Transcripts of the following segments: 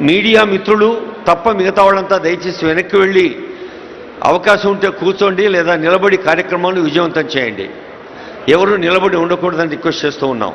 Media మిత్రులు తప్ప మిగతా వాళ్ళంతా దయచేసి వెనక్కి వెళ్ళి అవకాశం ఉంటే కూర్చోండి లేదా నిలబడి కార్యక్రమాన్ని విజయవంతం చేయండి. ఎవరు నిలబడి ఉండకూడదని రిక్వెస్ట్ చేస్తూ ఉన్నాం.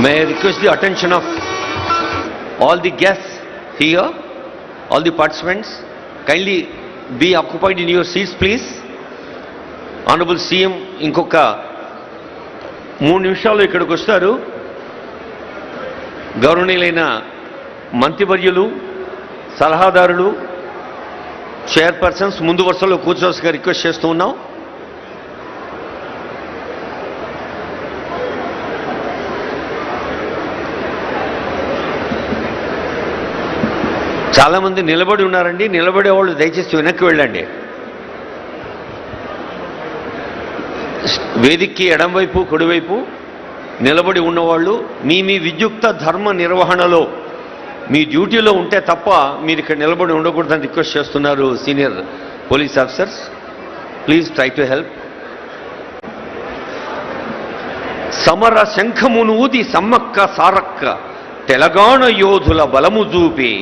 May I request the attention of all the guests here, all the participants. Kindly be occupied in your seats, please. Honorable CM ఇంకొక 3 నిమిషాల్లో ఇక్కడికి వస్తారు. గౌరవనీయులైన మంత్రివర్యులు, సలహాదారులు, చైర్పర్సన్స్ ముందు వరుసలో కూర్చోవలసిగా రిక్వెస్ట్ చేస్తూ ఉన్నాం. చాలామంది నిలబడి ఉన్నారండి. నిలబడే వాళ్ళు దయచేసి వెనక్కి వెళ్ళండి. వేదికకి ఎడంవైపు కుడివైపు నిలబడి ఉన్నవాళ్ళు మీ విద్యుక్త ధర్మ నిర్వహణలో మీ డ్యూటీలో ఉంటే తప్ప మీరు ఇక్కడ నిలబడి ఉండకూడదని రిక్వెస్ట్ చేస్తున్నారు senior police officers. Please try to help. సమర శంఖమునూది సమ్మక్క సారక్క తెలంగాణ యోధుల బలము చూపి,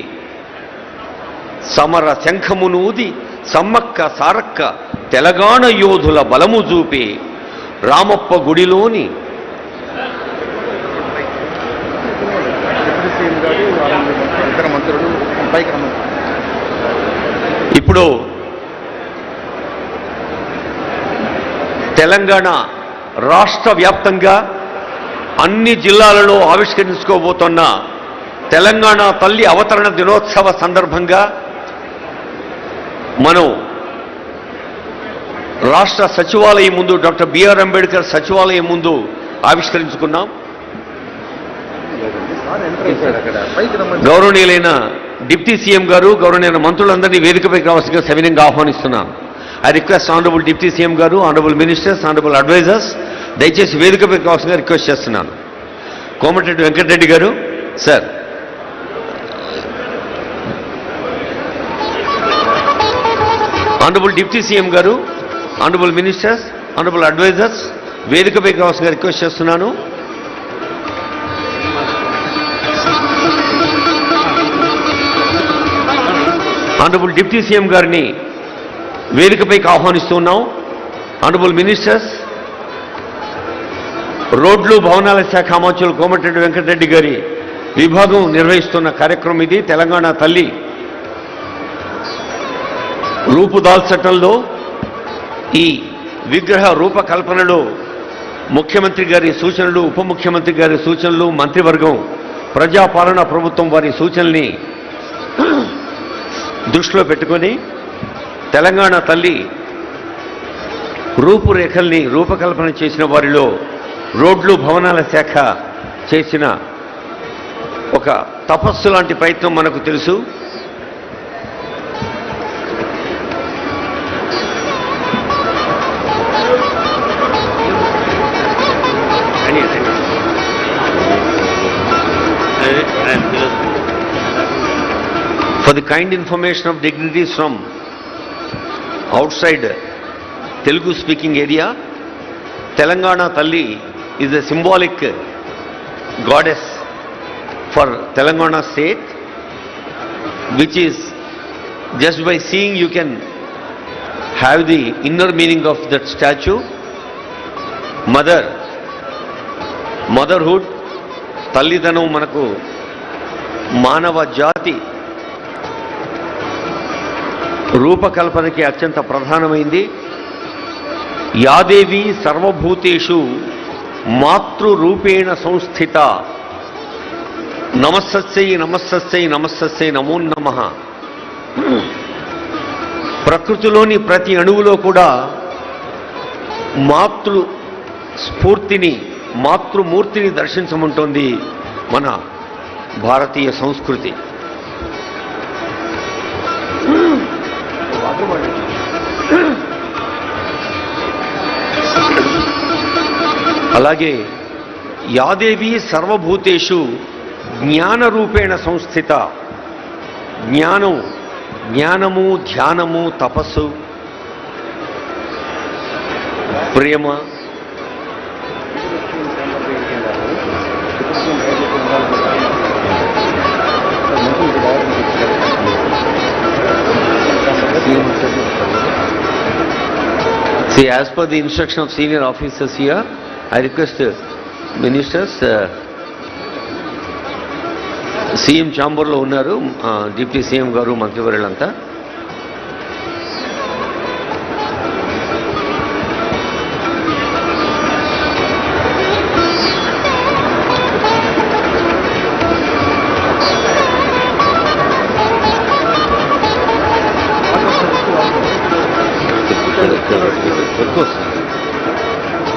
సమర శంఖమునూది సమ్మక్క సారక్క తెలంగాణ యోధుల బలము చూపి, రామప్ప గుడిలోని ఇప్పుడు తెలంగాణ రాష్ట్ర వ్యాప్తంగా అన్ని జిల్లాలలో ఆవిష్కరించుకోబోతున్న తెలంగాణ తల్లి అవతరణ దినోత్సవ సందర్భంగా మనం రాష్ట్ర సచివాలయం ముందు, డాక్టర్ బిఆర్ అంబేద్కర్ సచివాలయం ముందు ఆవిష్కరించుకున్నాం. గౌరవనీయులైన డిప్యూటీ సీఎం గారు, గౌరవనీయులైన మంత్రులందరినీ వేదికపైకి రావాల్సిందిగా సవినయంగా ఆహ్వానిస్తున్నాను. I request honourable deputy CM గారు, ఆనరబుల్ మినిస్టర్స్, ఆనరబుల్ అడ్వైజర్స్ దయచేసి వేదికపైకి రావాల్సిందిగా రిక్వెస్ట్ చేస్తున్నాను. కోమటిరెడ్డి వెంకటరెడ్డి గారు సార్, ఆనరబుల్ డిప్యూటీ సీఎం గారు, ఆనరబుల్ మినిస్టర్స్, ఆనరబుల్ అడ్వైజర్స్ వేదికపైకి రావాల్సిందిగా రిక్వెస్ట్ చేస్తున్నాను. ఆనరబుల్ డిప్యూటీ సీఎం గారిని వేదికపైకి ఆహ్వానిస్తున్నాం. ఆనరబుల్ మినిస్టర్స్, రోడ్లు భవనాల శాఖ మంత్రులు కోమటిరెడ్డి వెంకటరెడ్డి గారి విభాగం నిర్వహిస్తున్న కార్యక్రమం ఇది. తెలంగాణ తల్లి రూపుదాల్చటంలో, ఈ విగ్రహ రూపకల్పనలో ముఖ్యమంత్రి గారి సూచనలు, ఉప ముఖ్యమంత్రి గారి సూచనలు, మంత్రివర్గం, ప్రజాపాలన ప్రభుత్వం వారి సూచనల్ని దృష్టిలో పెట్టుకొని తెలంగాణ తల్లి రూపురేఖల్ని రూపకల్పన చేసిన వారిలో రోడ్లు భవనాల శాఖ చేసిన ఒక తపస్సు లాంటి ప్రయత్నం మనకు తెలుసు. For the kind information of dignitaries from outside Telugu speaking area, Telangana Talli is a symbolic goddess for Telangana state. which is just by seeing you can have the inner meaning of that statue. Motherhood, తల్లిదనం మనకు మానవ జాతి రూపకల్పనకి అత్యంత ప్రధానమైంది. యాదేవి సర్వభూతేషు మాతృరూపేణ సంస్థిత. నమస్సస్యై నమస్సస్యై నమస్సస్యై నమో నమః. ప్రకృతిలోని ప్రతి అణువులో కూడా మాతృ స్ఫూర్తిని, మాతృమూర్తిని దర్శించమంటోంది మన భారతీయ సంస్కృతి. అలాగే యాదేవి సర్వభూతేషు జ్ఞానరూపేణ సంస్థిత. జ్ఞానము, ధ్యానము, తపస్సు, ప్రేమ, see, as per the instruction of senior officers here, I request ministers, CM ఛాంబర్లో ఉన్నారు, డిప్యూటీ సీఎం గారు, మంత్రివర్యులంతా.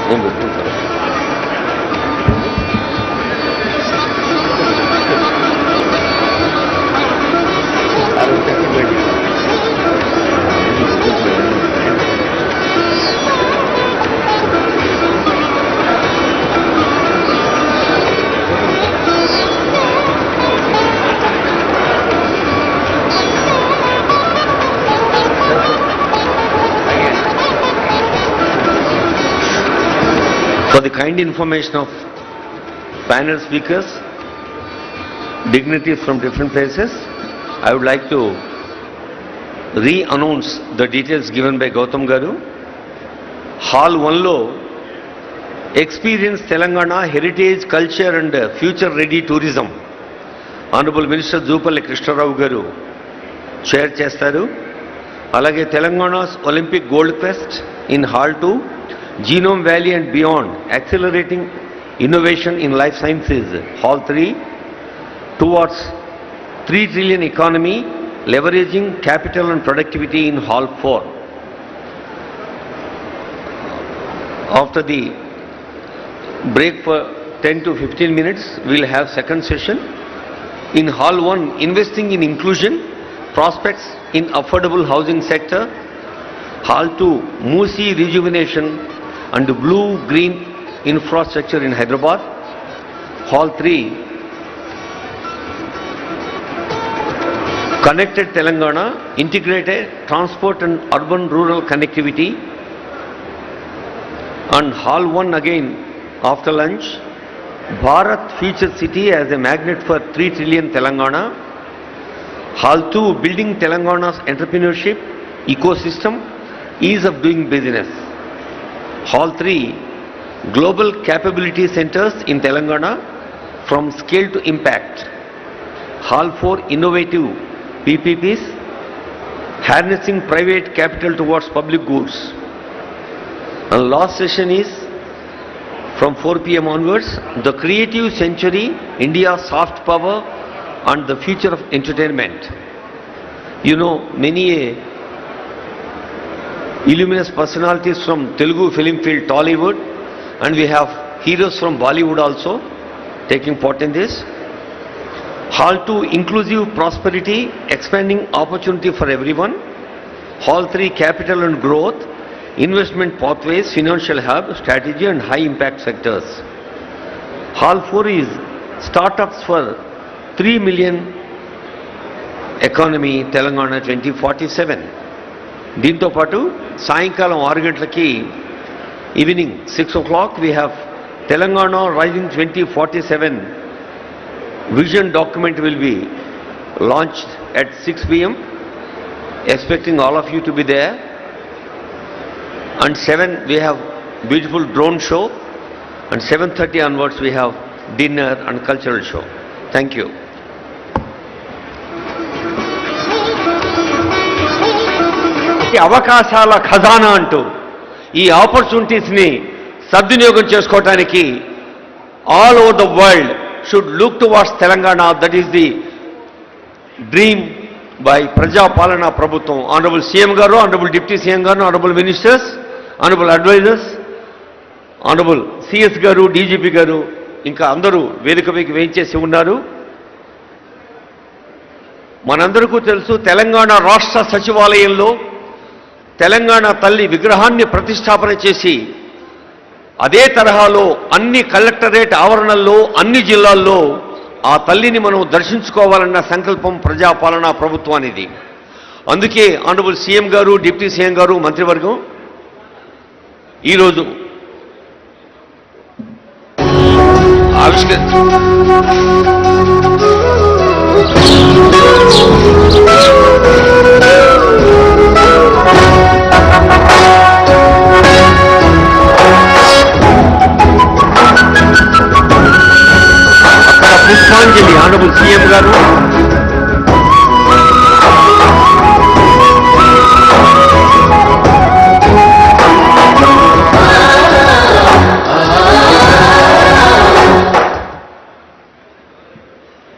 నేను పెట్టుకుంటాను. For the kind information of panel speakers, dignitaries from different places, I would like to re-announce the details given by Gautam Garu. Hall 1 lo Experience Telangana Heritage, Culture and Future Ready Tourism. Honorable Minister Jupalli Krishna Rao Garu chair chestaru. Alage Telangana's Olympic Gold Quest in Hall 2, Genome Valley and Beyond, Accelerating Innovation in Life Sciences, Hall 3, towards 3 trillion economy, leveraging capital and productivity in Hall 4. After the break for 10 to 15 minutes, we will have second session. In Hall 1, investing in inclusion, prospects in affordable housing sector. Hall 2, Musi rejuvenation and blue-green infrastructure in Hyderabad. Hall 3, Connected Telangana, integrated transport and urban-rural connectivity. And Hall 1 again, after lunch, Bharat Future City as a magnet for 3 trillion Telangana. Hall 2, building Telangana's entrepreneurship ecosystem, ease of doing business. Hall 3, global capability centers in Telangana from scale to impact. Hall 4, innovative PPPs, harnessing private capital towards public goods. And last session is from 4 p.m. onwards, the creative century, India's soft power and the future of entertainment. You know, many illustrious personalities from Telugu film field, Tollywood, and we have heroes from Bollywood also taking part in this. Hall 2, inclusive prosperity, expanding opportunity for everyone. Hall 3, capital and growth, investment pathways, financial hub, strategy and high impact sectors. Hall 4 is startups for 3 million economy, Telangana 2047. దీంతో పాటు సాయంకాలం 6 గంటలకి evening 6 o'clock we have Telangana Rising 2047 vision document will be launched at 6 p.m. Expecting all of you to be there. And 7 we have beautiful drone show, and 7:30 onwards we have dinner and cultural show. Thank you. ఈ అవకాశాల ఖజానా అంటూ ఈ ఆపర్చునిటీస్ని సద్వినియోగం చేసుకోవటానికి all over the world should look towards Telangana. That is the dream by ప్రజాపాలనా ప్రభుత్వం. ఆనరబుల్ సీఎం గారు, ఆనరబుల్ డిప్యూటీ సీఎం గారు, honourable ministers, honourable advisors, honourable CS గారు, డీజీపీ గారు, ఇంకా అందరూ వేదికపైకి వేయించేసి ఉన్నారు. మనందరికీ తెలుసు, తెలంగాణ రాష్ట్ర సచివాలయంలో తెలంగాణ తల్లి విగ్రహాన్ని ప్రతిష్టాపన చేసి అదే తరహాలో అన్ని కలెక్టరేట్ ఆవరణల్లో అన్ని జిల్లాల్లో ఆ తల్లిని మనం దర్శించుకోవాలన్న సంకల్పం ప్రజాపాలనా ప్రభుత్వానిది. అందుకే ఆనరబుల్ సీఎం గారు, డిప్యూటీ సీఎం గారు, మంత్రివర్గం ఈరోజు పుష్పాంజలి ఆనరబుల్ సీఎం గారు,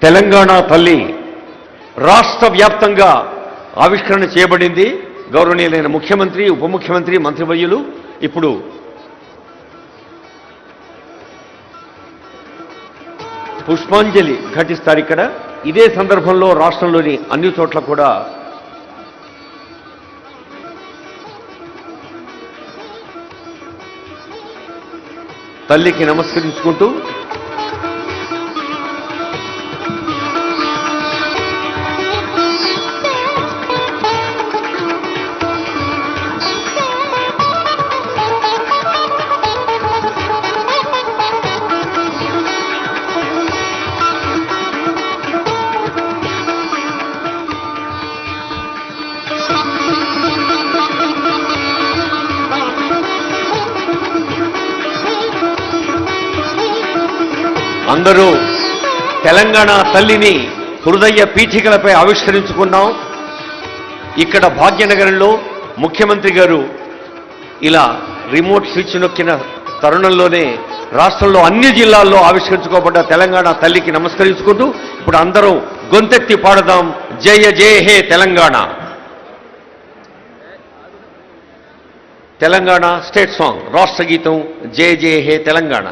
తెలంగాణ తల్లి రాష్ట్ర వ్యాప్తంగా ఆవిష్కరణ చేయబడింది. గౌరవనీయులైన ముఖ్యమంత్రి, ఉప ముఖ్యమంత్రి, మంత్రివర్యులు ఇప్పుడు పుష్పాంజలి ఘటిస్తారు. ఇక్కడ ఇదే సందర్భంలో రాష్ట్రంలోని అన్ని చోట్ల కూడా తల్లికి నమస్కరించుకుంటూ అందరూ తెలంగాణ తల్లిని హృదయ పీఠికలపై ఆవిష్కరించుకున్నాం. ఇక్కడ భాగ్యనగరంలో ముఖ్యమంత్రి గారు ఇలా రిమోట్ స్విచ్ నొక్కిన తరుణంలోనే రాష్ట్రంలో అన్ని జిల్లాల్లో ఆవిష్కరించుకోబడ్డ తెలంగాణ తల్లికి నమస్కరించుకుంటూ ఇప్పుడు అందరూ గొంతెత్తి పాడదాం, జయ జయ హే తెలంగాణ. తెలంగాణ స్టేట్ సాంగ్, రాష్ట్ర గీతం జయ జయ హే తెలంగాణ.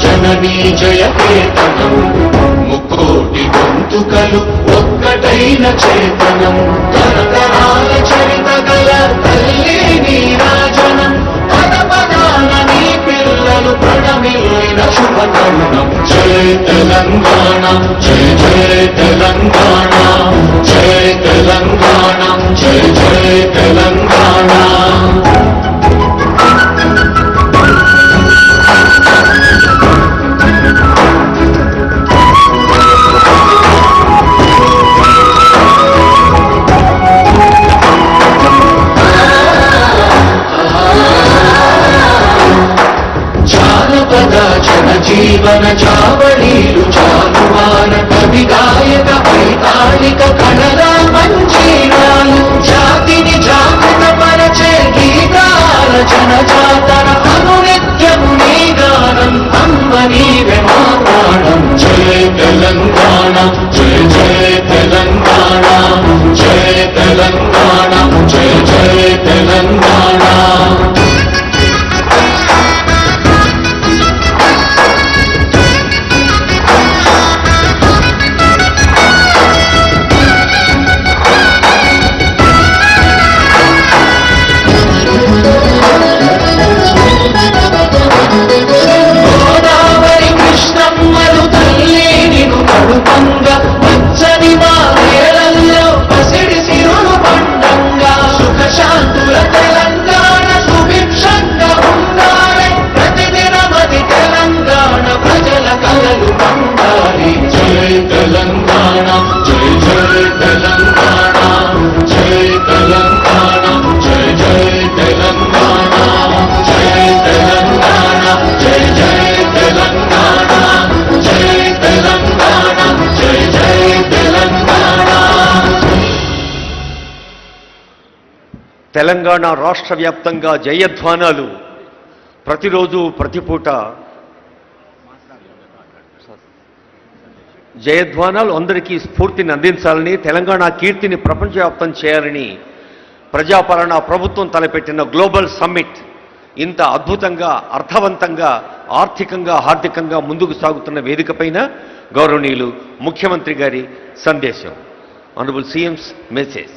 జననీ జయకేతనం ముక్కోటి గొంతుకలు ఒక్కటైన చేతనం తరతరాల చరిత గల తల్లి నీరాజనం పద పదాన నీ పిల్లలు ప్రణమిల్లిన శుభతరుణం. జయ తెలంగాణ, జయ జయ తెలంగాణ, జయ తెలంగాణ, జయ జయ తెలంగాణ. జీవన చావళీలు చాలువాన కవి గాయక వైతాళిక కళల మంచీరాలు జాతిని జాగృత పరచే గీతాల జనజాతర అనునిత్యము నీ గానం అమ్మ నీవే మా ప్రాణం. జయ తెలంగాణ, జయ జయ తెలంగాణ, జయ తెలంగాణ, జయ జయ తెలంగాణ. తెలంగాణ రాష్ట్ర వ్యాప్తంగా జయధ్వానాలు ప్రతిరోజు ప్రతిపూట జయధ్వానాలు అందరికీ స్ఫూర్తిని అందించాలని, తెలంగాణ కీర్తిని ప్రపంచవ్యాప్తం చేయాలని ప్రజాపాలన ప్రభుత్వం తలపెట్టిన గ్లోబల్ సమ్మిట్ ఇంత అద్భుతంగా, అర్థవంతంగా, ఆర్థికంగా, హార్దికంగా ముందుకు సాగుతున్న వేదికపైన గౌరవనీయులు ముఖ్యమంత్రి గారి సందేశం. Honourable సీఎం's message.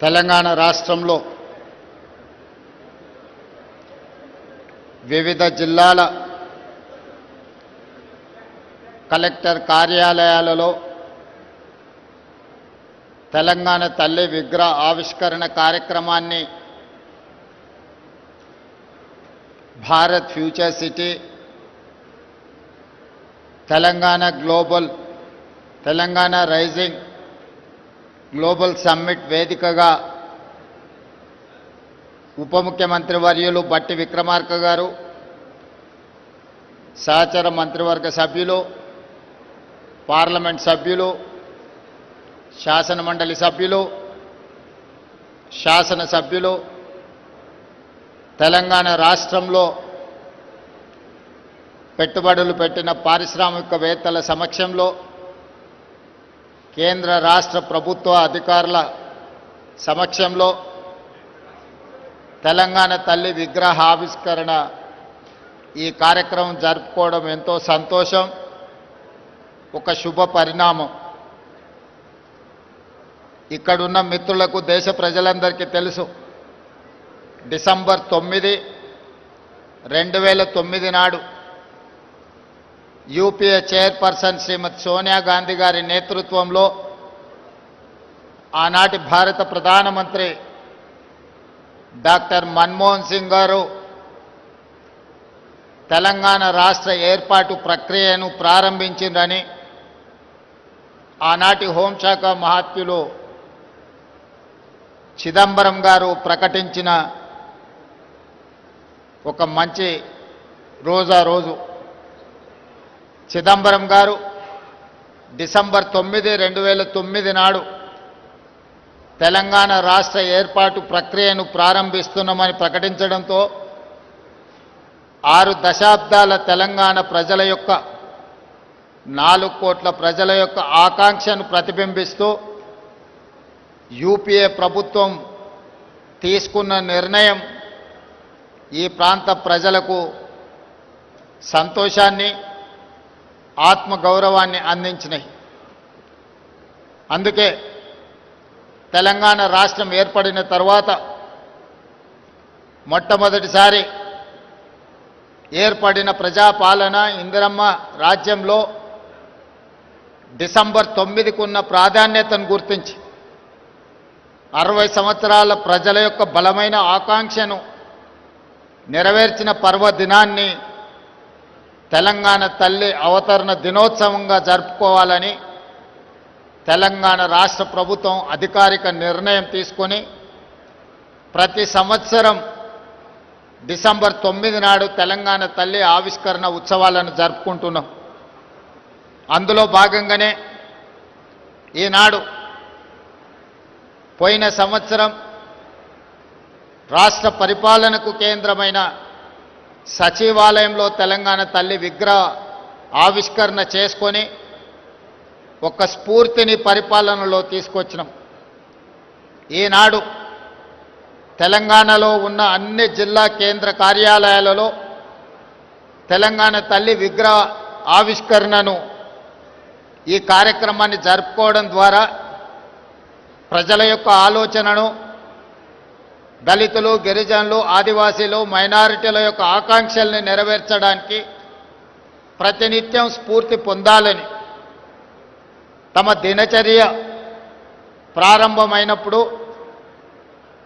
తెలంగాణ రాష్ట్రంలో వివిధ జిల్లాల కలెక్టర్ కార్యాలయాలలో తెలంగాణ తల్లి విగ్రహ ఆవిష్కరణ కార్యక్రమాన్ని Bharat future city, Telangana rising global summit వేదికగా ఉప ముఖ్యమంత్రి వర్యులు బట్టి విక్రమార్క గారు, సహచర మంత్రివర్గ సభ్యులు, పార్లమెంట్ సభ్యులు, శాసనమండలి సభ్యులు, శాసనసభ్యులు, తెలంగాణ రాష్ట్రంలో పెట్టుబడులు పెట్టిన పారిశ్రామికవేత్తల సమక్షంలో కేంద్ర రాష్ట్ర ప్రభుత్వ అధికారుల సమక్షంలో తెలంగాణ తల్లి విగ్రహ ఆవిష్కరణ ఈ కార్యక్రమం జరుపుకోవడం ఎంతో సంతోషం, ఒక శుభ పరిణామం. ఇక్కడున్న మిత్రులకు, దేశ ప్రజలందరికీ తెలుసు, డిసెంబర్ 9, 2009 నాడు యూపీఏ చైర్పర్సన్ శ్రీమతి సోనియా గాంధీ గారి నేతృత్వంలో ఆనాటి భారత ప్రధానమంత్రి డాక్టర్ మన్మోహన్ సింగ్ గారు తెలంగాణ రాష్ట్ర ఏర్పాటు ప్రక్రియను ప్రారంభించిందని ఆనాటి హోంశాఖ మహాత్యులు చిదంబరం గారు ప్రకటించిన ఒక మంచి రోజు. చిదంబరం గారు డిసెంబర్ 9, 2009 నాడు తెలంగాణ రాష్ట్ర ఏర్పాటు ప్రక్రియను ప్రారంభిస్తున్నామని ప్రకటించడంతో 6 దశాబ్దాల తెలంగాణ ప్రజల యొక్క 4 కోట్ల ప్రజల యొక్క ఆకాంక్షను ప్రతిబింబిస్తూ యూపీఏ ప్రభుత్వం తీసుకున్న నిర్ణయం ఈ ప్రాంత ప్రజలకు సంతోషాన్ని, ఆత్మగౌరవాన్ని అందించినాయి. అందుకే తెలంగాణ రాష్ట్రం ఏర్పడిన తర్వాత మొట్టమొదటిసారి ఏర్పడిన ప్రజాపాలన ఇందిరమ్మ రాజ్యంలో డిసెంబర్ 9కు ఉన్న ప్రాధాన్యతను గుర్తించి 60 సంవత్సరాల ప్రజల యొక్క బలమైన ఆకాంక్షను నెరవేర్చిన పర్వదినాన్ని తెలంగాణ తల్లి అవతరణ దినోత్సవంగా జరుపుకోవాలని తెలంగాణ రాష్ట్ర ప్రభుత్వం అధికారిక నిర్ణయం తీసుకొని ప్రతి సంవత్సరం డిసెంబర్ 9 నాడు తెలంగాణ తల్లి ఆవిష్కరణ ఉత్సవాలను జరుపుకుంటున్నాం. అందులో భాగంగానే ఈనాడు పోయిన సంవత్సరం రాష్ట్ర పరిపాలనకు కేంద్రమైన సచివాలయంలో తెలంగాణ తల్లి విగ్రహ ఆవిష్కరణ చేసుకొని ఒక స్ఫూర్తిని పరిపాలనలో తీసుకొచ్చినాం. ఈనాడు తెలంగాణలో ఉన్న అన్ని జిల్లా కేంద్ర కార్యాలయాలలో తెలంగాణ తల్లి విగ్రహ ఆవిష్కరణను, ఈ కార్యక్రమాన్ని జరుపుకోవడం ద్వారా ప్రజల యొక్క ఆలోచనను, దళితులు, గిరిజనులు, ఆదివాసీలు, మైనారిటీల యొక్క ఆకాంక్షల్ని నెరవేర్చడానికి ప్రతినిత్యం స్ఫూర్తి పొందాలని తమ దినచర్య ప్రారంభమైనప్పుడు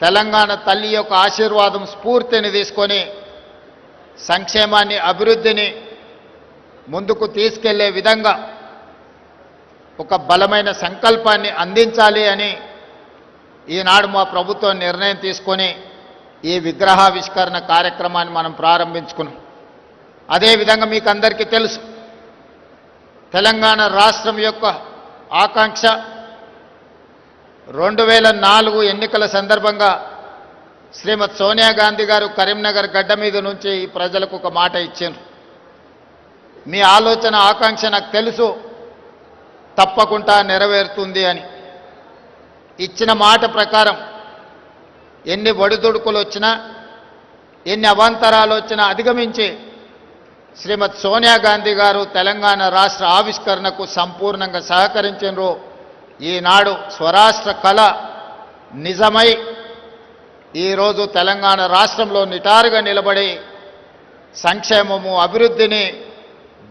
తెలంగాణ తల్లి యొక్క ఆశీర్వాదం, స్ఫూర్తిని తీసుకొని సంక్షేమాన్ని, అభివృద్ధిని ముందుకు తీసుకెళ్లే విధంగా ఒక బలమైన సంకల్పాన్ని అందించాలి అని ఈనాడు మా ప్రభుత్వం నిర్ణయం తీసుకొని ఈ విగ్రహావిష్కరణ కార్యక్రమాన్ని మనం ప్రారంభించుకున్నాం. అదేవిధంగా మీకు అందరికీ తెలుసు, తెలంగాణ రాష్ట్రం యొక్క ఆకాంక్ష 2004 ఎన్నికల సందర్భంగా శ్రీమతి సోనియా గాంధీ గారు కరీంనగర్ గడ్డ మీద నుంచి ఈ ప్రజలకు ఒక మాట ఇచ్చారు. మీ ఆలోచన ఆకాంక్ష నాకు తెలుసు, తప్పకుండా నెరవేరుతుంది అని. ఇచ్చిన మాట ప్రకారం ఎన్ని ఒడిదుడుకులు వచ్చినా, ఎన్ని అవాంతరాలు వచ్చినా అధిగమించి శ్రీమతి సోనియా గాంధీ గారు తెలంగాణ రాష్ట్ర ఆవిష్కరణకు సంపూర్ణంగా సహకరించారు. ఈనాడు స్వరాష్ట్ర కళ నిజమై ఈరోజు తెలంగాణ రాష్ట్రంలో నిటారుగా నిలబడి సంక్షేమము అభివృద్ధిని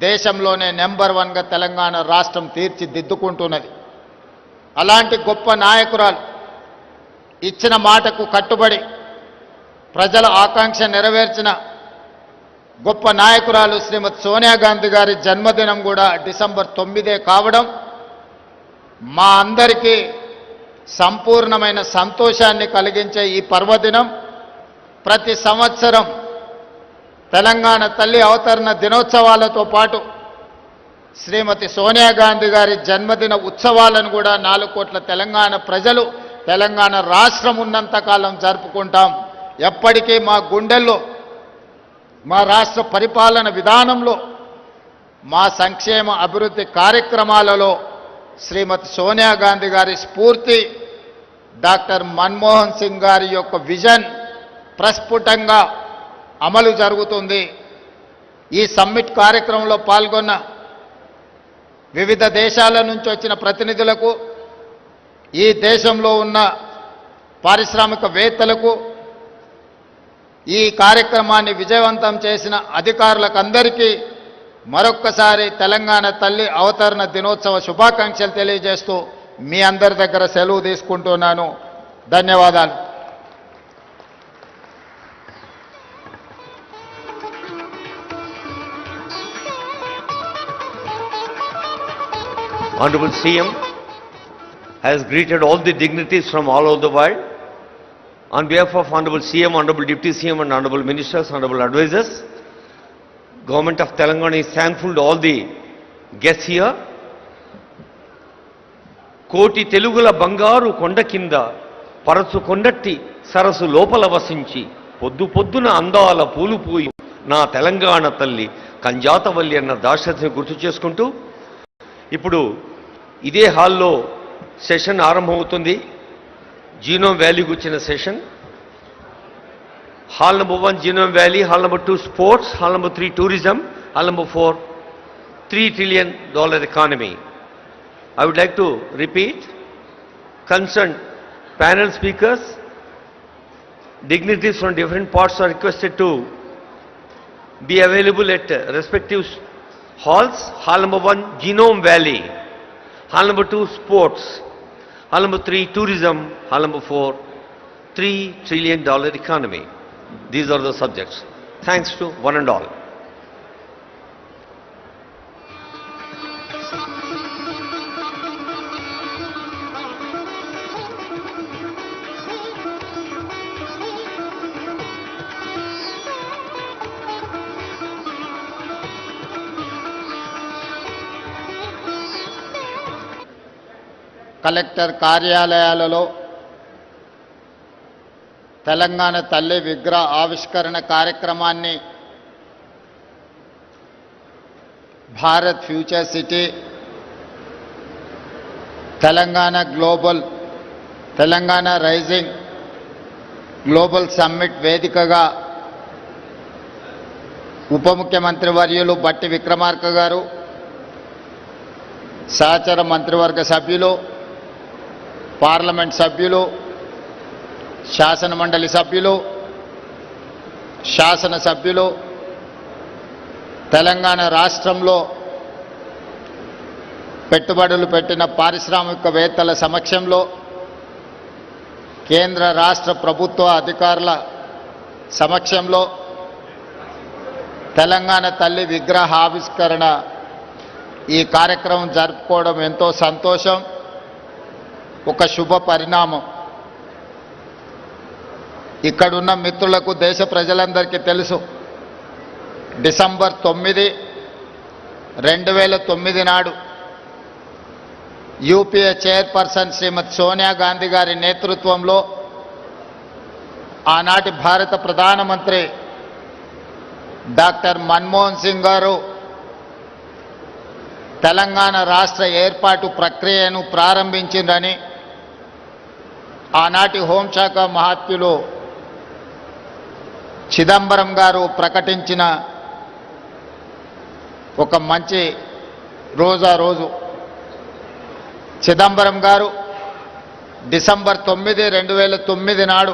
దేశంలోనే నెంబర్ 1గా తెలంగాణ రాష్ట్రం తీర్చిదిద్దుకుంటున్నది. అలాంటి గొప్ప నాయకురాలు ఇచ్చిన మాటకు కట్టుబడి ప్రజల ఆకాంక్ష నెరవేర్చిన గొప్ప నాయకురాలు శ్రీమతి సోనియా గాంధీ గారి జన్మదినం కూడా డిసెంబర్ 9 కావడం మా అందరికీ సంపూర్ణమైన సంతోషాన్ని కలిగించే ఈ పర్వదినం ప్రతి సంవత్సరం తెలంగాణ తల్లి అవతరణ దినోత్సవాలతో పాటు శ్రీమతి సోనియా గాంధీ గారి జన్మదిన ఉత్సవాలను కూడా 4 కోట్ల తెలంగాణ ప్రజలు తెలంగాణ రాష్ట్రం ఉన్నంతకాలం జరుపుకుంటాం. ఎప్పటికీ మా గుండెల్లో, మా రాష్ట్ర పరిపాలన విధానంలో, మా సంక్షేమ అభివృద్ధి కార్యక్రమాలలో శ్రీమతి సోనియా గాంధీ గారి స్ఫూర్తి, డాక్టర్ మన్మోహన్ సింగ్ గారి యొక్క విజన్ ప్రస్ఫుటంగా అమలు జరుగుతుంది. ఈ సమ్మిట్ కార్యక్రమంలో పాల్గొన్న వివిధ దేశాల నుంచి వచ్చిన ప్రతినిధులకు, ఈ దేశంలో ఉన్న పారిశ్రామికవేత్తలకు, ఈ కార్యక్రమాన్ని విజయవంతం చేసిన అధికారులకు అందరికీ మరొక్కసారి తెలంగాణ తల్లి అవతరణ దినోత్సవ శుభాకాంక్షలు తెలియజేస్తూ మీ అందరి దగ్గర సెలవు తీసుకుంటున్నాను. ధన్యవాదాలు. Honorable CM has greeted all the dignitaries from all over the world. On behalf of Honorable CM, Honorable Deputy CM and Honorable Ministers, Honorable Advisors, Government of Telangana is thankful to all the guests here. కోటి తెలుగుల బంగారు కొండ కింద పరచు కొండట్టి సరస్సు లోపల వసించి పొద్దు పొద్దున అందాల పూలు పూయి నా తెలంగాణ తల్లి కంజాతవల్లి అన్న దాశరథిని గుర్తు చేసుకుంటూ ఇప్పుడు ఇదే హాల్లో సెషన్ ఆరంభమవుతుంది. జీనోమ్ వ్యాలీకి వచ్చిన session. Hall number 1 genome valley, hall number 2 sports, hall number 3 tourism, hall number 4 $3 trillion economy. I would like to repeat, concerned panel speakers, dignitaries from different parts are requested to be available at respective halls. Hall number 1 Genome Valley, hall number 2 Sports, hall number 3 Tourism, hall number 4 $3 trillion economy. These are the subjects. Thanks to one and all. Collector కార్యాలయాలలో తెలంగాణ తల్లి విగ్రహ ఆవిష్కరణ కార్యక్రమాన్ని Bharat future city, Telangana rising global summit వేదికగా ఉప ముఖ్యమంత్రి వర్యులు బట్టి విక్రమార్క గారు, సహచర మంత్రివర్గ సభ్యులు, పార్లమెంట్ సభ్యులు, శాసనమండలి సభ్యులు, శాసనసభ్యులు, తెలంగాణ రాష్ట్రంలో పెట్టుబడులు పెట్టిన పారిశ్రామికవేత్తల సమక్షంలో కేంద్ర రాష్ట్ర ప్రభుత్వ అధికారుల సమక్షంలో తెలంగాణ తల్లి విగ్రహావిష్కరణ ఈ కార్యక్రమం జరుపుకోవడం ఎంతో సంతోషం, ఒక శుభ పరిణామం. ఇక్కడున్న మిత్రులకు, దేశ ప్రజలందరికీ తెలుసు, డిసెంబర్ 9, 2009 నాడు యూపీఏ చైర్పర్సన్ శ్రీమతి సోనియా గాంధీ గారి నేతృత్వంలో ఆనాటి భారత ప్రధానమంత్రి డాక్టర్ మన్మోహన్ సింగ్ గారు తెలంగాణ రాష్ట్ర ఏర్పాటు ప్రక్రియను ప్రారంభించిందని ఆనాటి హోంశాఖ మహాత్ములు చిదంబరం గారు ప్రకటించిన ఒక మంచి రోజు. చిదంబరం గారు డిసెంబర్ 9, 2009 నాడు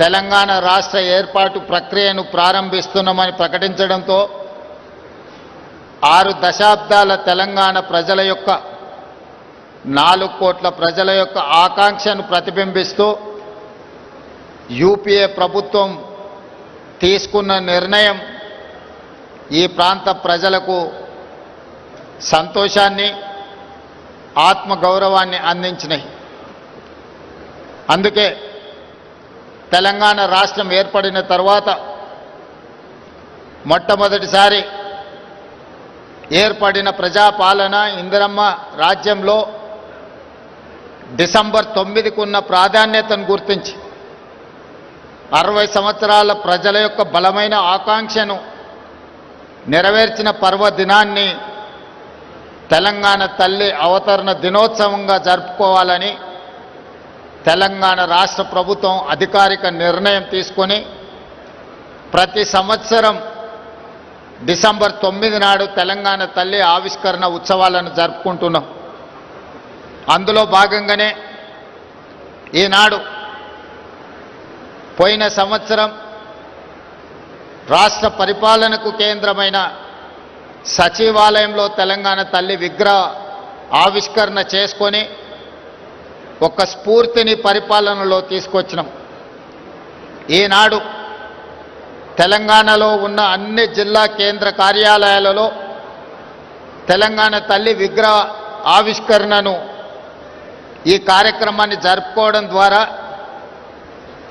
తెలంగాణ రాష్ట్ర ఏర్పాటు ప్రక్రియను ప్రారంభిస్తున్నామని ప్రకటించడంతో 6 దశాబ్దాల తెలంగాణ ప్రజల యొక్క 4 కోట్ల ప్రజల యొక్క ఆకాంక్షను ప్రతిబింబిస్తూ యూపీఏ ప్రభుత్వం తీసుకున్న నిర్ణయం ఈ ప్రాంత ప్రజలకు సంతోషాన్ని, ఆత్మగౌరవాన్ని అందించినాయి. అందుకే తెలంగాణ రాష్ట్రం ఏర్పడిన తర్వాత మొట్టమొదటిసారి ఏర్పడిన ప్రజాపాలన ఇందిరమ్మ రాజ్యంలో డిసెంబర్ 9కు ఉన్న ప్రాధాన్యతను గుర్తించి 60 సంవత్సరాల ప్రజల యొక్క బలమైన ఆకాంక్షను నెరవేర్చిన పర్వదినాన్ని తెలంగాణ తల్లి అవతరణ దినోత్సవంగా జరుపుకోవాలని తెలంగాణ రాష్ట్ర ప్రభుత్వం అధికారిక నిర్ణయం తీసుకొని ప్రతి సంవత్సరం డిసెంబర్ 9 నాడు తెలంగాణ తల్లి ఆవిష్కరణ ఉత్సవాలను జరుపుకుంటున్నాం. అందులో భాగంగానే ఈనాడు పోయిన సంవత్సరం రాష్ట్ర పరిపాలనకు కేంద్రమైన సచివాలయంలో తెలంగాణ తల్లి విగ్రహ ఆవిష్కరణ చేసుకొని ఒక స్ఫూర్తిని పరిపాలనలో తీసుకొచ్చినాం. ఈనాడు తెలంగాణలో ఉన్న అన్ని జిల్లా కేంద్ర కార్యాలయాలలో తెలంగాణ తల్లి విగ్రహ ఆవిష్కరణను, ఈ కార్యక్రమాన్ని జరుపుకోవడం ద్వారా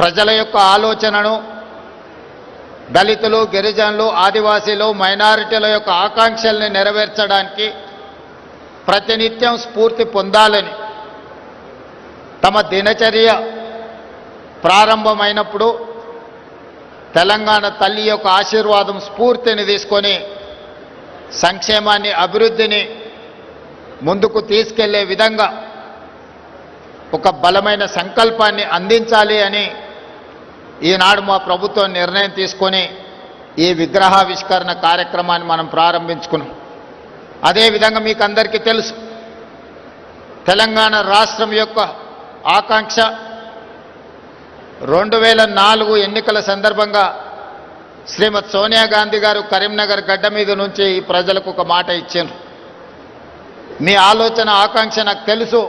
ప్రజల యొక్క ఆలోచనను, దళితులు, గిరిజనులు, ఆదివాసీలు, మైనారిటీల యొక్క ఆకాంక్షల్ని నెరవేర్చడానికి ప్రతినిత్యం స్ఫూర్తి పొందాలని తమ దినచర్య ప్రారంభమైనప్పుడు తెలంగాణ తల్లి యొక్క ఆశీర్వాదం, స్ఫూర్తిని తీసుకొని సంక్షేమాన్ని, అభివృద్ధిని ముందుకు తీసుకెళ్లే విధంగా ఒక బలమైన సంకల్పాన్ని అందించాలి అని ఈనాడు మా ప్రభుత్వం నిర్ణయం తీసుకొని ఈ విగ్రహావిష్కరణ కార్యక్రమాన్ని మనం ప్రారంభించుకున్నాం. అదేవిధంగా మీకు అందరికీ తెలుసు, తెలంగాణ రాష్ట్రం యొక్క ఆకాంక్ష 2004 ఎన్నికల సందర్భంగా శ్రీమతి సోనియా గాంధీ గారు కరీంనగర్ గడ్డ మీద నుంచి ఈ ప్రజలకు ఒక మాట ఇచ్చారు. మీ ఆలోచన, ఆకాంక్ష నాకు తెలుసు,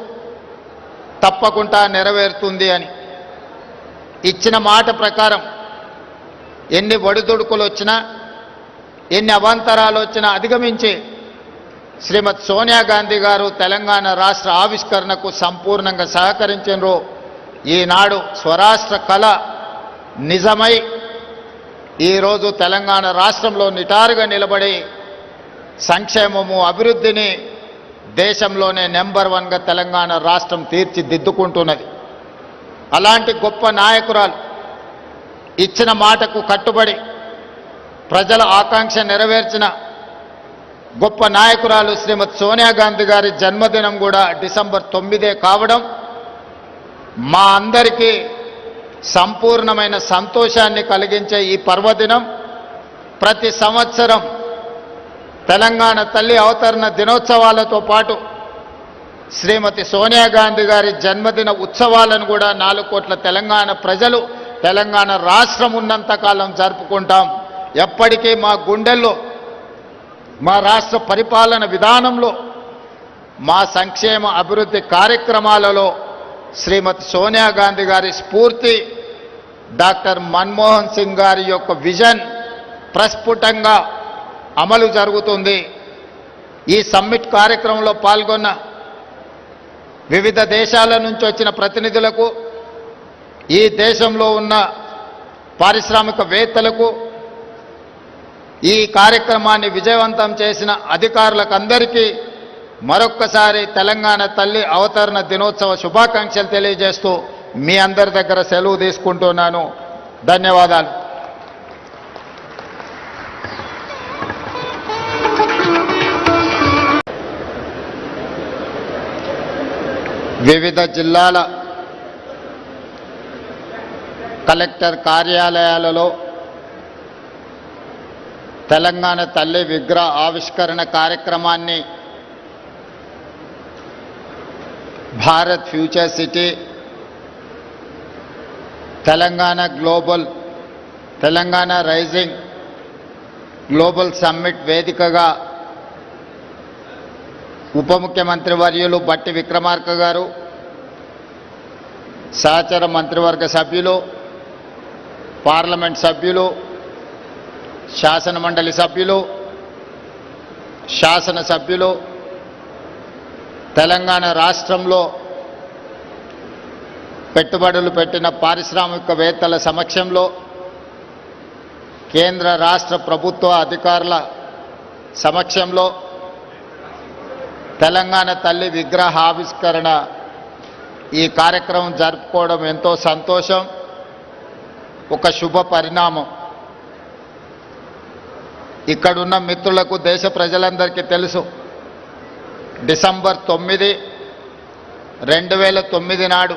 తప్పకుండా నెరవేరుతుంది అని ఇచ్చిన మాట ప్రకారం ఎన్ని ఒడిదుడుకులు వచ్చినా, ఎన్ని అవాంతరాలు వచ్చినా అధిగమించి శ్రీమతి సోనియా గాంధీ గారు తెలంగాణ రాష్ట్ర ఆవిష్కరణకు సంపూర్ణంగా సహకరించారు. ఈనాడు స్వరాష్ట్ర కళ నిజమై ఈరోజు తెలంగాణ రాష్ట్రంలో నిటారుగా నిలబడి సంక్షేమము, అభివృద్ధిని దేశంలోనే నెంబర్ 1గా తెలంగాణ రాష్ట్రం తీర్చిదిద్దుకుంటున్నది. అలాంటి గొప్ప నాయకురాలు, ఇచ్చిన మాటకు కట్టుబడి ప్రజల ఆకాంక్ష నెరవేర్చిన గొప్ప నాయకురాలు శ్రీమతి సోనియా గాంధీ గారి జన్మదినం కూడా డిసెంబర్ 9 కావడం మా అందరికీ సంపూర్ణమైన సంతోషాన్ని కలిగించే ఈ పర్వదినం ప్రతి సంవత్సరం తెలంగాణ తల్లి అవతరణ దినోత్సవాలతో పాటు శ్రీమతి సోనియా గాంధీ గారి జన్మదిన ఉత్సవాలను కూడా 4 కోట్ల తెలంగాణ ప్రజలు, తెలంగాణ రాష్ట్రం ఉన్నంతకాలం జరుపుకుంటాం. ఎప్పటికీ మా గుండెల్లో, మా రాష్ట్ర పరిపాలన విధానంలో, మా సంక్షేమ అభివృద్ధి కార్యక్రమాలలో శ్రీమతి సోనియా గాంధీ గారి స్ఫూర్తి, డాక్టర్ మన్మోహన్ సింగ్ గారి యొక్క విజన్ ప్రస్ఫుటంగా అమలు జరుగుతుంది. ఈ సమ్మిట్ కార్యక్రమంలో పాల్గొన్న వివిధ దేశాల నుంచి వచ్చిన ప్రతినిధులకు, ఈ దేశంలో ఉన్న పారిశ్రామికవేత్తలకు, ఈ కార్యక్రమాన్ని విజయవంతం చేసిన అధికారులకు అందరికీ మరొక్కసారి తెలంగాణ తల్లి అవతరణ దినోత్సవ శుభాకాంక్షలు తెలియజేస్తూ మీ అందరి దగ్గర సెలవు తీసుకుంటున్నాను. ధన్యవాదాలు. వివిధ జిల్లాల కలెక్టర్ కార్యాలయాలలో తెలంగాణ తల్లి విగ్రహ ఆవిష్కరణ కార్యక్రమాన్ని Bharat future city, Telangana global, Telangana rising global summit వేదికగా ఉప ముఖ్యమంత్రి వర్యులు బట్టి విక్రమార్క గారు, సహచర మంత్రివర్గ సభ్యులు, పార్లమెంట్ సభ్యులు, శాసనమండలి సభ్యులు, శాసనసభ్యులు, తెలంగాణ రాష్ట్రంలో పెట్టుబడులు పెట్టిన పారిశ్రామికవేత్తల సమక్షంలో కేంద్ర రాష్ట్ర ప్రభుత్వ అధికారుల సమక్షంలో తెలంగాణ తల్లి విగ్రహ ఆవిష్కరణ ఈ కార్యక్రమం జరుపుకోవడం ఎంతో సంతోషం, ఒక శుభ పరిణామం. ఇక్కడున్న మిత్రులకు, దేశ ప్రజలందరికీ తెలుసు, డిసెంబర్ 9, 2009 నాడు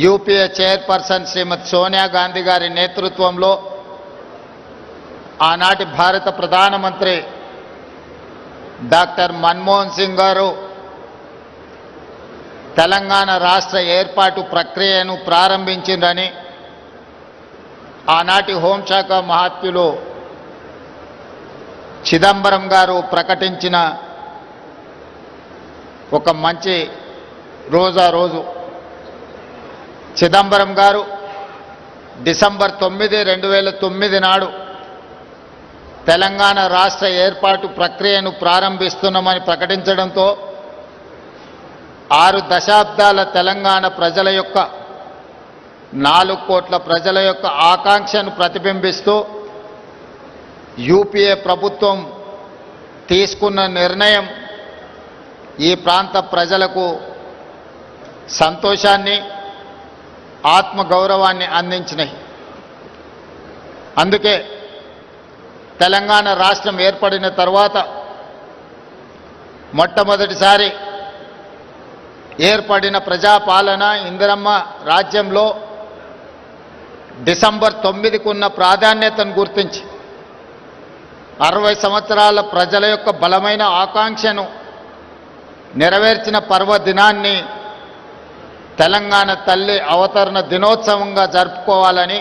యూపీఏ చైర్పర్సన్ శ్రీమతి సోనియా గాంధీ గారి నేతృత్వంలో ఆనాటి భారత ప్రధానమంత్రి డాక్టర్ మన్మోహన్ సింగ్ గారు తెలంగాణ రాష్ట్ర ఏర్పాటు ప్రక్రియను ప్రారంభించిందని ఆనాటి హోంశాఖ మహాత్యులు చిదంబరం గారు ప్రకటించిన ఒక మంచి రోజు. చిదంబరం గారు డిసెంబర్ 9, 2009 నాడు తెలంగాణ రాష్ట్ర ఏర్పాటు ప్రక్రియను ప్రారంభిస్తున్నామని ప్రకటించడంతో 6 దశాబ్దాల తెలంగాణ ప్రజల యొక్క 4 కోట్ల ప్రజల యొక్క ఆకాంక్షను ప్రతిబింబిస్తూ యూపీఏ ప్రభుత్వం తీసుకున్న నిర్ణయం ఈ ప్రాంత ప్రజలకు సంతోషాన్ని, ఆత్మగౌరవాన్ని అందించినాయి. అందుకే తెలంగాణ రాష్ట్రం ఏర్పడిన తర్వాత మొట్టమొదటిసారి ఏర్పడిన ప్రజాపాలన ఇందిరమ్మ రాజ్యంలో డిసెంబర్ 9కు ఉన్న ప్రాధాన్యతను గుర్తించి 60 సంవత్సరాల ప్రజల యొక్క బలమైన ఆకాంక్షను నెరవేర్చిన పర్వదినాన్ని తెలంగాణ తల్లి అవతరణ దినోత్సవంగా జరుపుకోవాలని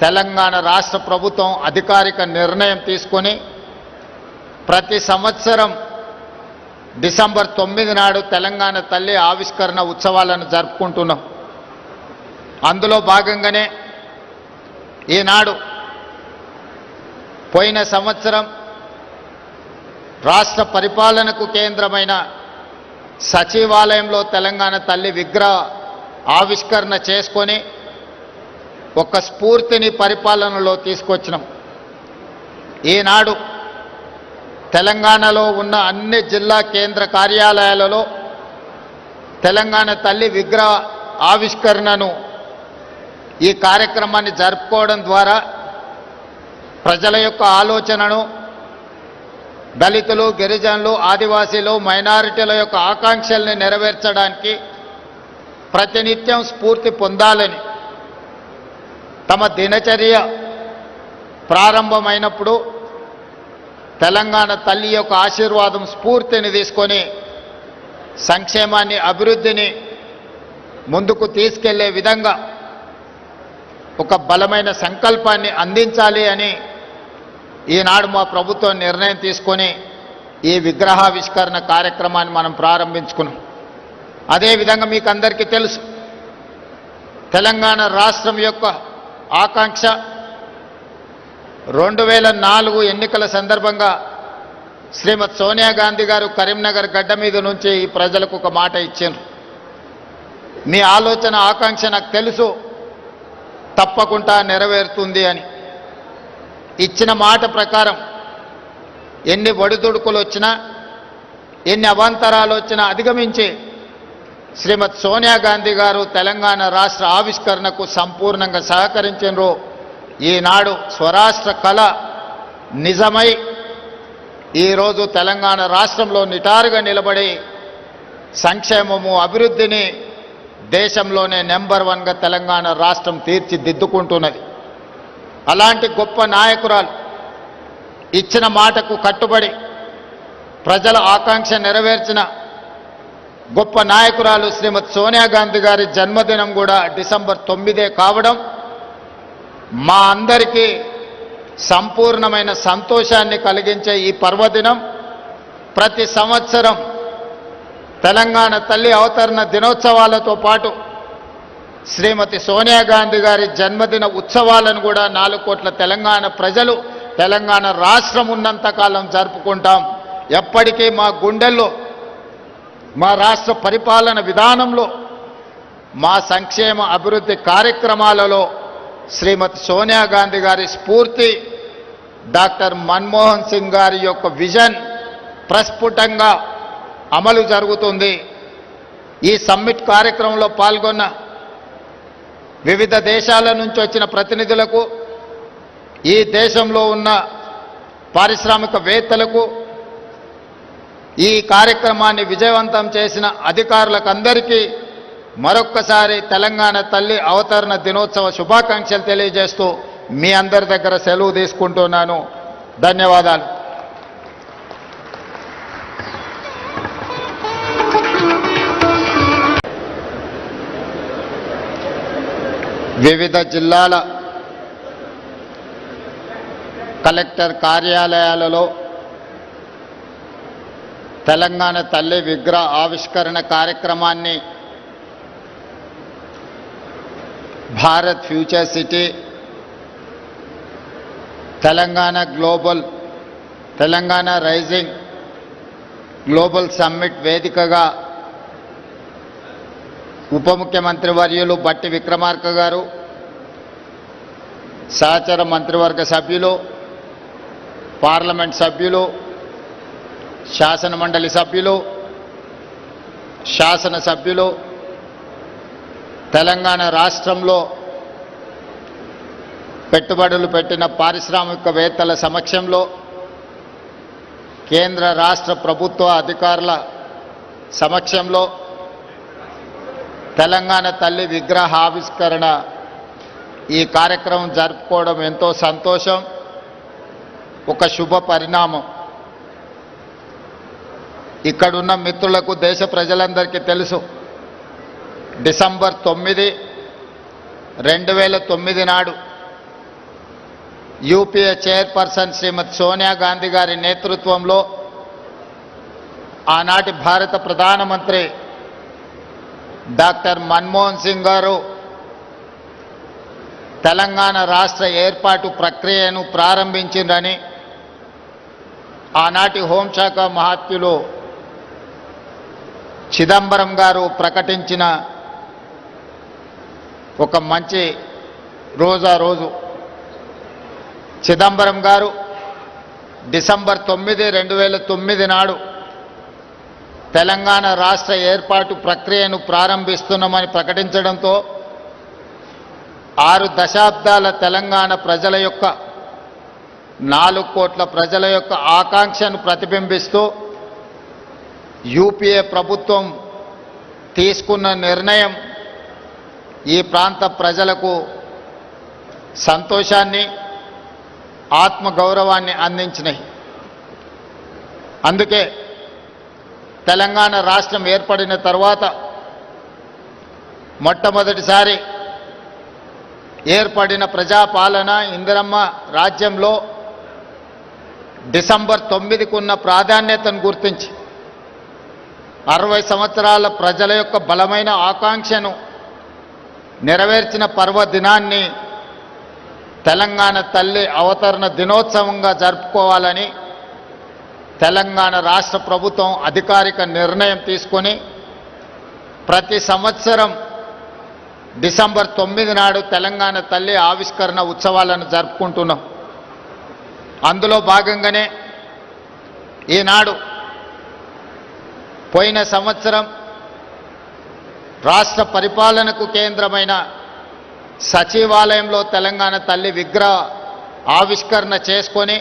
తెలంగాణ రాష్ట్ర ప్రభుత్వం అధికారిక నిర్ణయం తీసుకొని ప్రతి సంవత్సరం డిసెంబర్ 9 నాడు తెలంగాణ తల్లి ఆవిష్కరణ ఉత్సవాలను జరుపుకుంటున్నాం. అందులో భాగంగానే ఈనాడు పోయిన సంవత్సరం రాష్ట్ర పరిపాలనకు కేంద్రమైన సచివాలయంలో తెలంగాణ తల్లి విగ్రహ ఆవిష్కరణ చేసుకొని ఒక స్ఫూర్తిని పరిపాలనలో తీసుకొచ్చినాం. ఈనాడు తెలంగాణలో ఉన్న అన్ని జిల్లా కేంద్ర కార్యాలయాలలో తెలంగాణ తల్లి విగ్రహ ఆవిష్కరణను, ఈ కార్యక్రమాన్ని జరుపుకోవడం ద్వారా ప్రజల యొక్క ఆలోచనను, దళితులు, గిరిజనులు, ఆదివాసీలు, మైనారిటీల యొక్క ఆకాంక్షల్ని నెరవేర్చడానికి ప్రతినిత్యం స్ఫూర్తి పొందాలని తమ దినచర్య ప్రారంభమైనప్పుడు తెలంగాణ తల్లి యొక్క ఆశీర్వాదం, స్ఫూర్తిని తీసుకొని సంక్షేమాన్ని, అభివృద్ధిని ముందుకు తీసుకెళ్లే విధంగా ఒక బలమైన సంకల్పాన్ని అందించాలి అని ఈనాడు మా ప్రభుత్వం నిర్ణయం తీసుకొని ఈ విగ్రహావిష్కరణ కార్యక్రమాన్ని మనం ప్రారంభించుకున్నాం. అదేవిధంగా మీకు అందరికీ తెలుసు, తెలంగాణ రాష్ట్రం యొక్క ఆకాంక్ష 2004 ఎన్నికల సందర్భంగా శ్రీమతి సోనియా గాంధీ గారు కరీంనగర్ గడ్డ మీద నుంచి ఈ ప్రజలకు ఒక మాట ఇచ్చారు. మీ ఆలోచన ఆకాంక్ష నాకు తెలుసు, తప్పకుండా నెరవేరుతుంది అని. ఇచ్చిన మాట ప్రకారం ఎన్ని ఒడిదుడుకులు వచ్చినా, ఎన్ని అవాంతరాలు వచ్చినా అధిగమించి శ్రీమతి సోనియా గాంధీ గారు తెలంగాణ రాష్ట్ర ఆవిష్కరణకు సంపూర్ణంగా సహకరించారు. ఈనాడు స్వరాష్ట్ర కళ నిజమై ఈరోజు తెలంగాణ రాష్ట్రంలో నిటారుగా నిలబడి సంక్షేమము అభివృద్ధిని దేశంలోనే నెంబర్ 1గా తెలంగాణ రాష్ట్రం తీర్చిదిద్దుకుంటున్నది. అలాంటి గొప్ప నాయకురాలు ఇచ్చిన మాటకు కట్టుబడి ప్రజల ఆకాంక్ష నెరవేర్చిన గొప్ప నాయకురాలు శ్రీమతి సోనియా గాంధీ గారి జన్మదినం కూడా డిసెంబర్ 9 కావడం మా అందరికీ సంపూర్ణమైన సంతోషాన్ని కలిగించే ఈ పర్వదినం ప్రతి సంవత్సరం తెలంగాణ తల్లి అవతరణ దినోత్సవాలతో పాటు శ్రీమతి సోనియా గాంధీ గారి జన్మదిన ఉత్సవాలను కూడా 4 కోట్ల తెలంగాణ ప్రజలు తెలంగాణ రాష్ట్రం ఉన్నంతకాలం జరుపుకుంటాం. ఎప్పటికీ మా గుండెల్లో, మా రాష్ట్ర పరిపాలన విధానంలో, మా సంక్షేమ అభివృద్ధి కార్యక్రమాలలో శ్రీమతి సోనియా గాంధీ గారి స్ఫూర్తి, డాక్టర్ మన్మోహన్ సింగ్ గారి యొక్క విజన్ ప్రస్ఫుటంగా అమలు జరుగుతుంది. ఈ సమ్మిట్ కార్యక్రమంలో పాల్గొన్న వివిధ దేశాల నుంచి వచ్చిన ప్రతినిధులకు, ఈ దేశంలో ఉన్న పారిశ్రామికవేత్తలకు, ఈ కార్యక్రమాన్ని విజయవంతం చేసిన అధికారులకు అందరికీ మరొక్కసారి తెలంగాణ తల్లి అవతరణ దినోత్సవ శుభాకాంక్షలు తెలియజేస్తూ మీ అందరి దగ్గర సెలవు తీసుకుంటున్నాను. ధన్యవాదాలు. వివిధ జిల్లాల కలెక్టర్ కార్యాలయాలలో తెలంగాణ తల్లి విగ్రహ ఆవిష్కరణ కార్యక్రమాన్ని Bharat future city, Telangana global, Telangana rising global summit వేదికగా ఉప ముఖ్యమంత్రి వర్యులు బట్టి విక్రమార్క గారు, సహచర మంత్రివర్గ సభ్యులు, పార్లమెంట్ సభ్యులు, శాసన మండలి సభ్యులు, శాసన సభ్యులు, తెలంగాణ రాష్ట్రంలో పెట్టుబడులు పెట్టిన పారిశ్రామికవేత్తల సమక్షంలో, కేంద్ర రాష్ట్ర ప్రభుత్వ అధికారుల సమక్షంలో తెలంగాణ తల్లి విగ్రహ ఆవిష్కరణ ఈ కార్యక్రమం జరుపుకోవడం ఎంతో సంతోషం, ఒక శుభ పరిణామం. ఇక్కడున్న మిత్రులకు, దేశ ప్రజలందరికీ తెలుసు, డిసెంబర్ 9, 2009 నాడు యూపీఏ చైర్పర్సన్ శ్రీమతి సోనియా గాంధీ గారి నేతృత్వంలో ఆనాటి భారత ప్రధానమంత్రి డాక్టర్ మన్మోహన్ సింగ్ గారు తెలంగాణ రాష్ట్ర ఏర్పాటు ప్రక్రియను ప్రారంభించిందని ఆనాటి హోంశాఖ మహాత్యులు చిదంబరం గారు ప్రకటించిన ఒక మంచి రోజు. చిదంబరం గారు డిసెంబర్ 9, 2009 నాడు తెలంగాణ రాష్ట్ర ఏర్పాటు ప్రక్రియను ప్రారంభిస్తున్నామని ప్రకటించడంతో 6 దశాబ్దాల తెలంగాణ ప్రజల యొక్క, 4 కోట్ల ప్రజల యొక్క ఆకాంక్షను ప్రతిబింబిస్తూ యూపీఏ ప్రభుత్వం తీసుకున్న నిర్ణయం ఈ ప్రాంత ప్రజలకు సంతోషాన్ని, ఆత్మగౌరవాన్ని అందించినాయి. అందుకే తెలంగాణ రాష్ట్రం ఏర్పడిన తర్వాత మొట్టమొదటిసారి ఏర్పడిన ప్రజాపాలన ఇందిరమ్మ రాజ్యంలో డిసెంబర్ 9కు ఉన్న ప్రాధాన్యతను గుర్తించి 60 సంవత్సరాల ప్రజల యొక్క బలమైన ఆకాంక్షను నెరవేర్చిన పర్వదినాన్ని తెలంగాణ తల్లి అవతరణ దినోత్సవంగా జరుపుకోవాలని తెలంగాణ రాష్ట్ర ప్రభుత్వం అధికారిక నిర్ణయం తీసుకొని ప్రతి సంవత్సరం డిసెంబర్ 9 నాడు తెలంగాణ తల్లి ఆవిష్కరణ ఉత్సవాలను జరుపుకుంటున్నాం. అందులో భాగంగానే ఈనాడు పోయిన సంవత్సరం రాష్ట్ర పరిపాలనకు కేంద్రమైన సచివాలయంలో తెలంగాణ తల్లి విగ్రహ ఆవిష్కరణ చేసుకొని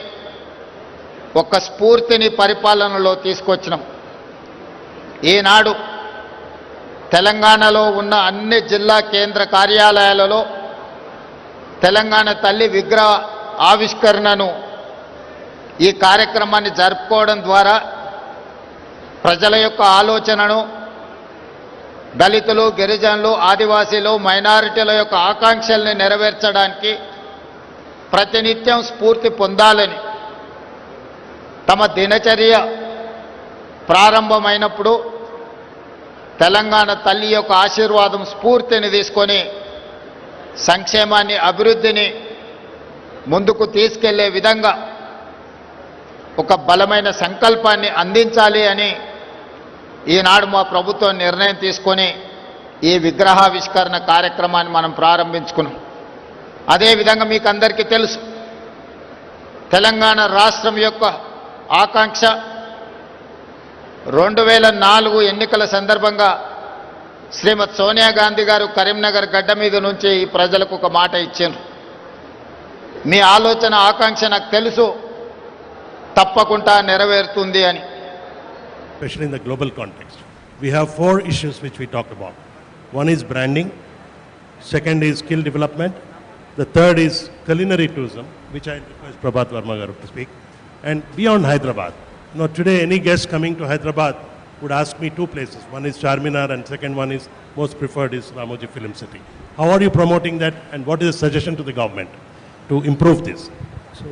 ఒక స్ఫూర్తిని పరిపాలనలో తీసుకొచ్చినాం. ఈనాడు తెలంగాణలో ఉన్న అన్ని జిల్లా కేంద్ర కార్యాలయాలలో తెలంగాణ తల్లి విగ్రహ ఆవిష్కరణను ఈ కార్యక్రమాన్ని జరుపుకోవడం ద్వారా ప్రజల యొక్క ఆలోచనను దళితులు, గిరిజనులు, ఆదివాసీలు, మైనారిటీల యొక్క ఆకాంక్షల్ని నెరవేర్చడానికి ప్రతినిత్యం స్ఫూర్తి పొందాలని తమ దినచర్య ప్రారంభమైనప్పుడు తెలంగాణ తల్లి యొక్క ఆశీర్వాదం స్ఫూర్తిని తీసుకొని సంక్షేమాన్ని, అభివృద్ధిని ముందుకు తీసుకెళ్లే విధంగా ఒక బలమైన సంకల్పాన్ని అందించాలి అని ఈనాడు మా ప్రభుత్వం నిర్ణయం తీసుకొని ఈ విగ్రహావిష్కరణ కార్యక్రమాన్ని మనం ప్రారంభించుకున్నాం. అదేవిధంగా మీకు అందరికీ తెలుసు, తెలంగాణ రాష్ట్రం యొక్క ఆకాంక్ష 2004 ఎన్నికల సందర్భంగా శ్రీమతి సోనియా గాంధీ గారు కరీంనగర్ గడ్డ మీద నుంచి ఈ ప్రజలకు ఒక మాట ఇచ్చారు. మీ ఆలోచన, ఆకాంక్ష నాకు తెలుసు, తప్పకుండా నెరవేరుతుంది అని. Especially in the global context, we have 4 issues which we talked about. One is branding, second is skill development, the third is culinary tourism, which I request Prabhat Verma garu to speak, and beyond Hyderabad. Now today any guest coming to Hyderabad would ask me 2 places. One is Charminar and second one is most preferred is Ramoji Film City. How are you promoting that, and what is the suggestion to the government to improve this? So,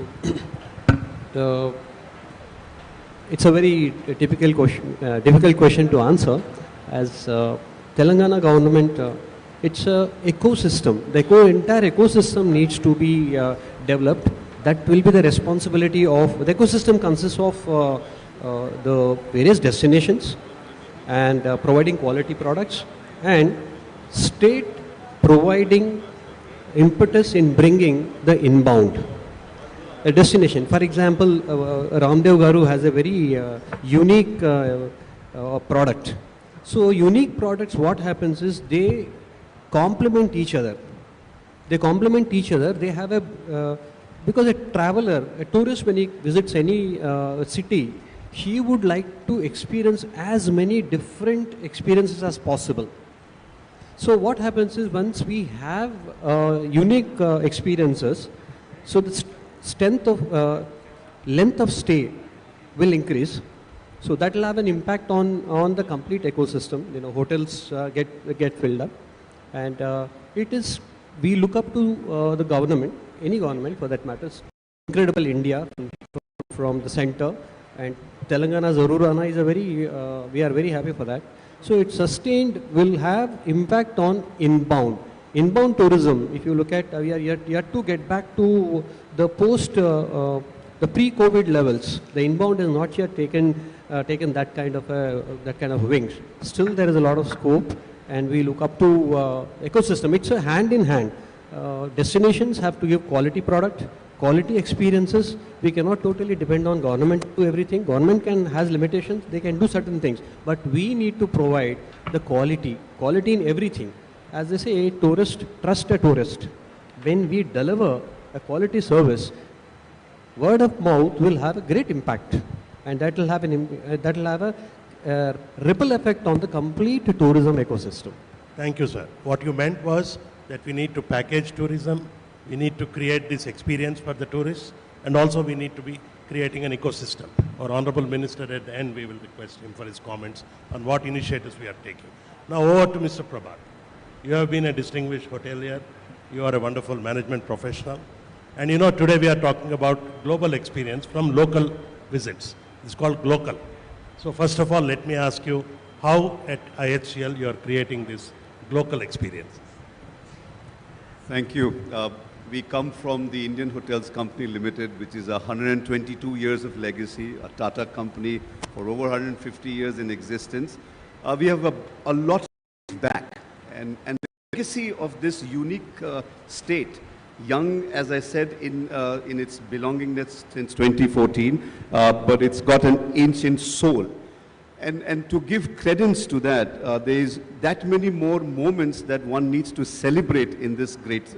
it's a very difficult question to answer, as Telangana government, it's a ecosystem. The entire ecosystem needs to be developed. That will be the responsibility of the ecosystem. Consists of the various destinations and providing quality products, and state providing impetus in bringing the inbound. A destination. For example, Ramdev Garu has a very unique product. So unique products, what happens is they complement each other. They complement each other. They have a, because a traveler, a tourist, when he visits any city, he would like to experience as many different experiences as possible. So what happens is, once we have unique experiences, so the strength of length of stay will increase. So that will have an impact on the complete ecosystem. You know, hotels get filled up, and it is, we look up to the government, any government for that matter. Incredible India from the center, and Telangana Zarurana is a very we are very happy for that. So it's sustained, will have impact on inbound tourism. If you look at, we are yet to get back to the the pre-COVID levels. The inbound has not yet taken that kind of wings. Still, there is a lot of scope, and we look up to ecosystem. It's a hand in hand. Destinations have to give quality product, quality experiences. We cannot totally depend on government to everything. Government has limitations. They can do certain things, but we need to provide the quality in everything. As they say, tourist trust a tourist. When we deliver a quality service, word of mouth will have a great impact, and that will have a ripple effect on the complete tourism ecosystem. Thank you, sir. What you meant was that we need to package tourism, we need to create this experience for the tourists, and also we need to be creating an ecosystem. Our Honorable Minister, at the end, we will request him for his comments on what initiatives we are taking. Now over to Mr. Prabhat. You have been a distinguished hotelier, you are a wonderful management professional, and you know, today we are talking about global experience from local visits. It's called Glocal. So first of all, let me ask you, how at IHCL you are creating this Glocal experience? Thank you. We come from the Indian Hotels Company Limited, which is 122 years of legacy, a Tata company for over 150 years in existence. We have a lot back, and the legacy of this unique state, young, as I said, in its belongingness since 2014, but it's got an ancient soul. And to give credence to that, there is that many more moments that one needs to celebrate in this great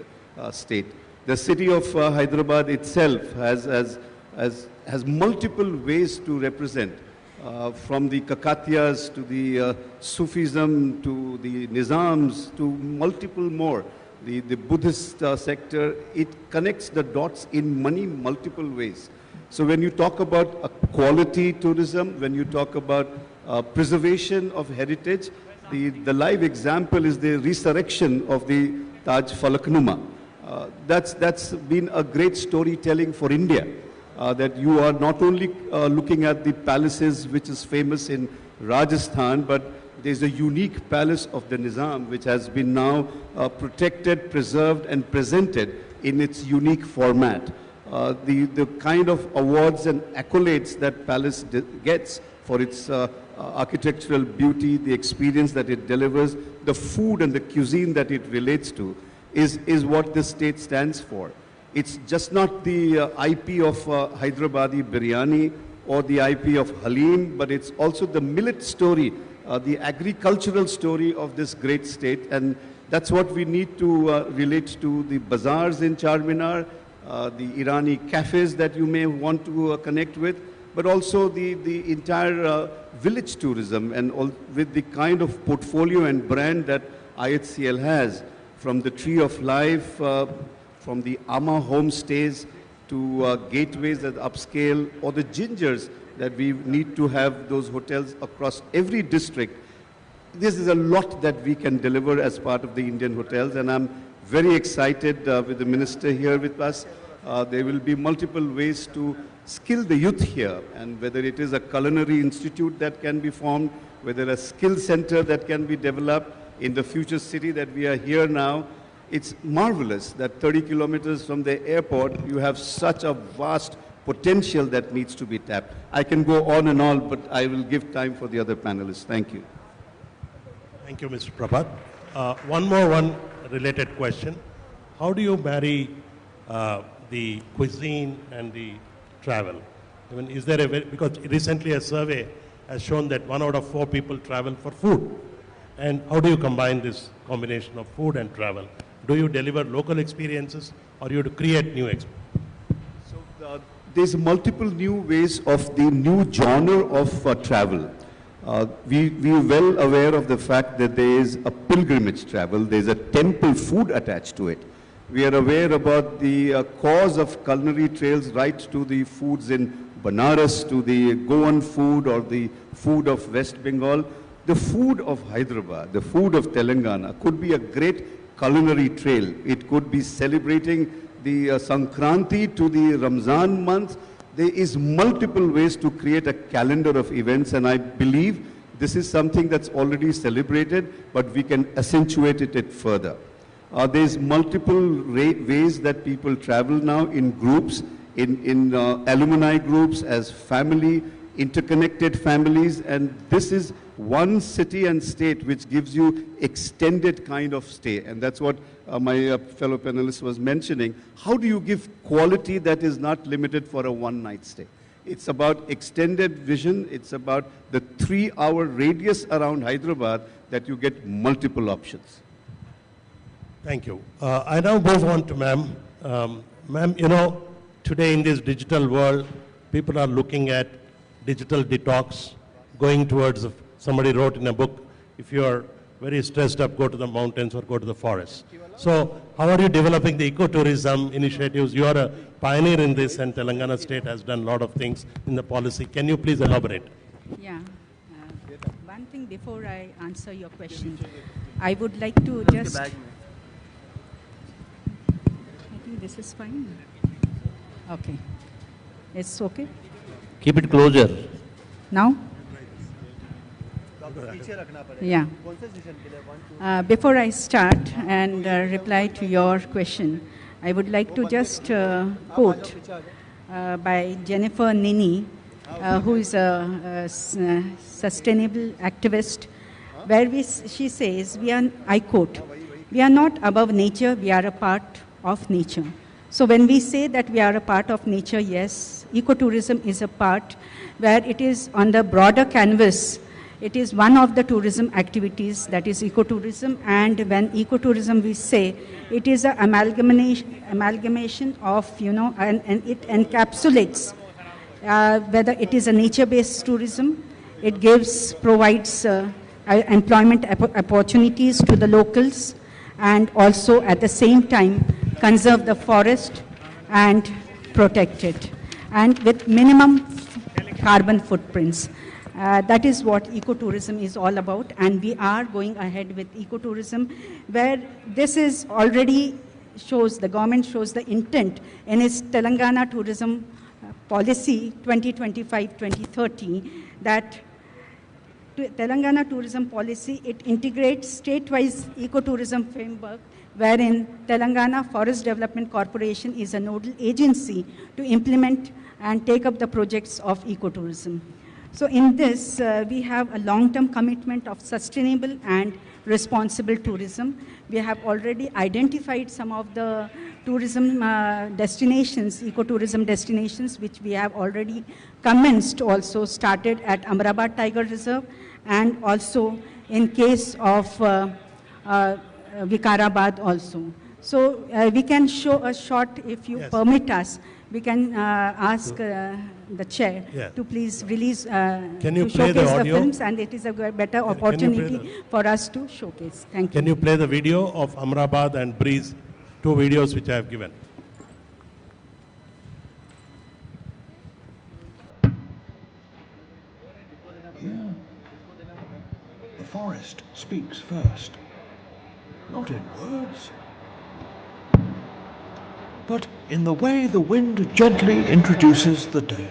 state. The city of Hyderabad itself has multiple ways to represent, from the Kakatiyas to the Sufism to the Nizams to multiple more. The Buddhist sector, it connects the dots in many multiple ways. So when you talk about quality tourism, when you talk about preservation of heritage, the live example is the resurrection of the Taj Falaknuma. That's been a great storytelling for India, that you are not only looking at the palaces which is famous in Rajasthan, but there's a unique palace of the Nizam which has been now protected, preserved and presented in its unique format. The kind of awards and accolades that palace gets for its architectural beauty, the experience that it delivers, the food and the cuisine that it relates to, is what this state stands for. It's just not the IP of Hyderabadi biryani or the IP of Halim, but it's also the millet story, the agricultural story of this great state. And that's what we need to relate to the bazaars in Charminar, the Irani cafes that you may want to connect with, but also the entire village tourism, and with the kind of portfolio and brand that IHCL has, from the Tree of Life, from the Amma homestays to gateways that upscale, or the gingers that we need to have those hotels across every district. This is a lot that we can deliver as part of the Indian hotels, and I'm very excited with the minister here with us. There will be multiple ways to skill the youth here, and whether it is a culinary institute that can be formed, whether a skill center that can be developed in the future city that we are here now. It's marvelous that 30 kilometers from the airport, you have such a vast potential that needs to be tapped. I can go on and on, but I will give time for the other panelists. Thank you. Thank you, Mr. Prabhat. One related question. How do you marry the cuisine and the travel? I mean, is there because recently a survey has shown that 1 out of 4 people travel for food. And how do you combine this combination of food and travel? Do you deliver local experiences, or you to create new experiences? So there's multiple new ways of the new genre of travel. We're well aware of the fact that there is a pilgrimage travel, there's a temple food attached to it. We are aware about the cause of culinary trails right to the foods in Banaras, to the Goan food or the food of West Bengal. The food of Hyderabad, the food of Telangana could be a great culinary trail. It could be celebrating the Sankranti to the Ramzan month. There is multiple ways to create a calendar of events, and I believe this is something that's already celebrated, but we can accentuate it further. There's multiple ways that people travel now in groups, in alumni groups, as family, interconnected families, and this is one city and state which gives you extended kind of stay. And that's what my fellow panelist was mentioning. How do you give quality that is not limited for a one-night stay? It's about extended vision. It's about the 3-hour radius around Hyderabad that you get multiple options. Thank you. I now move on to ma'am. Ma'am, you know, today in this digital world, people are looking at digital detox, going towards, somebody wrote in a book, if you're very stressed up, go to the mountains or go to the forest. So how are you developing the ecotourism initiatives? You are a pioneer in this, and Telangana state has done a lot of things in the policy. Can you please elaborate? Yeah. One thing before I answer your question, I would like to just... I think this is fine. Okay. It's okay? Keep it closer. Now? Yeah. Before I start and reply to your question, I would like to just quote by Jennifer Nini, who is a sustainable activist, where she says, I quote, "We are not above nature, we are a part of nature." So when we say that we are a part of nature, yes, ecotourism is a part where it is on the broader canvas. It is one of the tourism activities, that is ecotourism, and when ecotourism we say, it is an amalgamation of, and it encapsulates whether it is a nature-based tourism, it provides employment opportunities to the locals, and also at the same time conserve the forest and protect it, and with minimum carbon footprints. That is what ecotourism is all about, and we are going ahead with ecotourism, where this is already the government shows the intent in its Telangana tourism policy 2025-2030, that Telangana tourism policy, it integrates state-wise ecotourism framework, wherein Telangana Forest Development Corporation is a nodal agency to implement and take up the projects of ecotourism. So in this, we have a long-term commitment of sustainable and responsible tourism. We have already identified some of the tourism destinations, ecotourism destinations, which we have already commenced, also started at Amrabad Tiger Reserve, and also in case of Vikarabad also. So we can show a short, if you permit us, we can ask the chair to please release, to showcase the films, and it is a better opportunity for us to showcase. Thank you. Can you play the video of Amrabad and Breeze, 2 videos which I have given? Here, the forest speaks first, not in words, but in the way the wind gently introduces the day.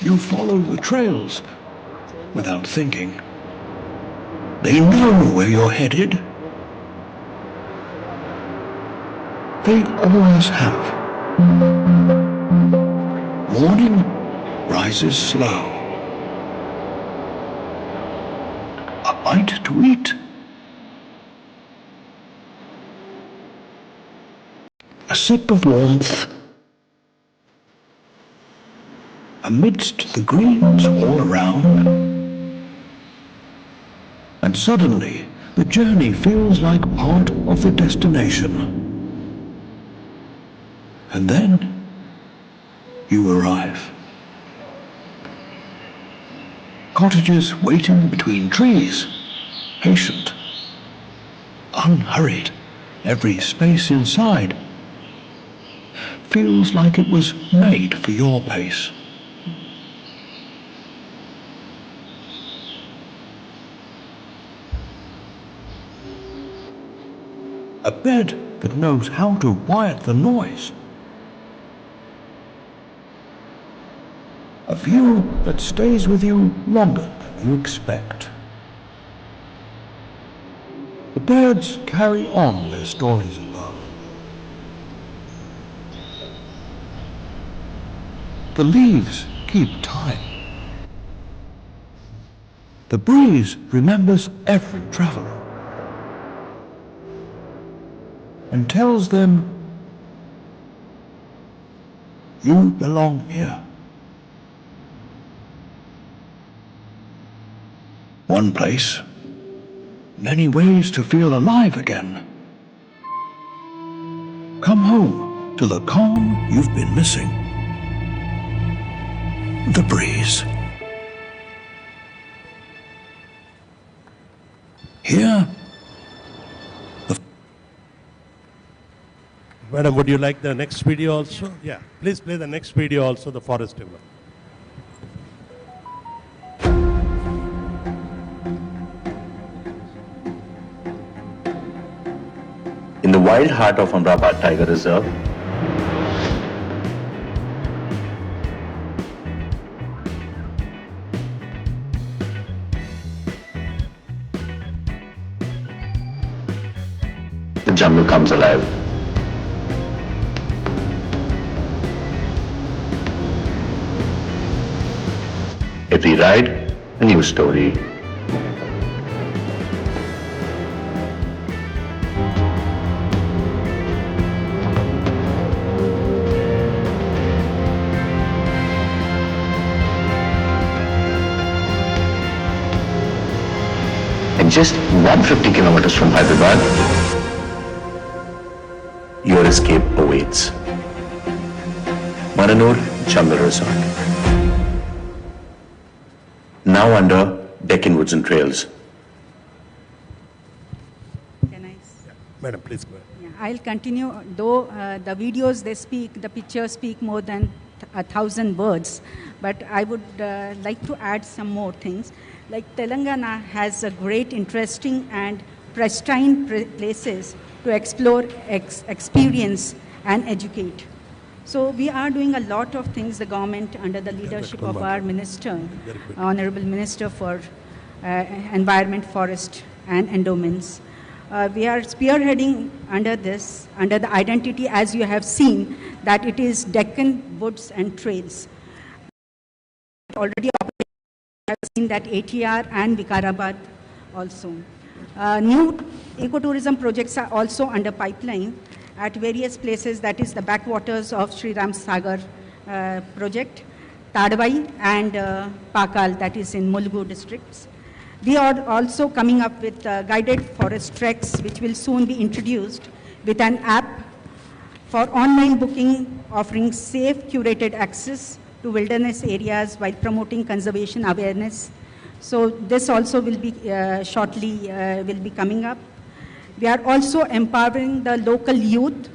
You follow the trails without thinking. They know where you're headed. They always have. Morning rises slow. A bite to eat. A sip of warmth. Amidst the greens all around. And suddenly, the journey feels like part of the destination. And then, you arrive. Cottages waiting between trees, patient, unhurried. Every space inside feels like it was made for your pace. A bed that knows how to quiet the noise. A view that stays with you longer than you expect. The birds carry on their stories above. The leaves keep time. The breeze remembers every traveler and tells them, you belong here. One place, many ways to feel alive again. Come home to the calm you've been missing. The breeze. Here, Madam, would you like the next video also? Yeah, please play the next video also, the forest river. In the wild heart of Amrabad Tiger Reserve, the jungle comes alive. Every ride, a new story. And just 150 kilometers from Hyderabad, your escape awaits. Maranur Jungle Resort. Now under Deccan Woods and Trails. Can I? Madam, please go ahead. Yeah, I'll continue. Though the videos they speak, the pictures speak more than 1,000 words, but I would like to add some more things. Like Telangana has a great, interesting and pristine places to explore, experience and educate. So we are doing a lot of things, the government under the leadership of our minister, Honorable Minister for Environment, Forest and Endowments. We are spearheading under this, under the identity, as you have seen, that it is Deccan Woods and Trails. Already have seen that ATR and Vikarabad also. New ecotourism projects are also under pipeline at various places, that is the backwaters of Sri Ram Sagar project, Tadwai and Pakal, that is in Mulgu districts. We are also coming up with guided forest treks, which will soon be introduced with an app for online booking, offering safe, curated access to wilderness areas while promoting conservation awareness. So this also will be shortly will be coming up. We are also empowering the local youth.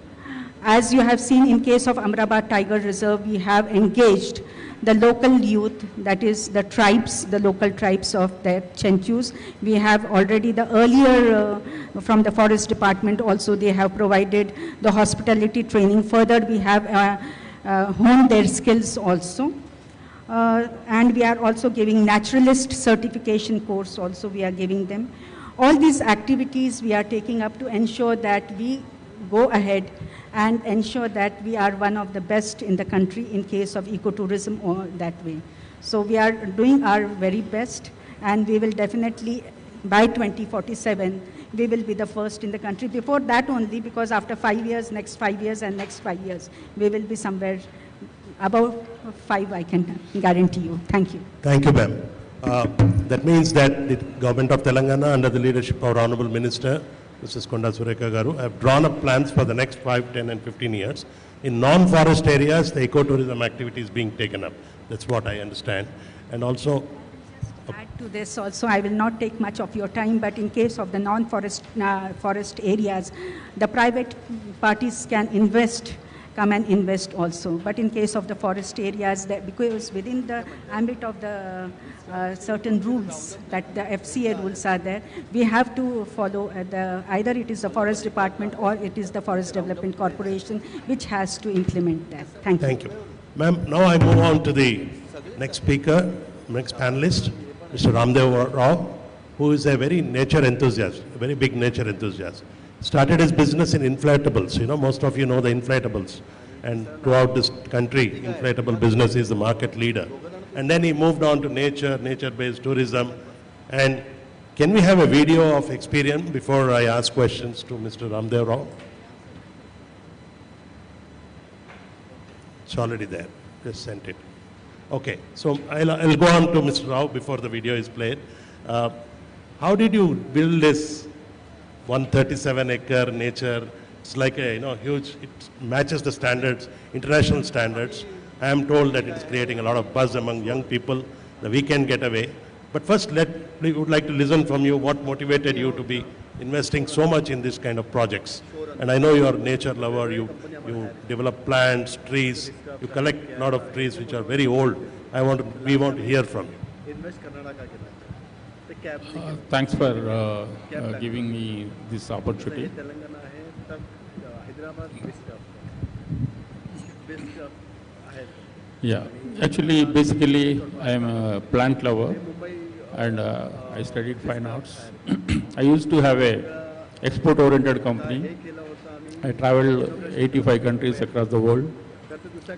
As you have seen in case of Amrabad Tiger Reserve, we have engaged the local youth, that is the tribes, the local tribes of the Chenchus. We have already the earlier from the forest department also, they have provided the hospitality training. Further, we have honed their skills also. And we are also giving naturalist certification course also we are giving them. All these activities we are taking up to ensure that we go ahead and ensure that we are one of the best in the country in case of ecotourism or that way. So we are doing our very best, and we will definitely, by 2047, we will be the first in the country. Before that only, because after 5 years, next 5 years and next 5 years, we will be somewhere above 5, I can guarantee you. Thank you. Thank you, ma'am. That means that the government of Telangana, under the leadership of our Honorable Minister, Mrs. Konda Sureka Garu, have drawn up plans for the next 5, 10 and 15 years. In non-forest areas, the ecotourism activity is being taken up. That's what I understand. And also, add to this also, I will not take much of your time, but in case of the non-forest forest areas, the private parties can come and invest also. But in case of the forest areas, because within the ambit of the certain rules, that the FCA rules are there, we have to follow either it is the forest department or it is the Forest Development Corporation which has to implement that. Thank you. thank you. Ma'am, now I move on to the next speaker, next panelist, Mr. Ramdev Rao, who is a very nature enthusiast, a very big nature enthusiast. Started his business in inflatables. You know, most of you know the inflatables. And throughout this country, inflatable business is the market leader. And then he moved on to nature-based tourism. And can we have a video of experience before I ask questions to Mr. Ramdev Rao? It's already there. Just sent it. Okay, so I'll go on to Mr. Rao before the video is played. How did you build this 137-acre nature? It's like a huge. It matches the standards, international standards. I am told that it is creating a lot of buzz among young people. The weekend getaway. But first, we would like to listen from you. What motivated you to be investing so much in this kind of projects? And I know you are a nature lover. You develop plants, trees. You collect a lot of trees which are very old. We want to hear from you. Thanks for giving me this opportunity. Yeah, actually, basically, I am a plant lover, and I studied fine arts. I used to have a export-oriented company. I traveled 85 countries across the world.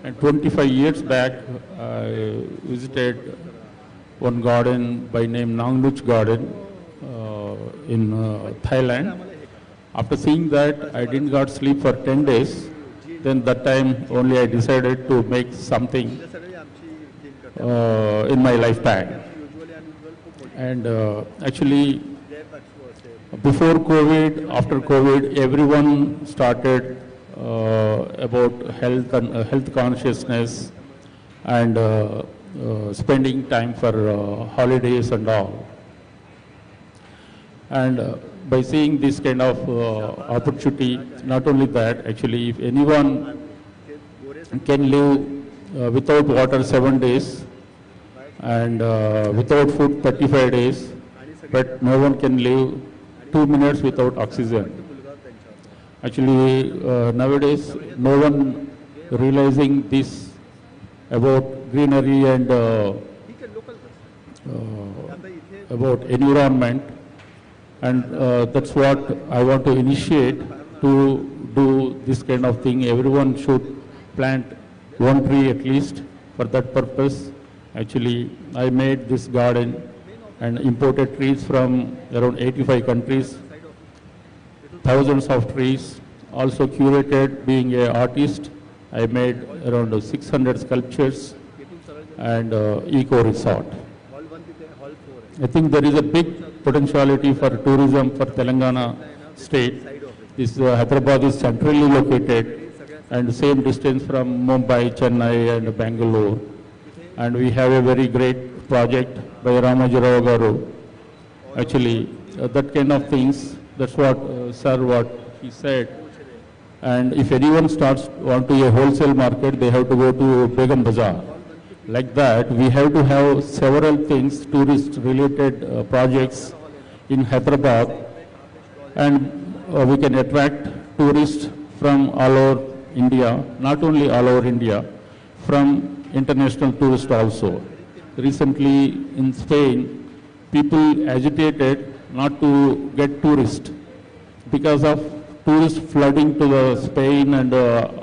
And 25 years back, I visited one garden by name Nangluch Garden in Thailand. After seeing that, I didn't got sleep for 10 days. Then that time only I decided to make something in my lifetime. And actually, before COVID, after COVID, everyone started about health and health consciousness and spending time for holidays and all. And by seeing this kind of opportunity, not only that, actually, if anyone can live without water 7 days and without food 35 days, but no one can live 2 minutes without oxygen. Actually, nowadays, no one realizing this about greenery and about environment. And that's what I want to initiate to do this kind of thing. Everyone should plant one tree at least for that purpose. Actually, I made this garden and imported trees from around 85 countries, thousands of trees. Also curated, being an artist, I made around 600 sculptures and eco-resort. I think there is a big potentiality for tourism for Telangana state. This Hyderabad is centrally located and same distance from Mumbai, Chennai and Bangalore. And we have a very great project by Ramajirao Garu. Actually, that kind of things, that's what, sir, what he said. And if anyone want to a wholesale market, they have to go to Begum Bazaar. Like that, we have to have several things, tourist-related projects in Hyderabad, and we can attract tourists from all over India, not only all over India, from international tourists also. Recently in Spain, people agitated not to get tourists because of tourists flooding to the Spain and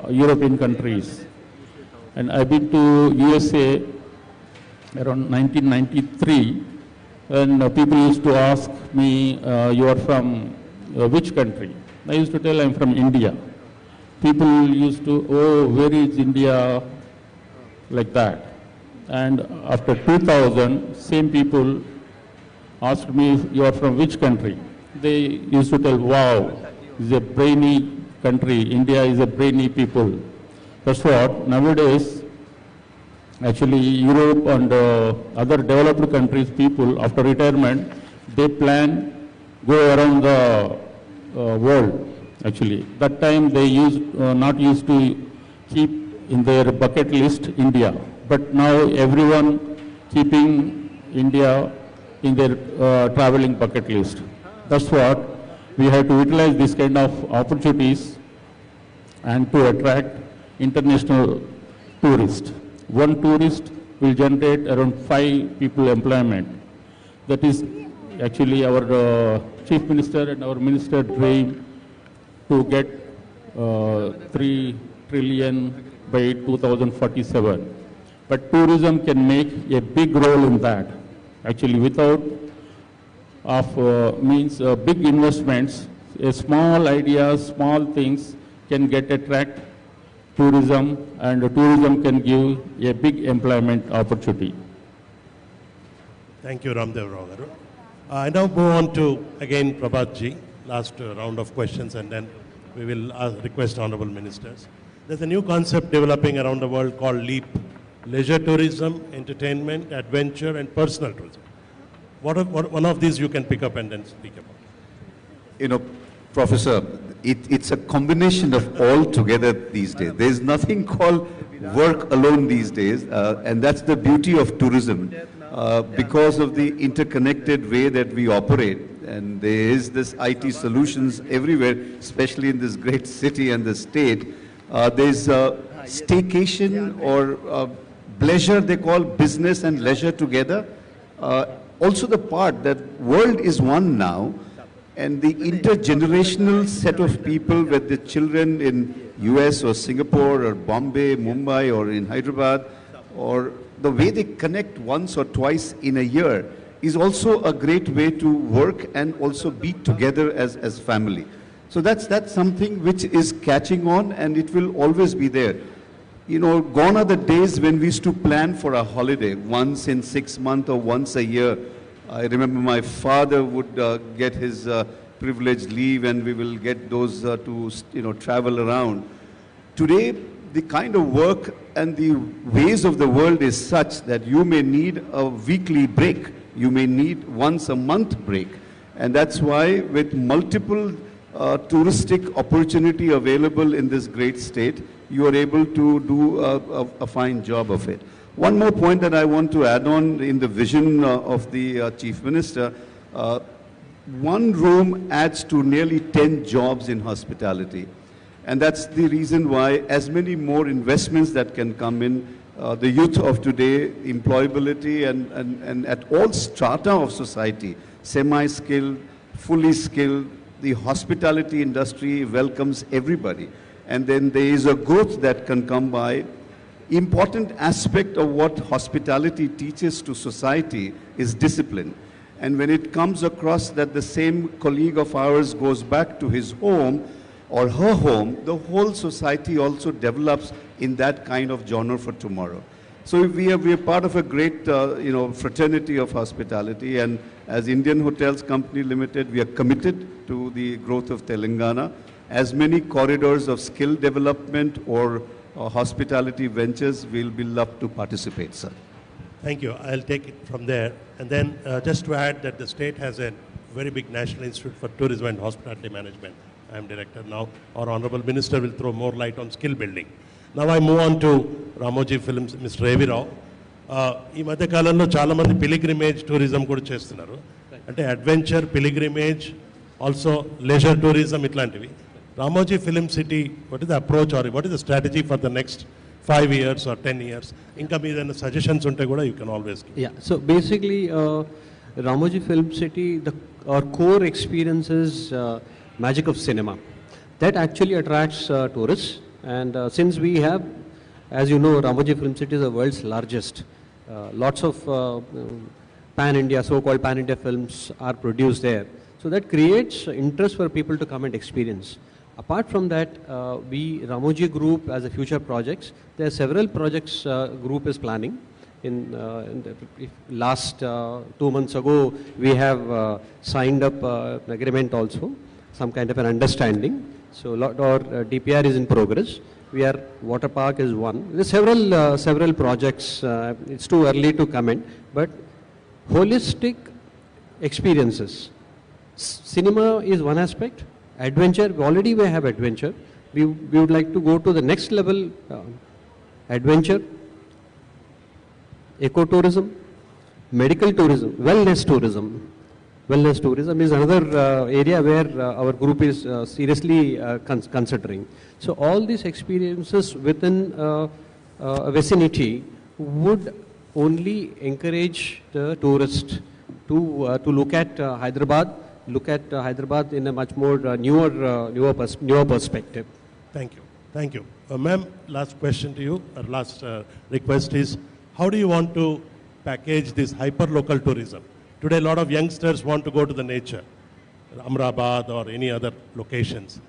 European countries. And I've been to USA around 1993, and people used to ask me, you are from which country? I used to tell I'm from India. People used to, oh, where is India? Like that. And after 2000, same people asked me, you are from which country? They used to tell, wow, it's a brainy country. India is a brainy people. That's what nowadays, actually Europe and other developed countries people after retirement, they plan go around the world. Actually, that time they not used to keep in their bucket list India, but now everyone keeping India in their traveling bucket list. That's what we have to utilize this kind of opportunities and to attract international tourists. One tourist will generate around 5 people employment. That is actually our Chief Minister and our Minister dream to get 3 trillion by 2047. But tourism can make a big role in that. Actually, without big investments, small ideas, small things can attract tourism, and tourism can give a big employment opportunity. Thank you, Ramdev Rao Garu. I now move on to, again, Prabhat ji, last round of questions, and then we will request honorable ministers. There's a new concept developing around the world called LEAP, leisure tourism, entertainment, adventure, and personal tourism. One of these you can pick up and then speak about? You know, Professor, it's a combination of all together these days. There's nothing called work alone these days, and that's the beauty of tourism. Because of the interconnected way that we operate, and there is this IT solutions everywhere, especially in this great city and the state, there's staycation or pleasure, they call business and leisure together. Also the part that world is one now, And the intergenerational set of people, with the children in US or Singapore or Bombay, Mumbai or in Hyderabad, or the way they connect once or twice in a year is also a great way to work and also be together as family. So that's something which is catching on, and it will always be there. You know, gone are the days when we used to plan for a holiday once in 6 months or once a year. I remember my father would get his privileged leave, and we will get those to travel around. Today, the kind of work and the ways of the world is such that you may need a weekly break. You may need once a month break. And that's why with multiple touristic opportunity available in this great state, you are able to do a fine job of it. One more point that I want to add on in the vision of the Chief Minister, one room adds to nearly 10 jobs in hospitality. And that's the reason why as many more investments that can come in, the youth of today, employability and at all strata of society, semi-skilled, fully skilled, the hospitality industry welcomes everybody. And then there is a growth that can come by. Important aspect of what hospitality teaches to society is discipline. And when it comes across that the same colleague of ours goes back to his home or her home, the whole society also develops in that kind of genre for tomorrow. So we are part of a great fraternity of hospitality, and as Indian Hotels Company Limited, we are committed to the growth of Telangana. As many corridors of skill development or hospitality ventures, we'll be love to participate, sir. Thank you. I'll take it from there. And then just to add that the state has a very big National Institute for Tourism and Hospitality Management. I am director now. Our Honorable Minister will throw more light on skill building. Now I move on to Ramoji Films, Mr. Evi Rao. ఈ మధ్య కాలంలో చాలా మంది pilgrimage tourism కూడా చేస్తున్నారు. అంటే adventure, pilgrimage, also leisure tourism ఇట్లాంటివి. Ramoji Film City, what is the approach or what is the strategy for the next 5 years or 10 years? Inka meedana suggestions unte kuda you can always give. Yeah, so basically Ramoji Film City, our core experience is magic of cinema. That actually attracts tourists, and since we have, as you know, Ramoji Film City is the world's largest. Lots of pan-India, so-called pan-India films are produced there. So that creates interest for people to come and experience. Apart from that, we, Ramoji Group, as a future projects, there are several projects group is planning. In the last 2 months ago, we have signed up an agreement also, some kind of an understanding. So our DPR is in progress. We are, water park is one. There are several projects. It's too early to comment, but holistic experiences. Cinema is one aspect. Adventure, already we have adventure. We would like to go to the next level. Adventure, ecotourism, medical tourism, wellness tourism. Wellness tourism is another area where our group is seriously considering. So all these experiences within a vicinity would only encourage the tourist to look at Hyderabad in a much more newer perspective. Thank you. Thank you. Ma'am, last question to you, or last request is, how do you want to package this hyper-local tourism? Today, a lot of youngsters want to go to the nature, Amrabad or any other locations.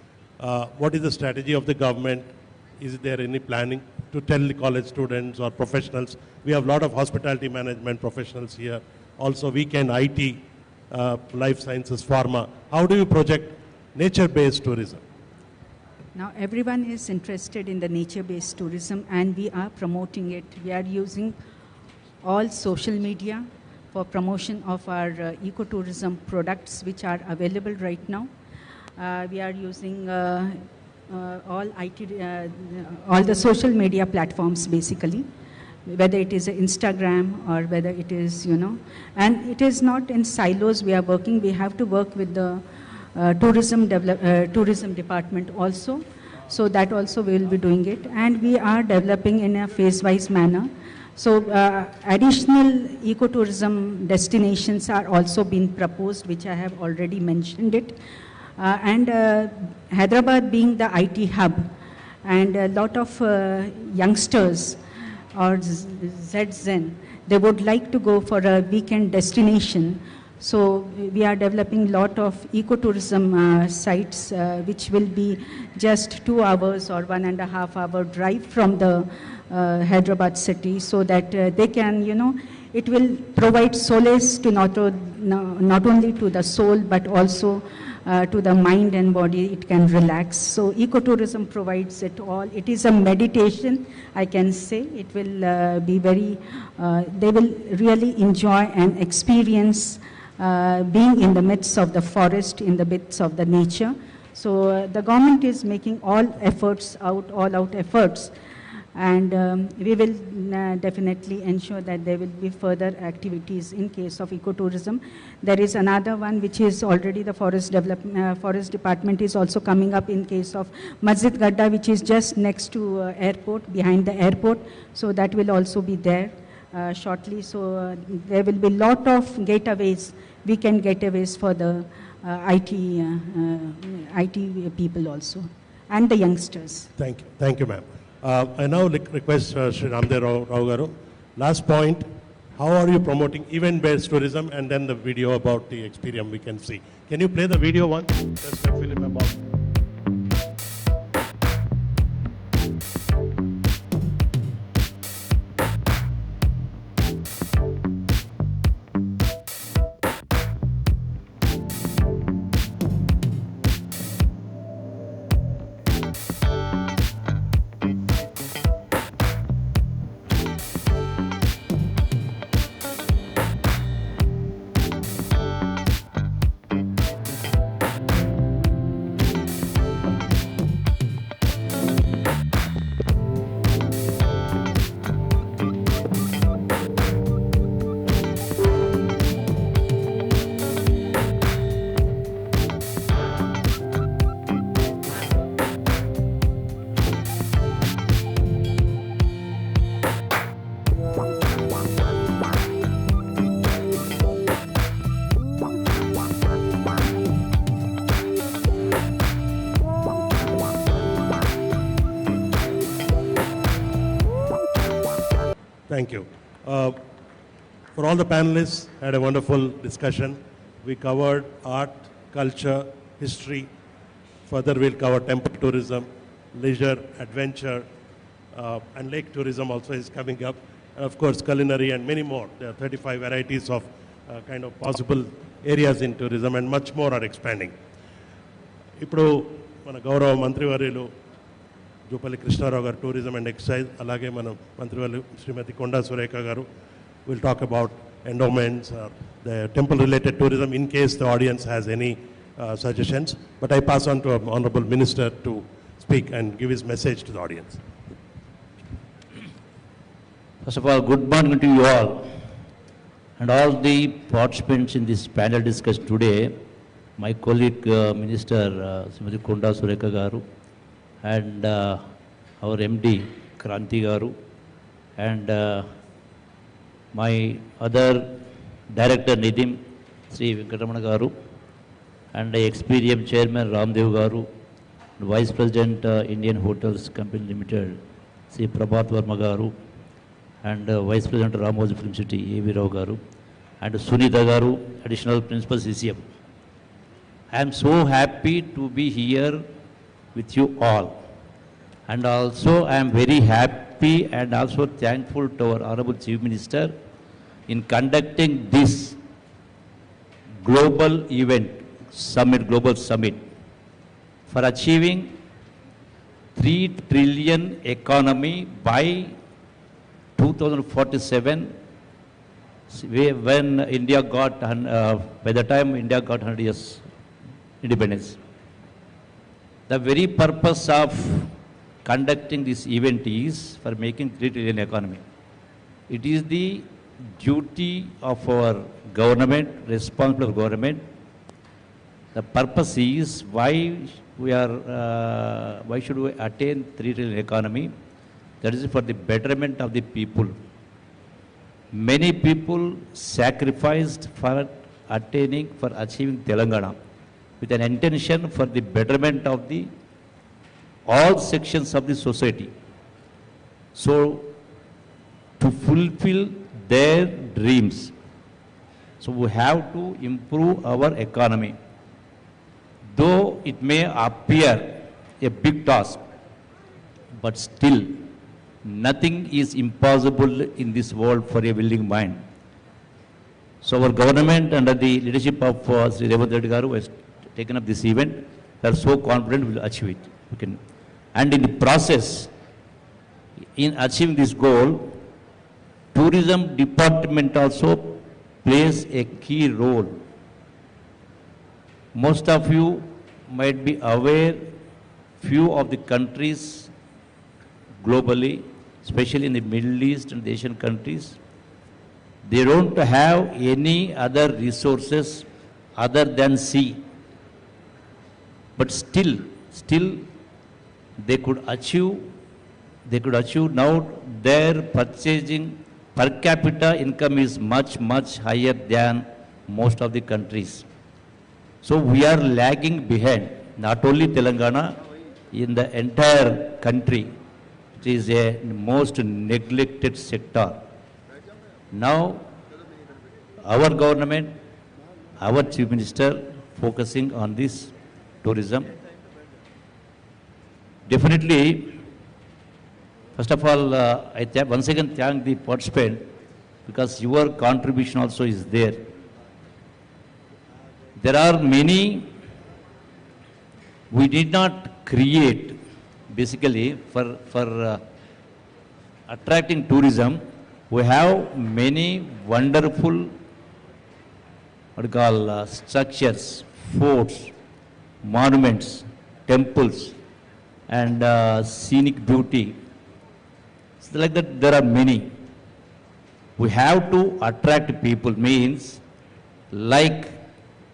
What is the strategy of the government? Is there any planning to tell the college students or professionals? We have a lot of hospitality management professionals here. Also, weekend IT, life sciences, pharma. How do you project nature-based tourism? Now everyone is interested in the nature-based tourism, and we are promoting it. We are using all social media for promotion of our ecotourism products which are available right now. We are using all the social media platforms basically, whether it is Instagram or whether it is, and it is not in silos we are working. We have to work with the tourism department also. So that also we will be doing it. And we are developing in a phase-wise manner So additional ecotourism destinations are also being proposed, which I have already mentioned it. And Hyderabad being the IT hub, and a lot of youngsters or ZZen, they would like to go for a weekend destination. So we are developing a lot of ecotourism sites, which will be just 2 hours or 1.5 hour drive from the Hyderabad city, so that they can, it will provide solace to not only to the soul, but also to the mind and body. It can relax. So ecotourism provides it all. It is a meditation, I can say. It will be very, they will really enjoy and experience being in the midst of the forest, in the midst of the nature. So the government is making all out efforts, and we will definitely ensure that there will be further activities in case of ecotourism. There is another one which is already the forest department is also coming up in case of Masjid Gadda, which is just next to airport, behind the airport. So that will also be there shortly. So there will be lot of getaways, weekend getaways for the IT people also, and the youngsters. Thank you, ma'am. I now request Sri Ramdev Rao Garu. Last point, how are you promoting event-based tourism, and then the video about the experience we can see. Can you play the video once? Just a film about. Thank you. For all the panelists, had a wonderful discussion. We covered art, culture, history. Further, we'll cover temple tourism, leisure, adventure, and lake tourism also is coming up. And of course, culinary and many more. There are 35 varieties of kind of possible areas in tourism, and much more are expanding. ఇప్పుడు మన గౌరవ మంత్రివర్యులు జూపల్లి కృష్ణారావు గారు tourism and excise, అలాగే మన మంత్రివర్యులు శ్రీమతి కొండా సురేఖ గారు will talk about endowments or the temple related tourism in case the audience has any suggestions. But I pass on to our Honorable Minister to speak and give his message to the audience. First of all, good morning to you all and all the participants in this panel discussion today. My colleague Minister Srimati Konda Surekha Garu and our MD Kranti Garu and my other Director Nidim Sri Venkatamana Garu and the experienced Chairman Ramdev Garu, Vice President Indian Hotels Company Limited Sri Prabhat Verma Garu and Vice President Ramoji Film City A.V. Rao Garu and Sunita Garu, Additional Principal CCM. I am so happy to be here with you all, and also I am very happy and also thankful to our Honorable Chief Minister in conducting this global event, global summit, for achieving 3 trillion economy by 2047, when India got, by the time India got 100 years independence. The very purpose of conducting this event is for making 3 trillion economy. It is the duty of our government, responsible government. The purpose is why should we attain 3 trillion economy? That is for the betterment of the people. many people sacrificed for achieving Telangana with an intention for the betterment of the all sections of the society. So, to fulfill their dreams, so we have to improve our economy. Though it may appear a big task, but still nothing is impossible in this world for a willing mind. So our government under the leadership of Sri Revanth Reddy Garu has taken up this event. They are so confident we will achieve it. And in the process, in achieving this goal, tourism department also plays a key role. Most of you might be aware, few of the countries globally, especially in the Middle East and the Asian countries, they don't have any other resources other than sea. But still they could achieve now their purchasing per capita income is much higher than most of the countries. So we are lagging behind, not only Telangana, in the entire country. It is a most neglected sector. Now, our government, our Chief Minister focusing on this tourism. Definitely, first of all, I once again thank the participant because your contribution also is there. There are many we did not create basically for attracting tourism. We have many wonderful structures, forts, monuments, temples, and scenic beauty. So like that, there are many. We have to attract people, means like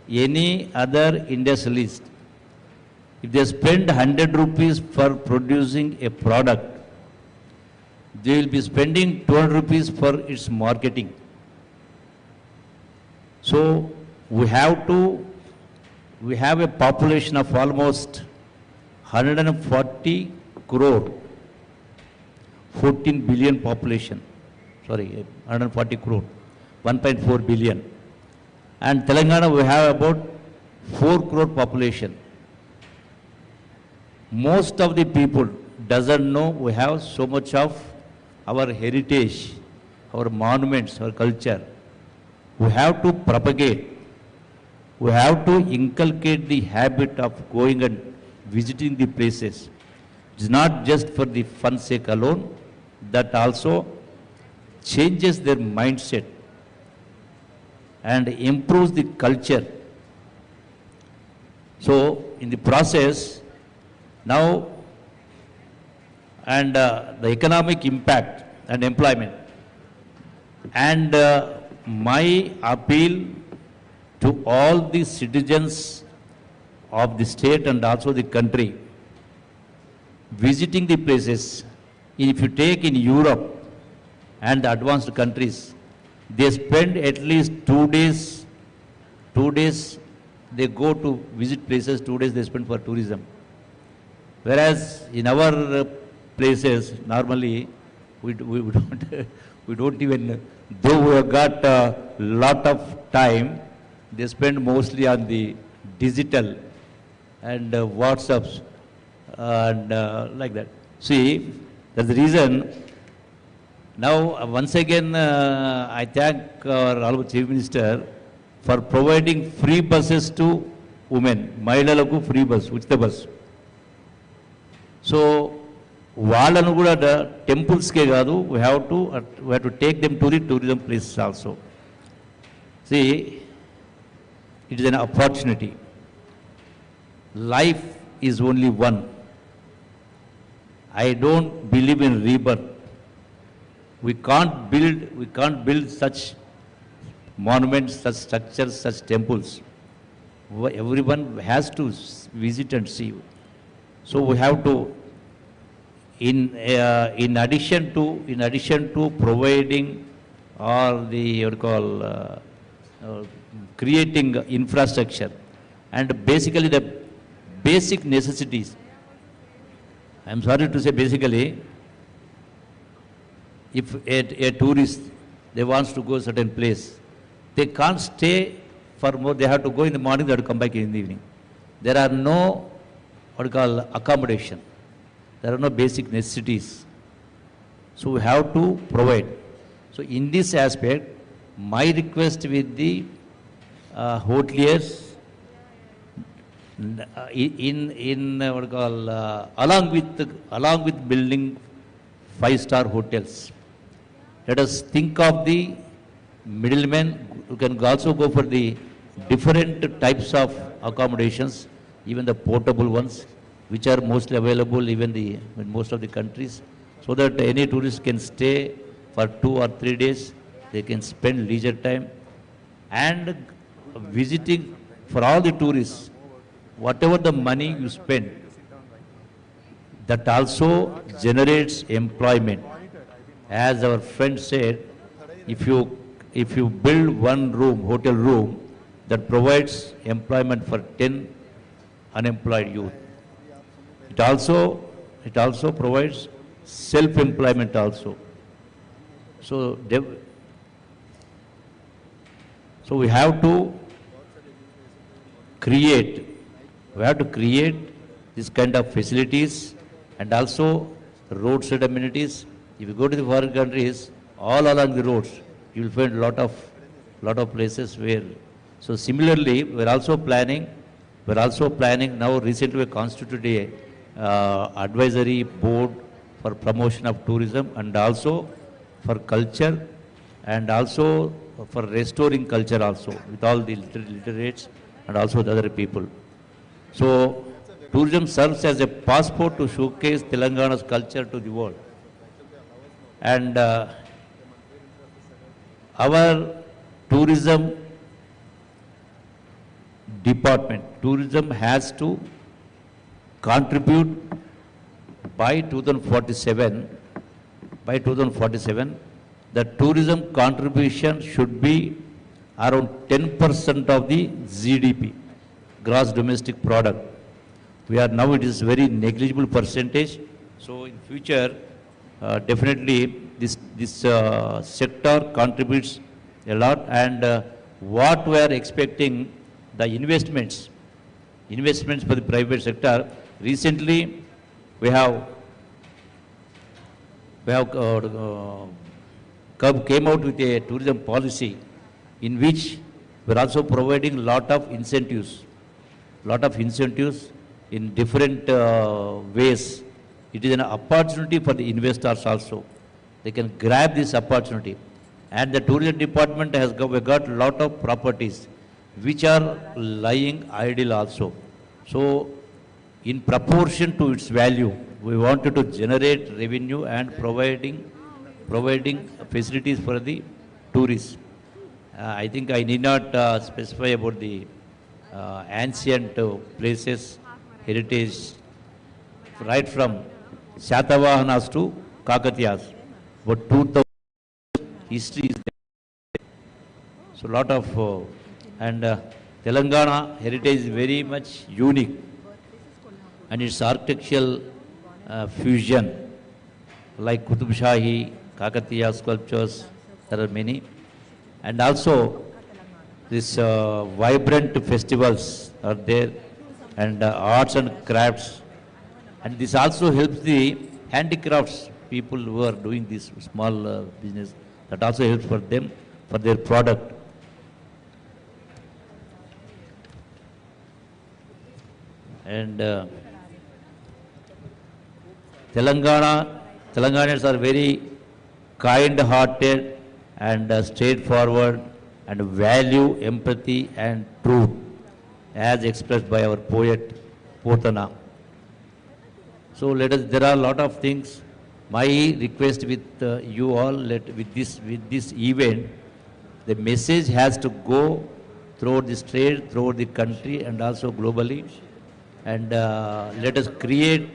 any other industrialist. If they spend 100 rupees for producing a product, they will be spending 200 rupees for its marketing. So we have a population of almost 140 crore, 14 billion population, 140 crore, 1.4 billion. And Telangana we have about 4 crore population. Most of the people doesn't know we have so much of our heritage, our monuments, our culture. We have to propagate. We have to inculcate the habit of going and visiting the places. It's not just for the fun sake alone, that also changes their mindset and improves the culture. So in the process, now, and the economic impact and employment. And my appeal to all the citizens of the state and also the country, visiting the places. If you take in Europe and the advanced countries, they spend at least 2 days. 2 days they go to visit places, 2 days they spend for tourism. Whereas in our places, normally we don't even, though we have got a lot of time, they spend mostly on the digital and WhatsApps and like that. See, that's the reason. Now, once again, I thank our Honorable Chief Minister for providing free buses to women. Mahilalaku free bus, Uchita bus. So, వాళ్ళను కూడా టెంపుల్స్కే కాదు, we have to take them to the tourism places also. See, it is an opportunity. Life is only one. I don't believe in rebirth. We can't build such monuments, such structures, such temples. Everyone has to visit and see. So we have to, in addition to providing or the, what you call, creating infrastructure, and basically the basic necessities. I'm sorry to say basically, if a tourist, they wants to go a certain place, they can't stay for more, they have to go in the morning, they have to come back in the evening. There are no, what you call, accommodation. There are no basic necessities. So we have to provide. So in this aspect, my request with the hoteliers, what you call, along with building 5-star hotels, let us think of the middlemen who can also go for the different types of accommodations, even the portable ones, which are mostly available even in most of the countries, so that any tourist can stay for 2 or 3 days. They can spend leisure time and visiting. For all the tourists, whatever the money you spend, that also generates employment. As our friend said, if you build one room, hotel room, that provides employment for 10 unemployed youth. It also provides self-employment also. So we have to create this kind of facilities, and also roadside amenities. If you go to the foreign countries, all along the roads, you will find lot of places where. So similarly, we're also planning now. Recently, we constituted a advisory board for promotion of tourism, and also for culture, and also for restoring culture also, with all the literates and also the other people. So tourism serves as a passport to showcase Telangana's culture to the world. And our tourism department, tourism has to contribute by 2047, the tourism contribution should be around 10% of the GDP, gross domestic product. Now it is very negligible percentage. So in future, definitely this sector contributes a lot, and what we are expecting, the investments for the private sector. Recently, we have came out with a tourism policy in which we are also providing lot of incentives in different ways. It is an opportunity for the investors also. They can grab this opportunity. And the tourism department has got a lot of properties which are lying idle also. So in proportion to its value, we wanted to generate revenue and providing facilities for the tourists. I think I need not specify about the ancient places, heritage, right from Shatavahanas to Kakatiyas. But 2000 history is there. So lot of, and Telangana heritage is very much unique, and its architectural fusion, like Qutub Shahi, Kakatiya sculptures, there are many. And also this vibrant festivals are there, and arts and crafts. And this also helps the handicrafts people who are doing this small business. That also helps for them, for their product. And Telangana's are very kind-hearted and straightforward, and value empathy and truth, as expressed by our poet Potana. So there are a lot of things. My request with you all, with this event, the message has to go throughout the state, throughout the country, and also globally. And let us create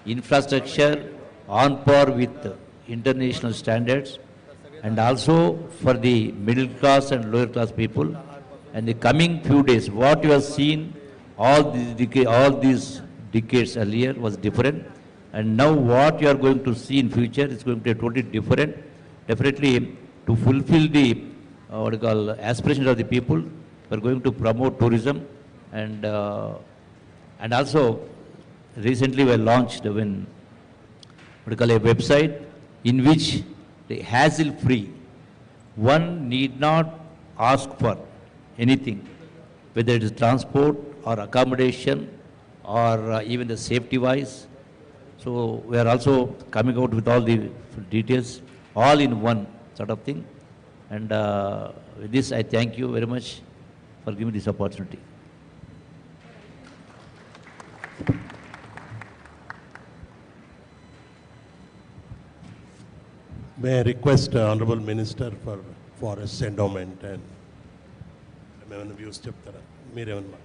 infrastructure on par with international standards, and also for the middle class and lower class people. And the coming few days, what you have seen all these decades earlier was different, and now what you are going to see in future is going to be totally different. Definitely, to fulfill the what you call aspirations of the people, we are going to promote tourism, and also recently we launched what you call a website in which the hassle-free, one need not ask for anything, whether it is transport or accommodation or even the safety-wise. So we are also coming out with all the details, all in one sort of thing. And with this, I thank you very much for giving this opportunity. May I request Honorable Minister for Forests Endowment and ఏమైనా views చెప్తారా మీరేమన్నా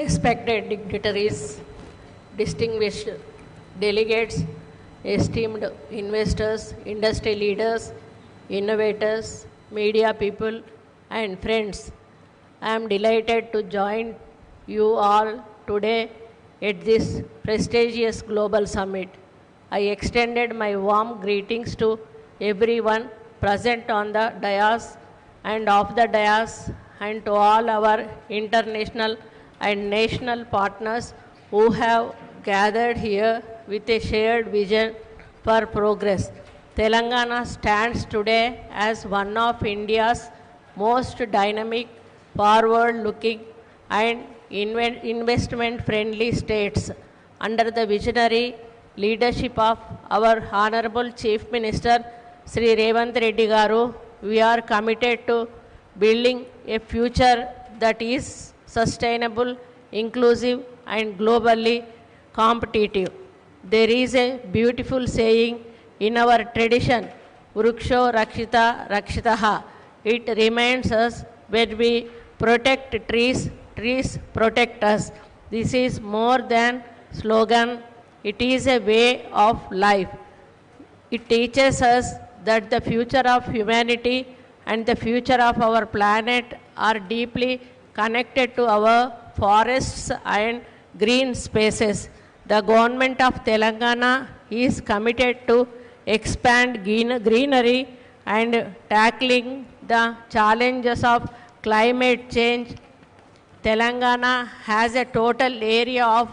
Respected dignitaries, distinguished delegates, esteemed investors, industry leaders, innovators, media people, and friends, I am delighted to join you all today at this prestigious global summit. I extended my warm greetings to everyone present on the dais and off the dais, and to all our international and national partners who have gathered here with a shared vision for progress. Telangana stands today as one of India's most dynamic, forward-looking and investment-friendly states. Under the visionary leadership of our Honorable Chief Minister, Sri Revanth Reddy Garu, we are committed to building a future that is sustainable, inclusive, and globally competitive. There is a beautiful saying in our tradition, Vriksho Rakshita Rakshitaha. It reminds us when we protect trees, trees protect us. This is more than slogan, it is a way of life. It teaches us that the future of humanity and the future of our planet are deeply connected to our forests and green spaces. The government of Telangana is committed to expand greenery and tackling the challenges of climate change. Telangana has a total area of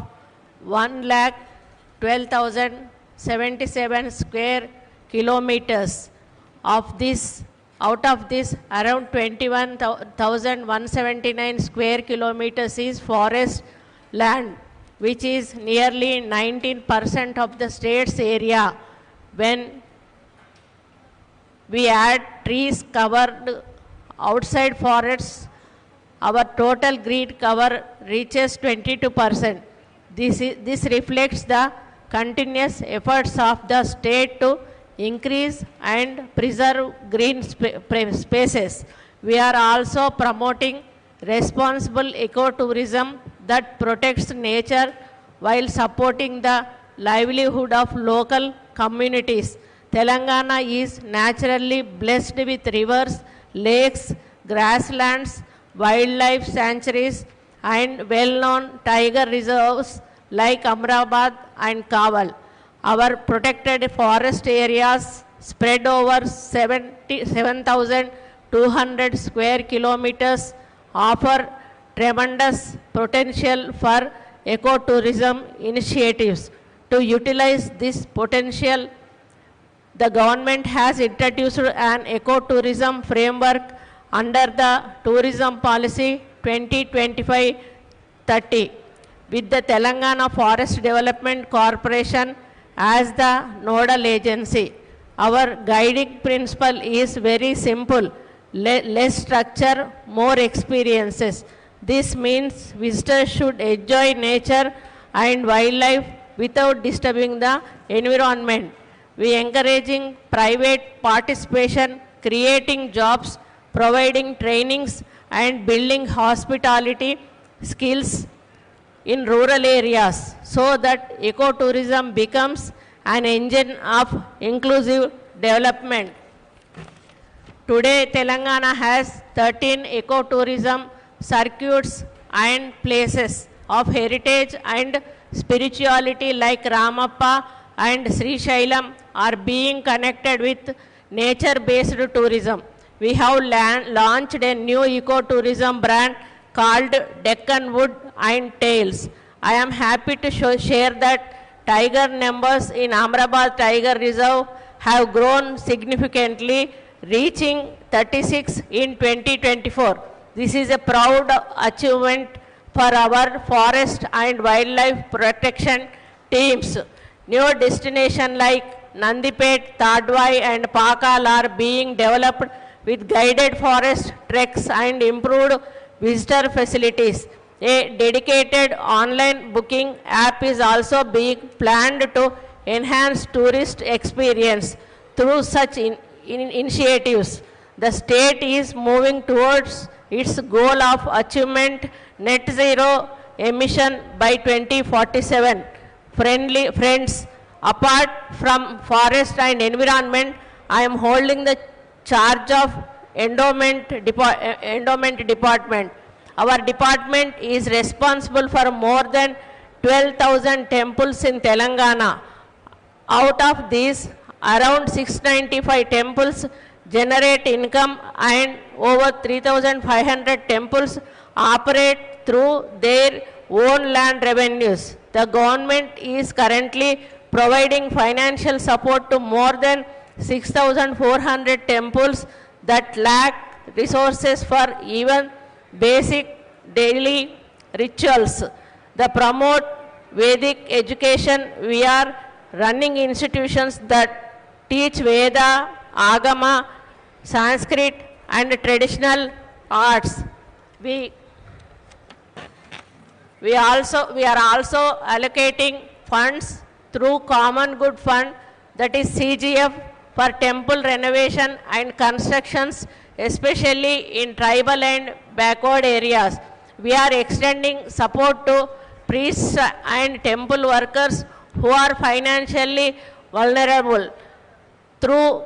1,12,077 square kilometers. Out of this, around 21,179 square kilometers is forest land, which is nearly 19% of the state's area. When we add trees covered outside forests, our total green cover reaches 22%. This reflects the continuous efforts of the state to increase and preserve green spaces. We are also promoting responsible ecotourism that protects nature while supporting the livelihood of local communities. Telangana is naturally blessed with rivers, lakes, grasslands, wildlife sanctuaries, and well-known tiger reserves like Amrabad and Kaval. Our protected forest areas spread over 7,200 square kilometers offer tremendous potential for ecotourism initiatives. To utilize this potential, the government has introduced an ecotourism framework under the Tourism Policy 2025-30. with the Telangana Forest Development Corporation as the nodal agency. Our guiding principle is very simple: less structure, more experiences. This means visitors should enjoy nature and wildlife without disturbing the environment. We encouraging private participation, creating jobs, providing trainings, and building hospitality skills in rural areas so that ecotourism becomes an engine of inclusive development. Today, Telangana has 13 ecotourism circuits and places of heritage and spirituality like Ramappa and Sri Shailam are being connected with nature-based tourism. We have launched a new ecotourism brand called Deccan Wood and Tales. I am happy to share that tiger numbers in Amrabad Tiger Reserve have grown significantly, reaching 36 in 2024. This is a proud achievement for our forest and wildlife protection teams. New destinations like Nandipet, Tadwai and Pakal are being developed with guided forest treks and improved visitor facilities. A dedicated online booking app is also being planned to enhance tourist experience. Through such initiatives, the state is moving towards its goal of achievement net zero emission by 2047. Friends, apart from forest and environment, I am holding the charge of endowment department. Our department is responsible for more than 12,000 temples in Telangana. Out of these, around 695 temples generate income and over 3,500 temples operate through their own land revenues. The government is currently providing financial support to more than 6,400 temples that lack resources for even basic daily rituals. The promote Vedic education, we are running institutions that teach Veda, Agama, Sanskrit and traditional arts. We are also allocating funds through Common Good Fund, that is CGF, for temple renovation and constructions, especially in tribal and backward areas. We are extending support to priests and temple workers who are financially vulnerable. Through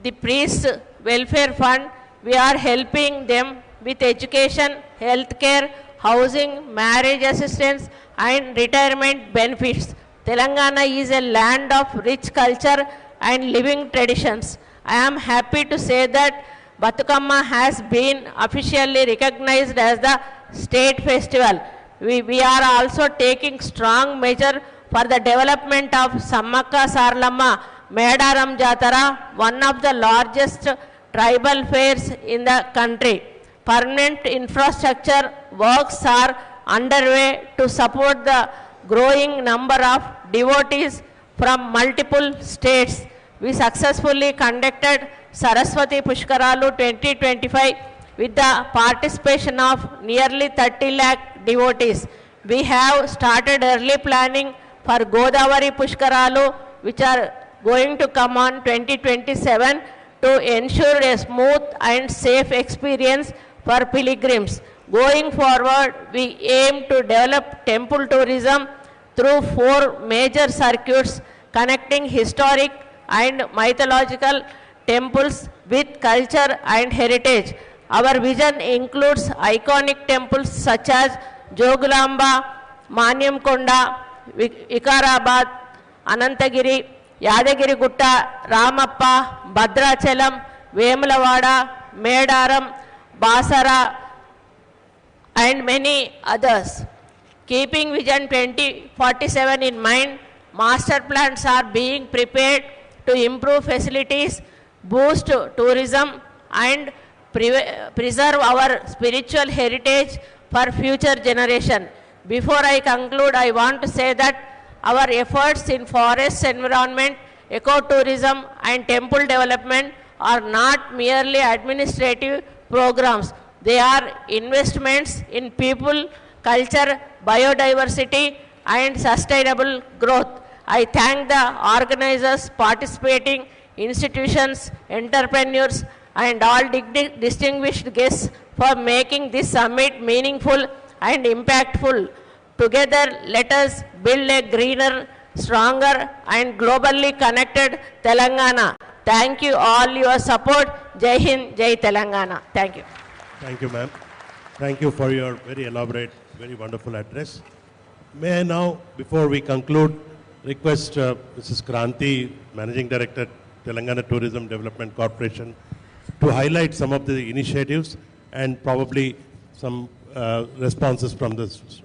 the Priest Welfare Fund, we are helping them with education, healthcare, housing, marriage assistance and retirement benefits. Telangana is a land of rich culture and living traditions. I am happy to say that Bathukamma has been officially recognized as the state festival. We are also taking strong measure for the development of Sammakka Sarlamma Medaram Jatara, one of the largest tribal fairs in the country. Permanent infrastructure works are underway to support the growing number of devotees from multiple states. We successfully conducted Saraswati Pushkaralu 2025 with the participation of nearly 30 lakh devotees. We have started early planning for Godavari Pushkaralu, which are going to come on 2027, to ensure a smooth and safe experience for pilgrims. Going forward, we aim to develop temple tourism through 4 major circuits connecting historic and mythological temples with culture and heritage. Our vision includes iconic temples such as Jogulamba, Manyamkonda, Vikarabad, Anantagiri, Yadagiri Gutta, Ramappa, Bhadrachalam, Vemulavada, Medaram, Basara, and many others. Keeping Vision 2047 in mind, master plans are being prepared to improve facilities, boost tourism, and preserve our spiritual heritage for future generation. Before I conclude, I want to say that our efforts in forest environment, ecotourism and temple development are not merely administrative programs. They are investments in people, culture, biodiversity and sustainable growth. I thank the organizers, participating institutions, entrepreneurs and all distinguished guests for making this summit meaningful and impactful. Together, let us build a greener, stronger and globally connected Telangana. Thank you all your support. Jai Hind, Jai Telangana. Thank you. Thank you, ma'am. Thank you for your very elaborate, very wonderful address. May I now, before we conclude, request Mrs. Kranti, Managing Director, Telangana Tourism Development Corporation, to highlight some of the initiatives and probably some responses from this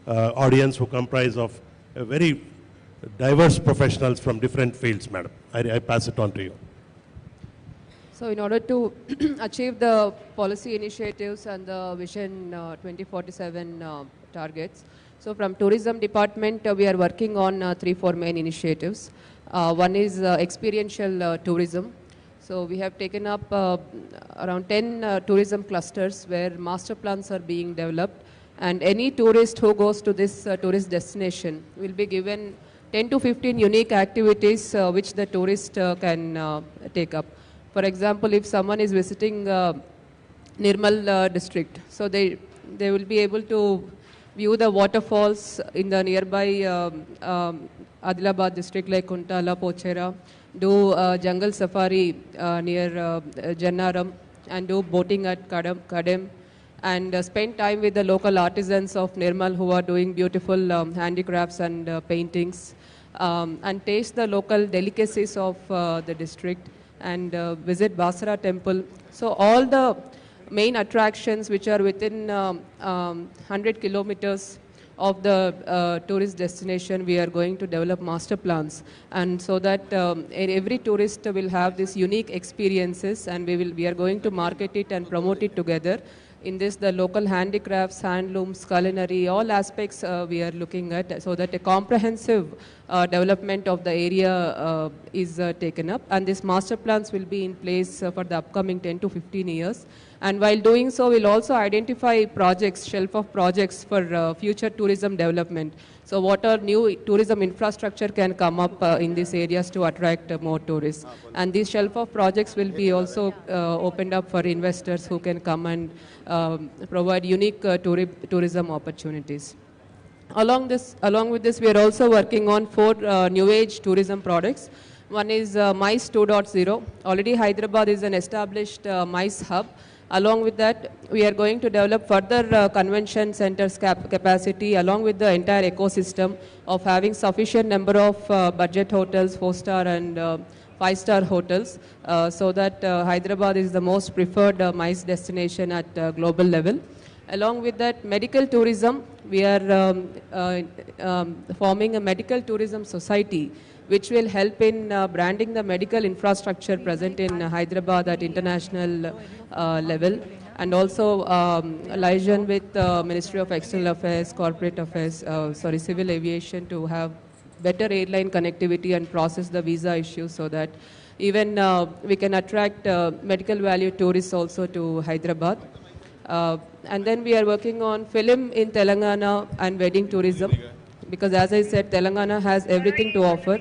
audience who comprise of a very diverse professionals from different fields, madam. I pass it on to you. So in order to achieve the policy initiatives and the Vision 2047 targets, so from Tourism Department, we are working on 3-4 main initiatives. One is experiential tourism. So we have taken up around 10 tourism clusters where master plans are being developed, and any tourist who goes to this tourist destination will be given 10 to 15 unique activities which the tourist can take up. For example, if someone is visiting Nirmal district, so they will be able to view the waterfalls in the nearby Adilabad district like Kuntala, Pochera, do jungle safari near Jannaram, and do boating at Kadem, and spend time with the local artisans of Nirmal who are doing beautiful handicrafts and paintings, and taste the local delicacies of the district, and visit Basara temple. So all the main attractions which are within 100 kilometers of the tourist destination, we are going to develop master plans, and so that every tourist will have these unique experiences, and we are going to market it and promote it together. In this, the local handicrafts, handlooms, culinary, all aspects we are looking at, so that a comprehensive development of the area is taken up, and these master plans will be in place for the upcoming 10 to 15 years. And while doing so, we'll also identify projects, shelf of projects for future tourism development. So what are new tourism infrastructure can come up in these areas to attract more tourists. And these shelf of projects will be also opened up for investors who can come and provide unique tourism opportunities. Along with this, we are also working on 4 new age tourism products. One is MICE 2.0. Already Hyderabad is an established MICE hub. Along with that, we are going to develop further convention centers capacity along with the entire ecosystem of having sufficient number of budget hotels, 4-star and 5-star hotels, so that Hyderabad is the most preferred MICE destination at global level. Along with that, medical tourism, we are forming a medical tourism society which will help in branding the medical infrastructure present in Hyderabad at international level, and also liaison with Ministry of External Affairs, Corporate Affairs, Civil Aviation, to have better airline connectivity and process the visa issues, so that even we can attract medical value tourists also to Hyderabad. And then we are working on film in Telangana and wedding tourism, because as I said, Telangana has everything to offer,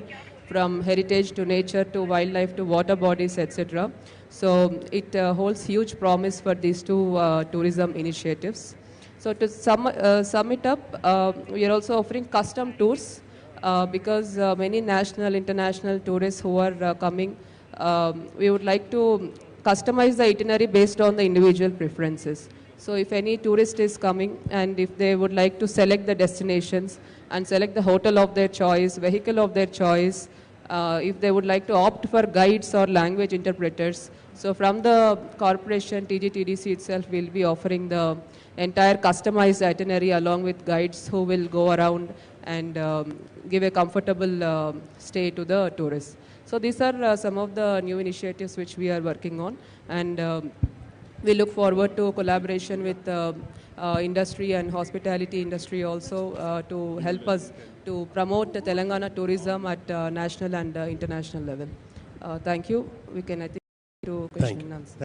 from heritage to nature to wildlife to water bodies, etc. So it holds huge promise for these 2 tourism initiatives. So to sum it up, we are also offering custom tours, because many national, international tourists who are coming, we would like to customize the itinerary based on the individual preferences. So if any tourist is coming and if they would like to select the destinations and select the hotel of their choice, vehicle of their choice, if they would like to opt for guides or language interpreters, so from the corporation, TGTDC itself will be offering the entire customized itinerary along with guides who will go around and give a comfortable stay to the tourists. So these are some of the new initiatives which we are working on, and we look forward to collaboration with industry and hospitality industry also to help us to promote the Telangana tourism at national and international level. Thank you. We can, I think, do question and answer.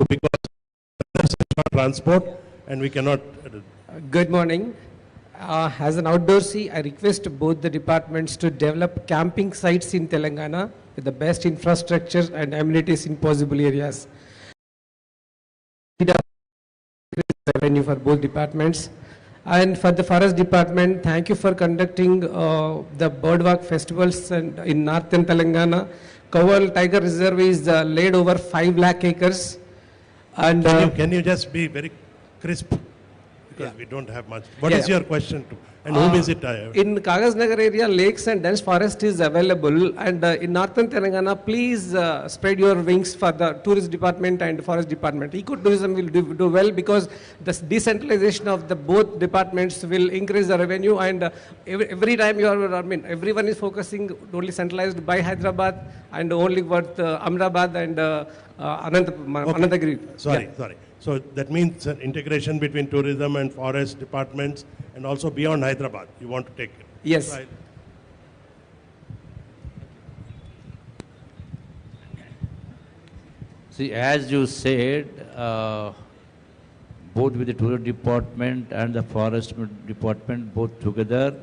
Because transport and we cannot. Good morning. As an outdoorsy, I request both the departments to develop camping sites in Telangana with the best infrastructure and amenities in possible areas. Revenue for both departments. And for the forest department, thank you for conducting the birdwalk festivals in northern Telangana. Koval Tiger Reserve is laid over 5 lakh acres. And can you just be very crisp? Because we don't have much. What is your question to? And whom is it? In Kagas Nagar area, lakes and dense forest is available. And in northern Telangana, please spread your wings for the tourist department and forest department. Ecotourism will do well because the decentralization of the both departments will increase the revenue. And every time you are, everyone is focusing only centralized by Hyderabad and only what Ahmedabad and Anantagiri. Sorry. So that means an integration between tourism and forest departments and also beyond Hyderabad. You want to take it? Yes. Right. See, as you said, both with the tourism department and the forest department, both together,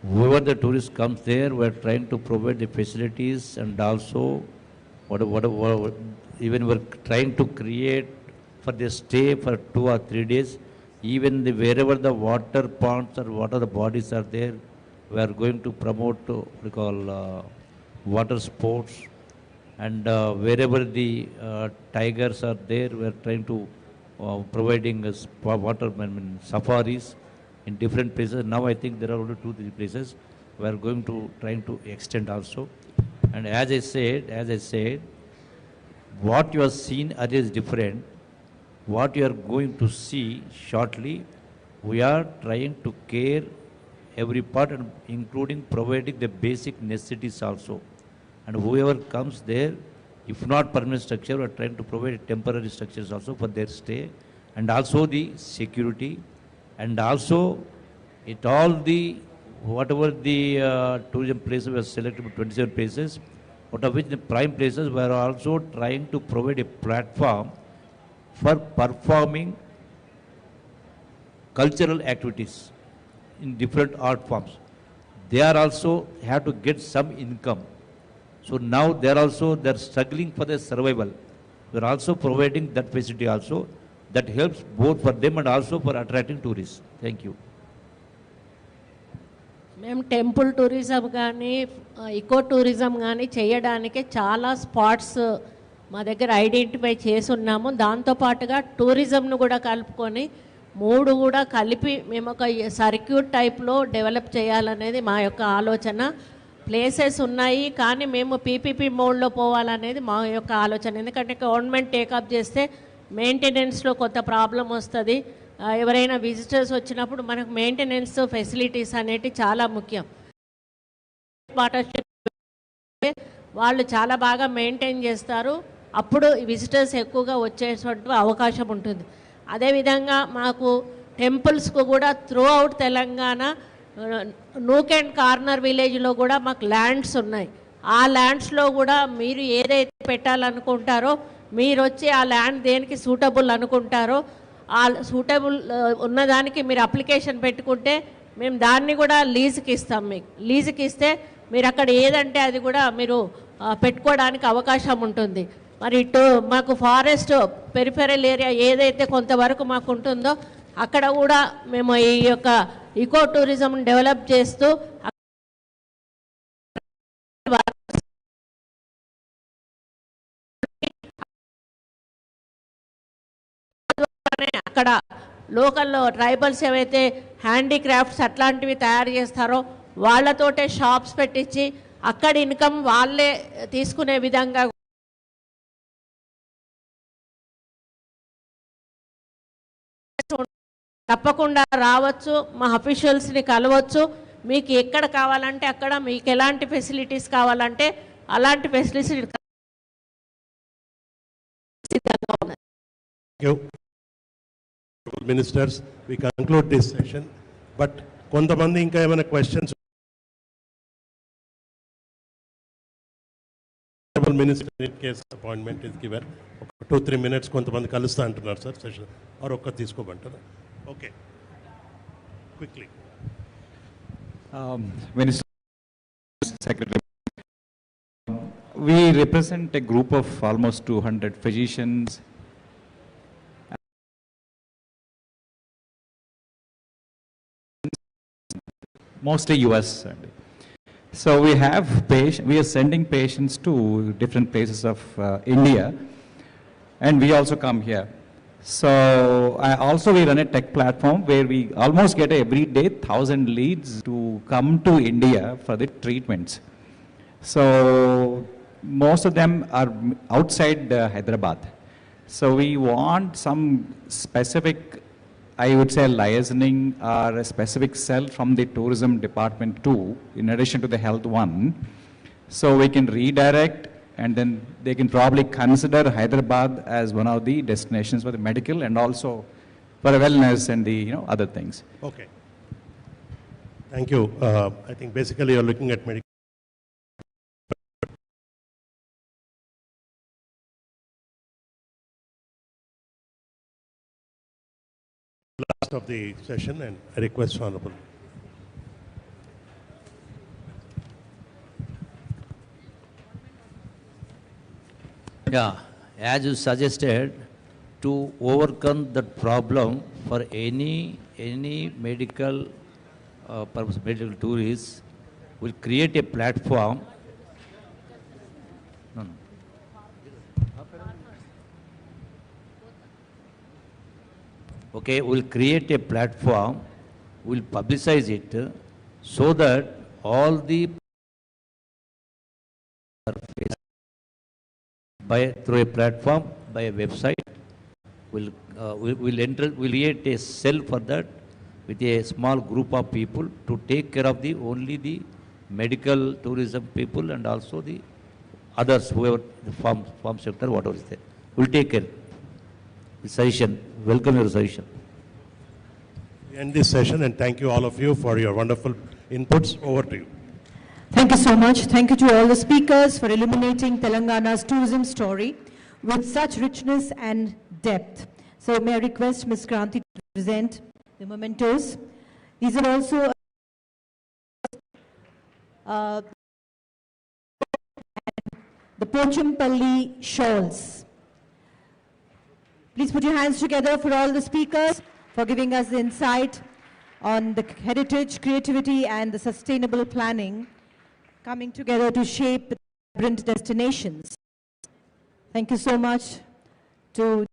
whoever the tourist comes there, we're trying to provide the facilities and also even we're trying to create for the stay for 2 or 3 days, even wherever the water ponds or water the bodies are there, we are going to promote what we call water sports, and wherever the tigers are there, we are trying to providing water safaris in different places. Now I think there are only 2-3 places we are going to trying to extend also. And as I said, what you have seen is different. What you are going to see shortly, we are trying to care every part, and including providing the basic necessities also. And whoever comes there, if not permanent structure, we are trying to provide temporary structures also for their stay, and also the security, and also whatever the tourism places we have selected, 27 places, out of which the prime places we are also trying to provide a platform for performing cultural activities in different art forms. They are also have to get some income. So now they're struggling for their survival. We're also providing that facility also. That helps both for them and also for attracting tourists. Thank you. మేము temple tourism కానీ ఇకో tourism కానీ చేయడానికి చాలా spots మా దగ్గర identify చేసి ఉన్నాము. దాంతోపాటుగా టూరిజంను కూడా కలుపుకొని 3 కూడా కలిపి మేము ఒక సర్క్యూట్ టైప్లో డెవలప్ చేయాలనేది మా యొక్క ఆలోచన. ప్లేసెస్ ఉన్నాయి కానీ మేము పీపీపీ మోడ్లో పోవాలనేది మా యొక్క ఆలోచన. ఎందుకంటే గవర్నమెంట్ టేకప్ చేస్తే మెయింటెనెన్స్లో కొంత ప్రాబ్లం వస్తుంది. ఎవరైనా విజిటర్స్ వచ్చినప్పుడు మనకు మెయింటెనెన్స్ ఫెసిలిటీస్ అనేవి చాలా ముఖ్యం. వాళ్ళు చాలా బాగా మెయింటైన్ చేస్తారు, అప్పుడు విజిటర్స్ ఎక్కువగా వచ్చేటువంటి అవకాశం ఉంటుంది. అదేవిధంగా మాకు టెంపుల్స్కు కూడా through out Telangana nook and corner విలేజ్లో కూడా మాకు ల్యాండ్స్ ఉన్నాయి. ఆ ల్యాండ్స్లో కూడా మీరు ఏదైతే పెట్టాలనుకుంటారో మీరు వచ్చి ఆ ల్యాండ్ దేనికి సూటబుల్ అనుకుంటారో ఆ సూటబుల్ ఉన్నదానికి మీరు అప్లికేషన్ పెట్టుకుంటే మేము దాన్ని కూడా లీజుకి ఇస్తాం. మీకు లీజుకి ఇస్తే మీరు అక్కడ ఏదంటే అది కూడా మీరు పెట్టుకోవడానికి అవకాశం ఉంటుంది. మరి మాకు ఫారెస్ట్ పెరిఫెరల్ ఏరియా ఏదైతే కొంతవరకు మాకు ఉంటుందో అక్కడ కూడా మేము ఈ యొక్క ఇకో టూరిజం డెవలప్ చేస్తూ అక్కడ లోకల్లో ట్రైబల్స్ ఏవైతే హ్యాండీక్రాఫ్ట్స్ అట్లాంటివి తయారు చేస్తారో వాళ్ళతోటే షాప్స్ పెట్టించి అక్కడ ఇన్కమ్ వాళ్ళే తీసుకునే విధంగా తప్పకుండా రావచ్చు. మా అఫీషియల్స్ని కలవచ్చు. మీకు ఎక్కడ కావాలంటే అక్కడ, మీకు ఎలాంటి ఫెసిలిటీస్ కావాలంటే అలాంటి ఫెసిలిటీస్ సిద్ధంగా ఉన్నాయి. Thank you. Ministers, we conclude this session. But కొంతమంది ఇంకా ఏమైనా questions? Minister, in case appointment is given, 2-3 minutes కొంతమంది కలుస్తా అంటున్నారు సార్ సెషన్, ఆర్ ఒక్క తీసుకోమంటారు? Okay, quickly. Minister, Secretary, we represent a group of almost 200 physicians, mostly US. So we are sending patients to different places of India, and we also come here. So we run a tech platform where we almost get every day 1,000 leads to come to India for the treatments. So most of them are outside Hyderabad. So we want some specific, I would say, liaising or a specific cell from the tourism department too, in addition to the health one. So we can redirect, and then they can probably consider Hyderabad as one of the destinations for the medical and also for wellness and the other things. Okay. Thank you. I think basically you're looking at medical. Last of the session, and I request Honorable. Yeah, as you suggested, to overcome that problem for any medical purpose, medical tourists, will create a platform. Okay, we'll create a platform, we'll publicize it so that all the through a platform, by a website, we'll create a cell for that with a small group of people to take care of only the medical tourism people and also the others, whoever the farm sector, whatever is there. We'll take care. Suggestion. Welcome your suggestion. We end this session, and thank you all of you for your wonderful inputs. Over to you. Thank you so much. Thank you to all the speakers for illuminating Telangana's tourism story with such richness and depth. So may I request Ms. Kranti to present the mementos. These are also the Pochampalli shawls. Please put your hands together for all the speakers for giving us the insight on the heritage, creativity, and the sustainable planning coming together to shape vibrant destinations. Thank you so much to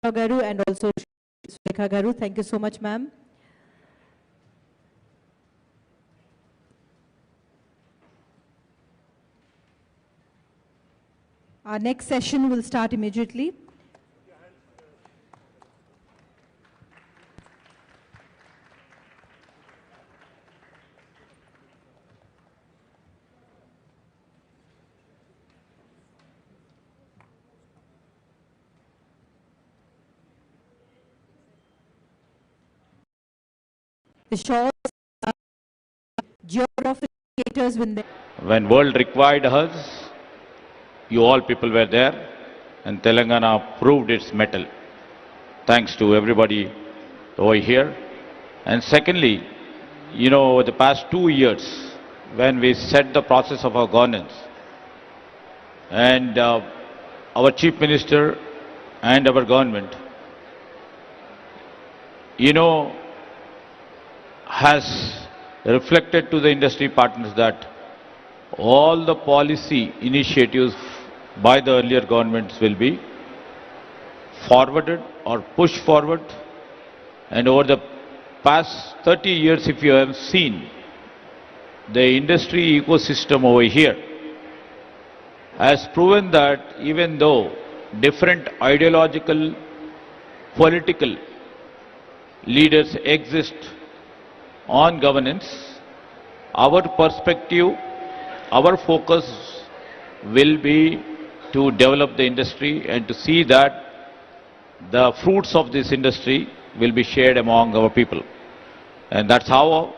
Garu and also Rekha Garu. Thank you so much, ma'am. Our next session will start immediately. The shores are geographicators when world required us, you all people were there, and Telangana proved its mettle. Thanks to everybody over here. And secondly, over the past 2 years, when we set the process of our governance, and our Chief Minister and our government, has reflected to the industry partners that all the policy initiatives by the earlier governments will be forwarded or pushed forward. And over the past 30 years, if you have seen the industry ecosystem over here, has proven that even though different ideological, political leaders exist on governance, our perspective, our focus will be to develop the industry and to see that the fruits of this industry will be shared among our people. And that's how,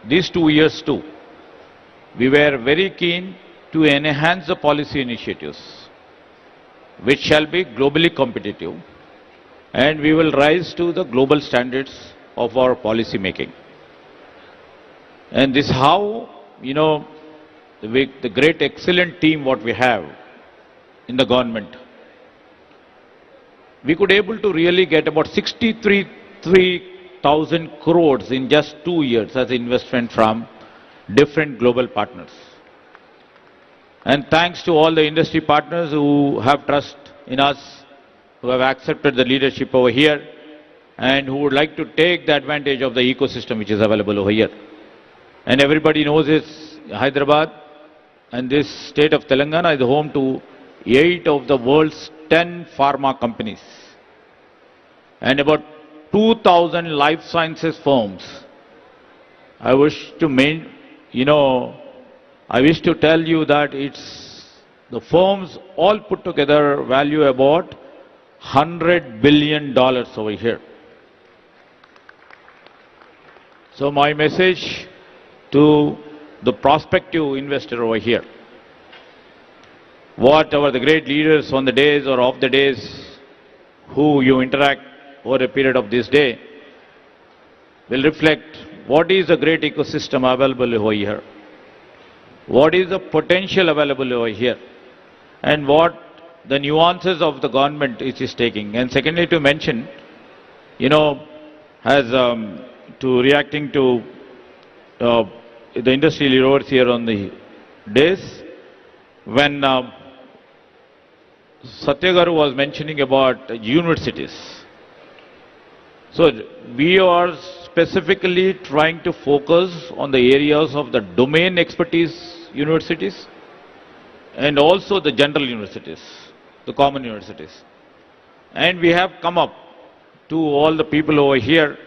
these 2 years too, we were very keen to enhance the policy initiatives, which shall be globally competitive, and we will rise to the global standards of our policy making. And this is how, the great excellent team what we have in the government, we could able to really get about 63,000 crores in just 2 years as investment from different global partners. And thanks to all the industry partners who have trust in us, who have accepted the leadership over here, and who would like to take the advantage of the ecosystem which is available over here. And everybody knows this, Hyderabad and this state of Telangana is home to 8 of the world's 10 pharma companies and about 2,000 life sciences firms. I wish to tell you that the firms all put together value about $100 billion over here. So my message to the prospective investor over here, whatever the great leaders on the days or off the days who you interact over a period of this day will reflect what is the great ecosystem available over here, what is the potential available over here, and what the nuances of the government is taking. And secondly, to mention, reacting to the industry leaders here on the days, when Satyagaru was mentioning about universities. So we are specifically trying to focus on the areas of the domain expertise universities and also the general universities, the common universities. And we have come up to all the people over here,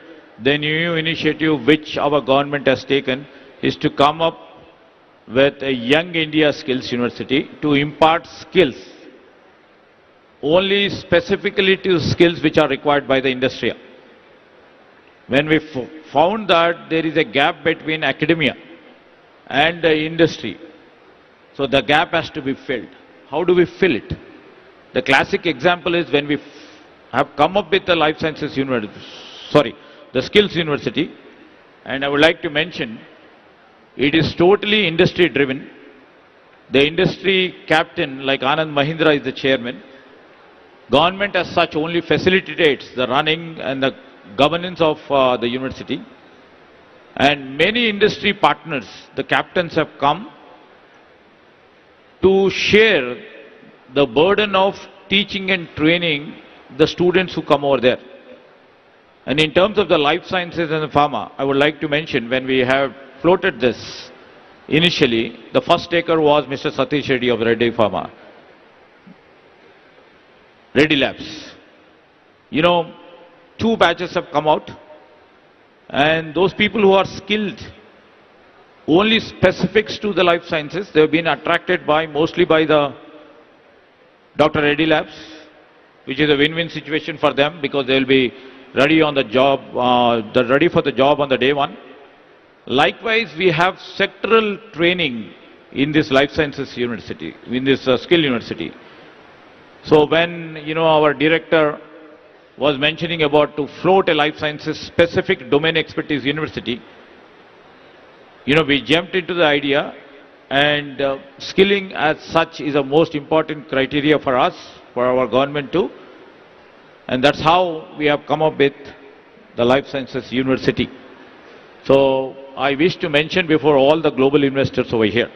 the new initiative which our government has taken is to come up with a Young India Skills University to impart skills, only specifically to skills which are required by the industry. When we found that there is a gap between academia and the industry, so the gap has to be filled. How do we fill it? The classic example is when we have come up with the life sciences university, the skills university, and I would like to mention, it is totally industry driven. The industry captain like Anand Mahindra is the chairman. Government as such only facilitates the running and the governance of the university. And many industry partners, the captains have come to share the burden of teaching and training the students who come over there. And in terms of the life sciences and the pharma, I would like to mention when we have floated this initially, the first taker was Mr. Satish Reddy of Reddy Pharma, Reddy Labs. 2 batches have come out, and those people who are skilled only specifics to the life sciences, they have been attracted mostly by the Dr. Reddy Labs, which is a win-win situation for them because they will be ready on the job, ready for the job on the day one. Likewise, we have sectoral training in this life sciences university, in this skill university. So when, our director was mentioning about to float a life sciences specific domain expertise university, we jumped into the idea, and skilling as such is a most important criteria for us, for our government too. And that's how we have come up with the life sciences university. So I wish to mention before all the global investors over here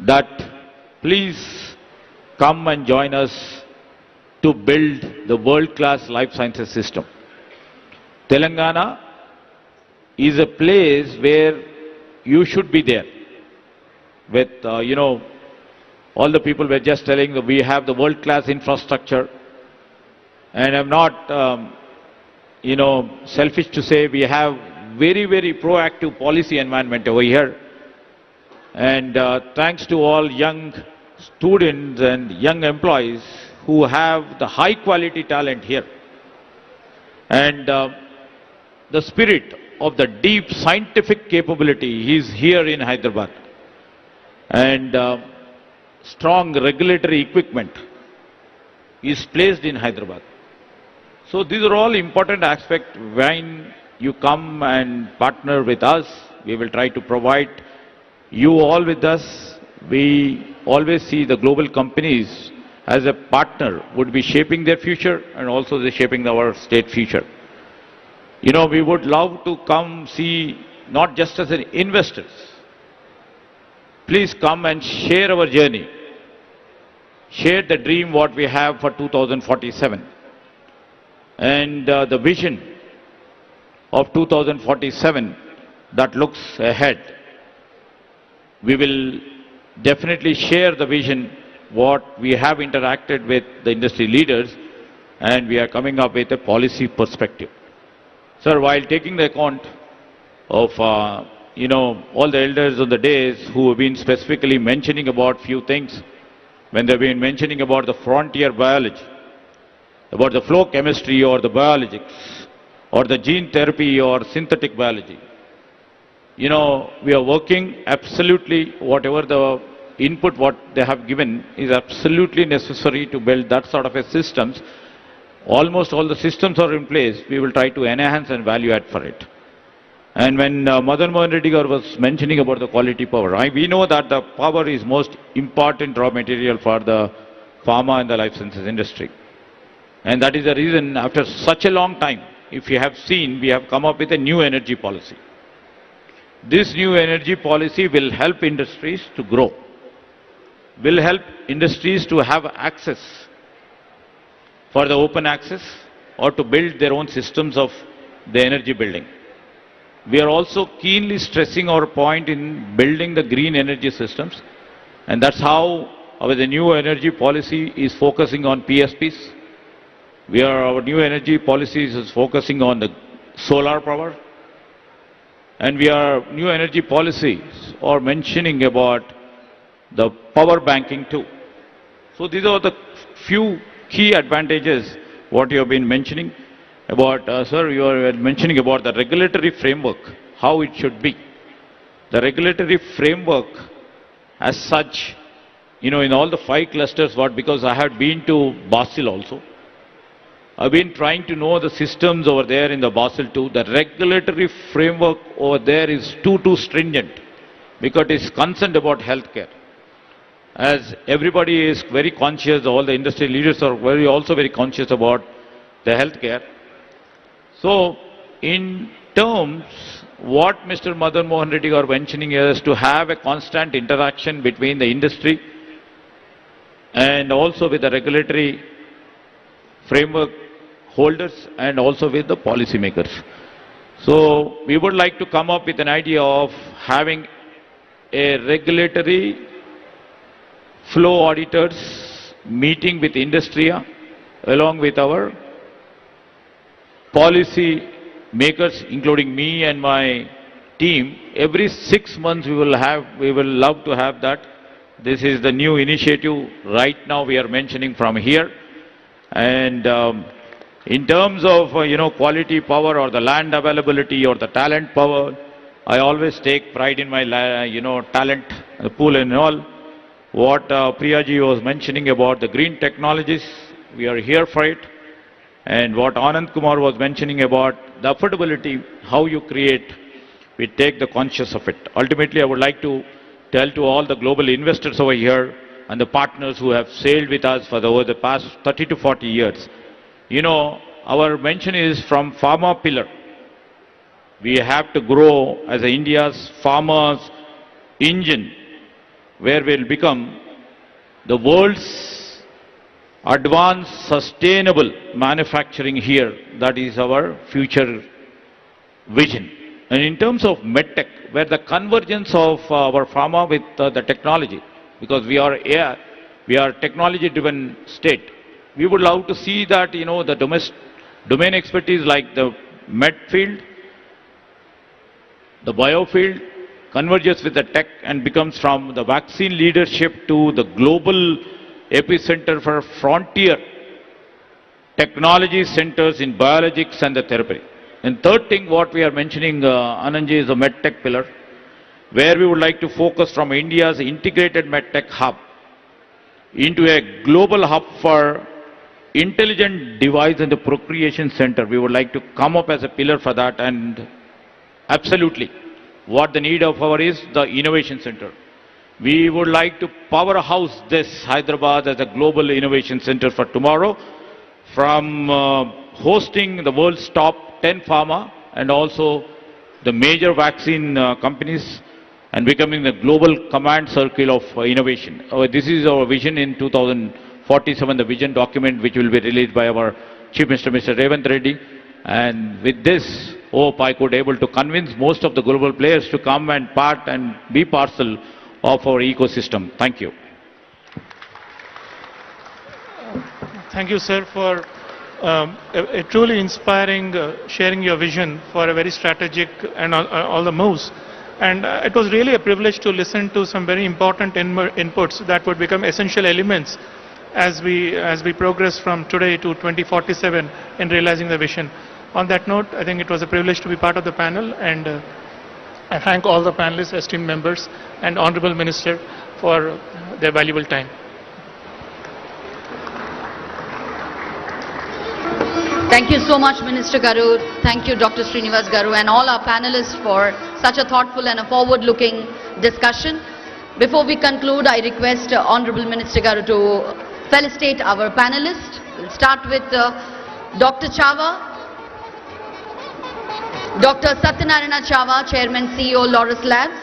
that please come and join us to build the world-class life sciences system. Telangana is a place where you should be there. With, all the people were just telling that we have the world-class infrastructure. And I'm not, selfish to say we have very, very proactive policy environment over here. And thanks to all young students and young employees who have the high quality talent here. And the spirit of the deep scientific capability is here in Hyderabad. And strong regulatory equipment is placed in Hyderabad. So these are all important aspects. When you come and partner with us, we will try to provide you all with us. We always see the global companies as a partner would be shaping their future and also they're shaping our state future. You know, we would love to come see not just as an investors. Please come and share our journey. Share the dream what we have for 2047 and the vision of 2047 that looks ahead. We will definitely share the vision what we have interacted with the industry leaders and we are coming up with a policy perspective. Sir, while taking the account of all the elders of the days who have been specifically mentioning about few things, when they've been mentioning about the frontier biology, about the flow chemistry or the biologics, or the gene therapy or synthetic biology. You know, we are working absolutely, whatever the input what they have given is absolutely necessary to build that sort of a systems. Almost all the systems are in place. We will try to enhance and value add for it. And when Madan Mohan Reddy Garu was mentioning about the quality power, we know that the power is most important raw material for the pharma and the life sciences industry. And that is the reason after such a long time, if you have seen, we have come up with a new energy policy. This new energy policy will help industries to grow, will help industries to have access for the open access or to build their own systems of the energy building. We are also keenly stressing our point in building the green energy systems, and that's how the new energy policy is focusing on PSPs. Our new energy policy is focusing on the solar power, and new energy policies are mentioning about the power banking too. So these are the few key advantages what you have been mentioning about, sir, you are mentioning about the regulatory framework, how it should be. The regulatory framework as such, in all the 5 clusters, because I had been to Basel also. I've been trying to know the systems over there in the Basel too. The regulatory framework over there is too stringent because it is concerned about healthcare. As everybody is very conscious, all the industry leaders are also very conscious about the healthcare. So, in terms, what Mr. Madan Mohan Reddy are mentioning is to have a constant interaction between the industry and also with the regulatory framework holders and also with the policy makers. So, we would like to come up with an idea of having a regulatory flow auditors meeting with industry along with our policy makers, including me and my team. Every 6 months we will love to have that. This is the new initiative right now we are mentioning from here. And in terms of quality power or the land availability or the talent power, I always take pride in my talent pool and all. What Priyaji was mentioning about the green technologies, we are here for it. And what Anand Kumar was mentioning about the affordability, how you create, we take the conscious of it. Ultimately, I would like to tell to all the global investors over here and the partners who have sailed with us for over the past 30 to 40 years. Our mention is from pharma pillar. We have to grow as India's pharma's engine, where we'll become the world's advanced sustainable manufacturing here. That is our future vision. And in terms of medtech, where the convergence of our pharma with the technology, because we are technology-driven state, we would love to see that the domain expertise like the med field The biofield converges with the tech and becomes from the vaccine leadership to the global epicenter for frontier technology centers in biologics and the therapy. And third thing what we are mentioning, Anandji, is the medtech pillar, where we would like to focus from India's integrated medtech hub into a global hub for intelligent device and the procreation center. We would like to come up as a pillar for that, and absolutely what the need of our is the innovation center. We would like to powerhouse this Hyderabad as a global innovation center for tomorrow, from hosting the world's top 10 pharma and also the major vaccine companies, and becoming the global command circle of innovation. This is our vision in 2047, the vision document which will be released by our Chief Minister, Mr. Revanth Reddy. And with this hope, I could able to convince most of the global players to come and part and be parcel of our ecosystem. Thank you. Thank you, sir, for a truly inspiring sharing your vision for a very strategic and all the moves. And it was really a privilege to listen to some very important inputs that would become essential elements as we progress from today to 2047 in realizing the vision. On that note, I think it was a privilege to be part of the panel, and I thank all the panelists, esteemed members, and Honorable Minister for their valuable time. Thank you so much, Minister Garu. Thank you, Dr. Srinivas Garu, and all our panelists for such a thoughtful and a forward-looking discussion. Before we conclude, I request Honorable Minister Garu to felicitate our panelists. We'll start with Dr. Chava, Dr. Satyanarayana Chava, Chairman, CEO, Laurus Labs.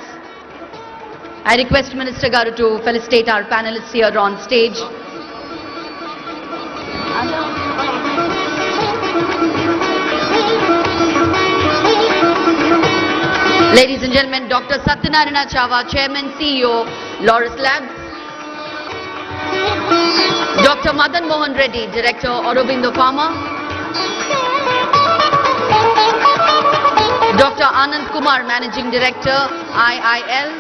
I request Minister Garu to felicitate our panelists here on stage. Ladies and gentlemen, Dr. Satyanarayana Chava, Chairman, CEO, Laurus Labs. Dr. Madan Mohan Reddy, Director, Aurobindo Pharma. Dr. Anand Kumar, Managing Director, IIL.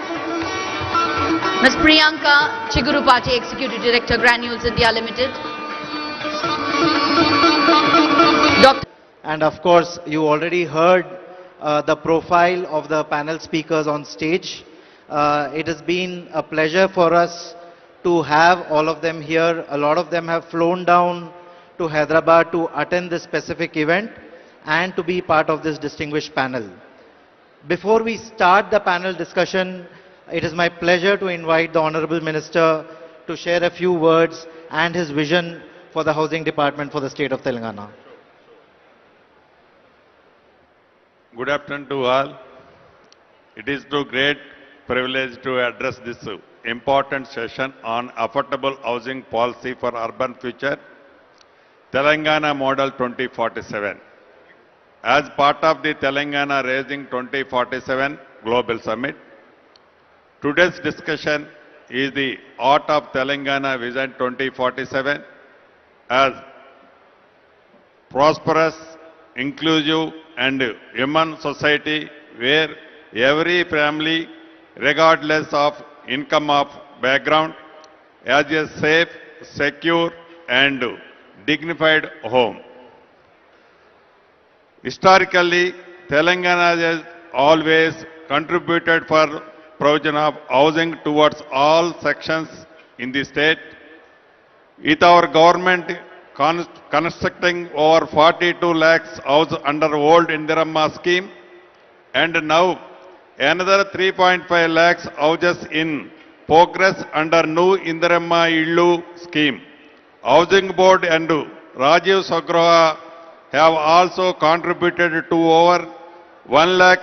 Ms. Priyanka Chigurupati, Executive Director, Granules India Limited. And of course, you already heard the profile of the panel speakers on stage. It has been a pleasure for us to have all of them here. A lot of them have flown down to Hyderabad to attend this specific event and to be part of this distinguished panel. Before we start the panel discussion, it is my pleasure to invite the Honorable Minister to share a few words and his vision for the Housing Department for the state of Telangana. Good afternoon to all. It is a great privilege to address this important session on affordable housing policy for urban future, Telangana Model 2047. As part of the Telangana Raising 2047 Global Summit, today's discussion is the Art of Telangana Vision 2047 as prosperous, inclusive and human society where every family, regardless of income or background, has a safe, secure and dignified home. Historically, Telangana has always contributed for provision of housing towards all sections in the state. With our government constructing over 42 lakhs houses under old Indiramma scheme and now another 3.5 lakhs houses in progress under new Indiramma Illu scheme. Housing Board and Rajiv Sagraha have also contributed to over 1 lakh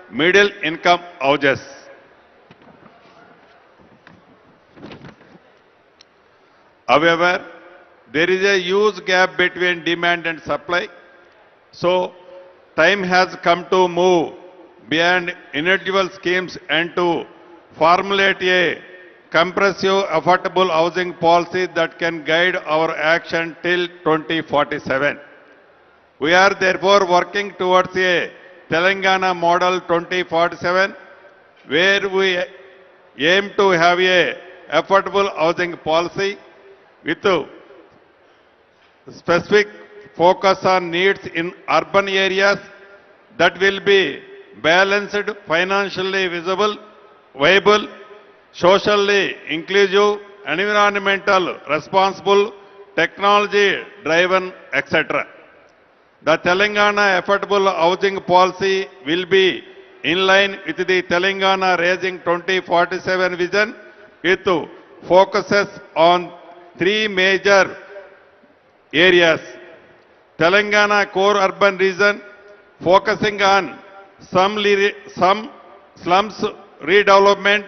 middle income houses. However, there is a huge gap between demand and supply. So, time has come to move beyond individual schemes and to formulate a comprehensive affordable housing policy that can guide our action till 2047. We are therefore working towards a Telangana Model 2047, where we aim to have a affordable housing policy with a specific focus on needs in urban areas that will be balanced, financially visible, viable, socially inclusive, environmental responsible, technology driven, etc. The Telangana Affordable Housing Policy will be in line with the Telangana Raising 2047 vision with focuses on three major areas. Telangana core urban region focusing on some slums redevelopment,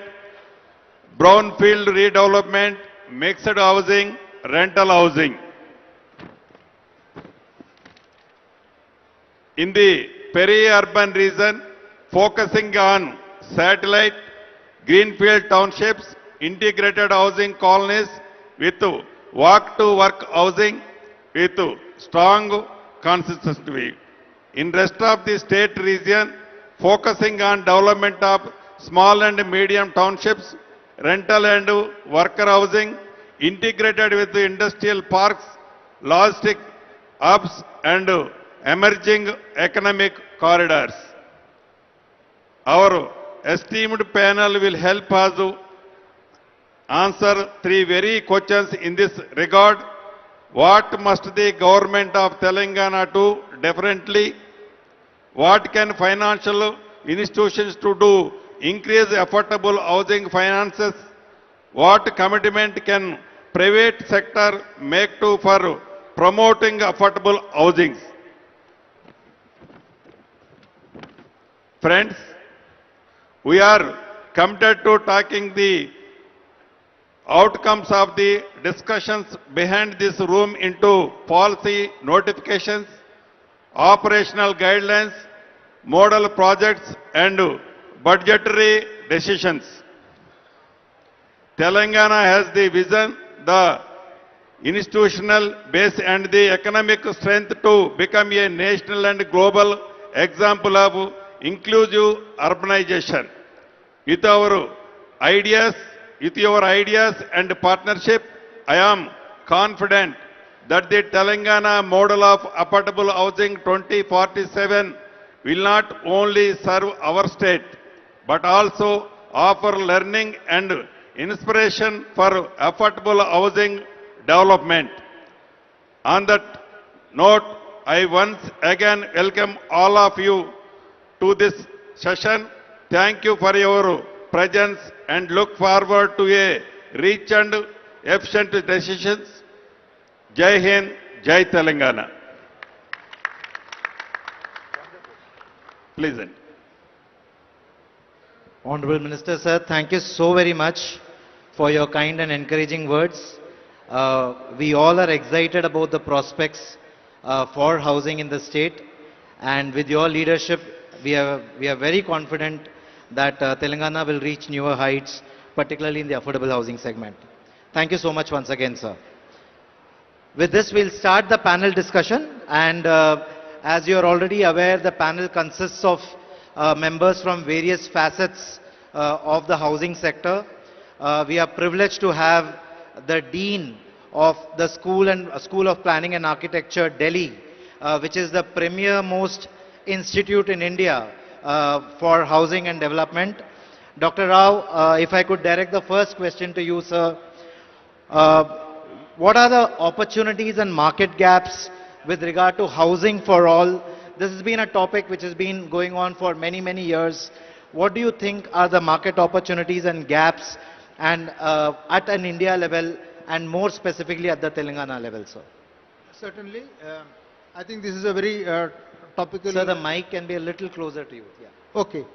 brownfield redevelopment, mixed housing, rental housing. In the peri-urban region, focusing on satellite, greenfield townships, integrated housing colonies with walk-to-work housing with strong consistency. In rest of the state region, focusing on development of small and medium townships, rental and worker housing, integrated with the industrial parks, logistic hubs and emerging economic corridors. Our esteemed panel will help us answer three very questions in this regard. What must the government of Telangana do differently? What can financial institutions to do? Increase affordable housing finances. What commitment can private sector make to for promoting affordable housing? Friends, we are committed to taking the outcomes of the discussions behind this room into policy notifications, operational guidelines, model projects and budgetary decisions. Telangana has the vision, the institutional base and the economic strength to become a national and global example of inclusive urbanization. With your ideas and partnership, I am confident that the Telangana model of affordable housing 2047 will not only serve our state, but also offer learning and inspiration for affordable housing development. On that note, I once again welcome all of you to this session. Thank you for your presence and look forward to a rich and efficient decisions. Jai Hind, Jai Telangana. Pleasant. Honorable Minister, sir, thank you so very much for your kind and encouraging words. We all are excited about the prospects for housing in the state, and with your leadership, we are very confident that Telangana will reach newer heights, particularly in the affordable housing segment. Thank you so much once again, sir. With this, we'll start the panel discussion, and as you are already aware, the panel consists of members from various facets of the housing sector. We are privileged to have the Dean of the School of Planning and Architecture, Delhi, which is the premier most institute in India for housing and development. Dr. Rao, if I could direct the first question to you, sir. What are the opportunities and market gaps with regard to housing for all? This has been a topic which has been going on for many, many years. What do you think are the market opportunities and gaps and at an India level and more specifically at the Telangana level, sir? Certainly. I think this is a very topical... Sir, the mic can be a little closer to you. Yeah. Okay.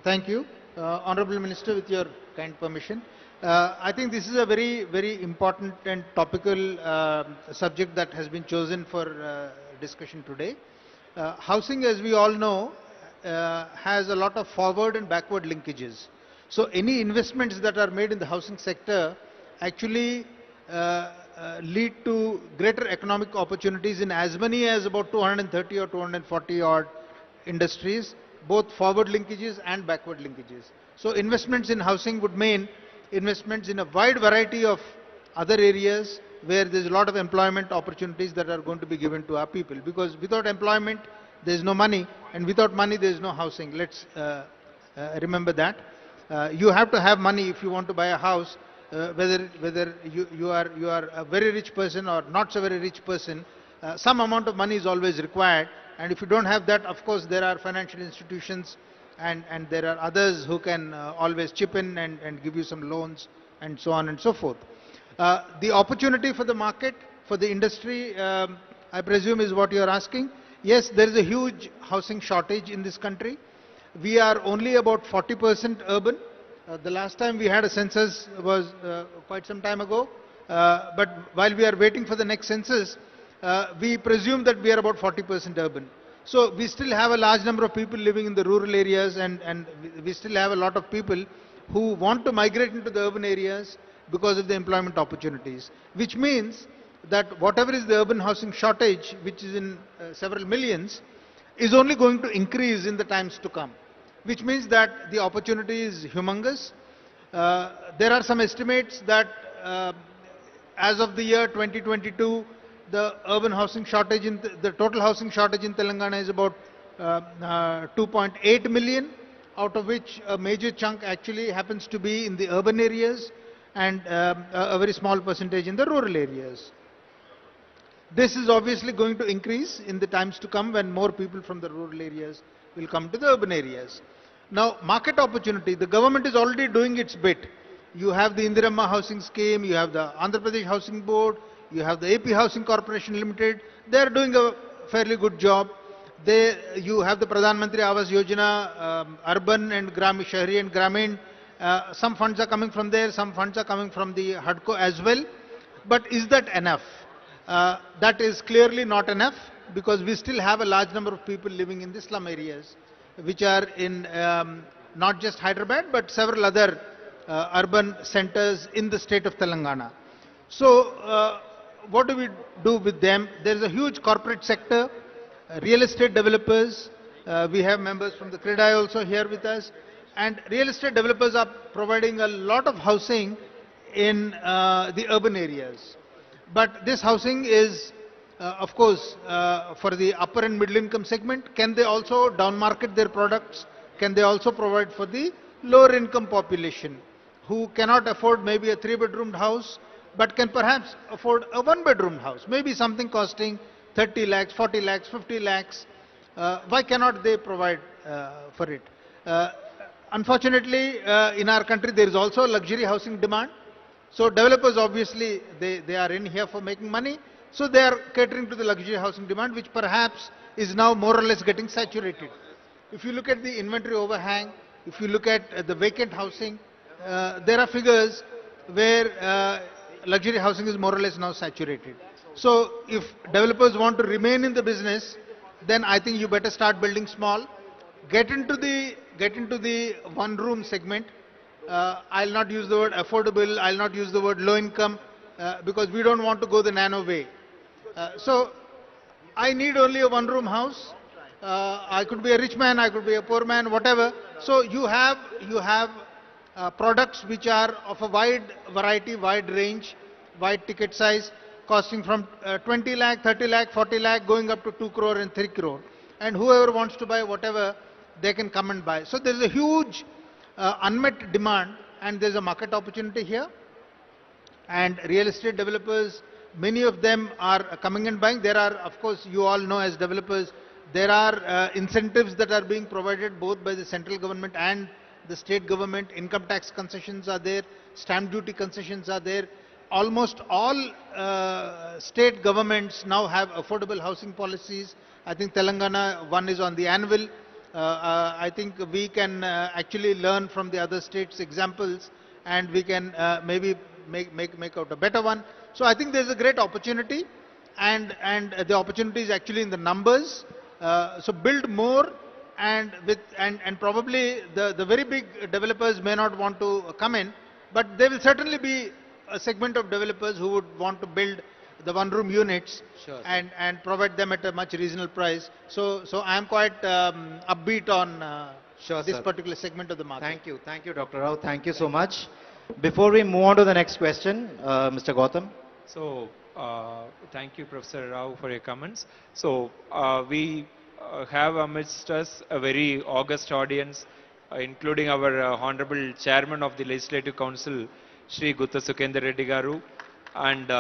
Thank you. Honorable Minister, with your kind permission. I think this is a very, very important and topical subject that has been chosen for discussion today. Housing, as we all know, has a lot of forward and backward linkages. So any investments that are made in the housing sector actually lead to greater economic opportunities in as many as about 230 or 240 odd industries both forward linkages and backward linkages. So investments in housing would mean investments in a wide variety of other areas where there's a lot of employment opportunities that are going to be given to our people. Because without employment, there's no money, and without money, there's no housing. Let's remember that. You have to have money if you want to buy a house, whether you are a very rich person or not so very rich person. Some amount of money is always required, and if you don't have that, of course, there are financial institutions and there are others who can always chip in and give you some loans and so on and so forth. The opportunity for the market, for the industry, I presume is what you are asking. Yes, there is a huge housing shortage in this country. We are only about 40% urban. The last time we had a census was quite some time ago. But while we are waiting for the next census, we presume that we are about 40% urban. So we still have a large number of people living in the rural areas, and we still have a lot of people who want to migrate into the urban areas because of the employment opportunities, which means that whatever is the urban housing shortage, which is in several millions, is only going to increase in the times to come, which means that the opportunity is humongous. There are some estimates that as of the year 2022, the urban housing shortage, the total housing shortage in Telangana is about 2.8 million, out of which a major chunk actually happens to be in the urban areas and a very small percentage in the rural areas. This is obviously going to increase in the times to come when more people from the rural areas will come to the urban areas. Now, market opportunity, the government is already doing its bit. You have the Indiramma Housing Scheme, you have the Andhra Pradesh Housing Board, you have the AP Housing Corporation Limited. They are doing a fairly good job. You have the Pradhan Mantri Awas Yojana, urban and Shahri and Gramin. Some funds are coming from there, some funds are coming from the HUDCO as well. But is that enough? That is clearly not enough, because we still have a large number of people living in the slum areas, which are in not just Hyderabad, but several other urban centers in the state of Telangana. So, what do we do with them? There is a huge corporate sector, real estate developers. We have members from the CREDAI also here with us. And real estate developers are providing a lot of housing in the urban areas. But this housing is, of course, for the upper and middle income segment. Can they also downmarket their products? Can they also provide for the lower income population who cannot afford maybe a 3-bedroomed house, but can perhaps afford a 1-bedroom house, maybe something costing 30 lakhs, 40 lakhs, 50 lakhs. Why cannot they provide for it? Unfortunately, in our country, there is also luxury housing demand. So developers, obviously, they are in here for making money. So they are catering to the luxury housing demand, which perhaps is now more or less getting saturated. If you look at the inventory overhang, if you look at the vacant housing, there are figures where luxury housing is more or less now saturated. So if developers want to remain in the business, then I think you better start building small, get into the one-room segment. I'll not use the word affordable, I'll not use the word low income, because we don't want to go the nano way. So I need only a one-room house. I could be a rich man, I could be a poor man, whatever. So you have products which are of a wide variety, wide range, wide ticket size, costing from 20 lakh, 30 lakh, 40 lakh, going up to 2 crore and 3 crore. And whoever wants to buy whatever, they can come and buy. So there is a huge unmet demand, and there is a market opportunity here. And real estate developers, many of them are coming and buying. There are, of course, you all know as developers, there are incentives that are being provided both by the central government and the state government. Income tax concessions are there, stamp duty concessions are there. Almost all state governments now have affordable housing policies. I think Telangana one is on the anvil. I think we can actually learn from the other states' examples, and we can maybe make out a better one. So I think there is a great opportunity, and the opportunity is actually in the numbers. So build more, and probably the very big developers may not want to come in, but there will certainly be a segment of developers who would want to build the one-room units Sure, sir. and provide them at a much reasonable price. So I am quite upbeat on Sure, this sir. particular segment of the market. Thank you, Dr. Rao. Thank you so much. Before we move on to the next question, Mr. Gautam. So, thank you, Professor Rao, for your comments. So, we have amidst us a very august audience, including our Honorable Chairman of the Legislative Council, Shri Gutta Sukhender Reddy Garu, and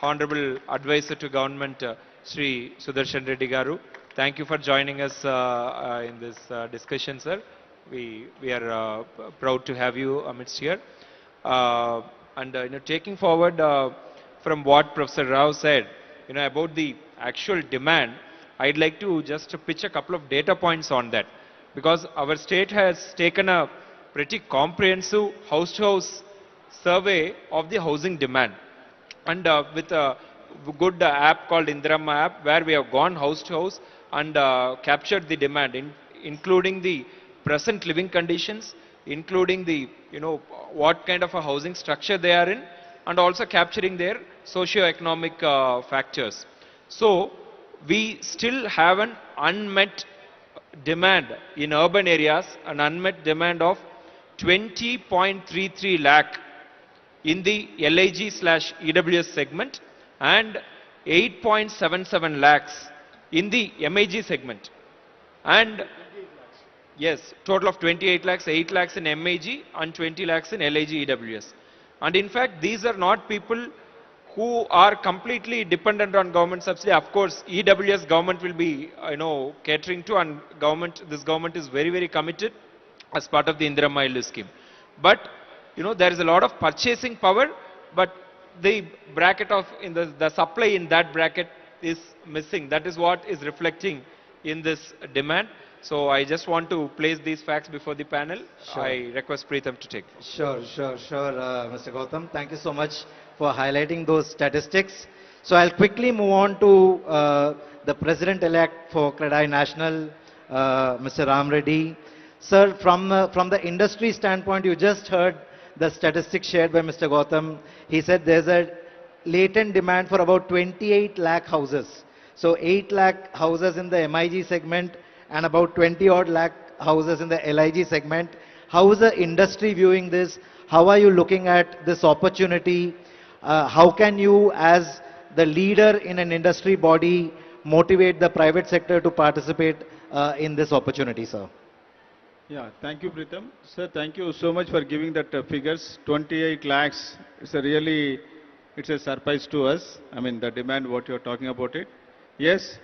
Honorable Advisor to Government, Shri Sudarshan Reddy Garu. Thank you for joining us in this discussion, sir. We are proud to have you amidst here. Taking forward from what Professor Rao said, about the actual demand, I'd like to just pitch a couple of data points on that, because our state has taken a pretty comprehensive house-to-house survey of the housing demand, and with a good app called Indirama app, where we have gone house to house and captured the demand, including the present living conditions, including the what kind of a housing structure they are in, and also capturing their socio-economic factors. So we still have an unmet demand in urban areas, an unmet demand of 20.33 lakh in the LIG/EWS segment and 8.77 lakhs in the MIG segment. And yes, total of 28 lakhs, 8 lakhs in MIG and 20 lakhs in LIG/EWS. And in fact, these are not people who are completely dependent on government subsidy. Of course, EWS government will be, catering to, and this government is very, very committed as part of the Indirama Illu scheme. But, there is a lot of purchasing power, but the bracket of, the supply in that bracket is missing. That is what is reflecting in this demand. So I just want to place these facts before the panel. Sure. I request Preetham to take. Sure, Mr. Gautam. Thank you so much for highlighting those statistics. So I'll quickly move on to the President-elect for CREDAI National, Mr. Ram Reddy. Sir, from the industry standpoint, you just heard the statistics shared by Mr. Gautam. He said there's a latent demand for about 28 lakh houses. So 8 lakh houses in the MIG segment and about 20 odd lakh houses in the LIG segment. How is the industry viewing this? How are you looking at this opportunity? How can you, as the leader in an industry body, motivate the private sector to participate in this opportunity, sir? Yeah, thank you, Preetham. Sir, thank you so much for giving that figures. 28 lakhs, it's a surprise to us. I mean, the demand, what you're talking about it. Yes,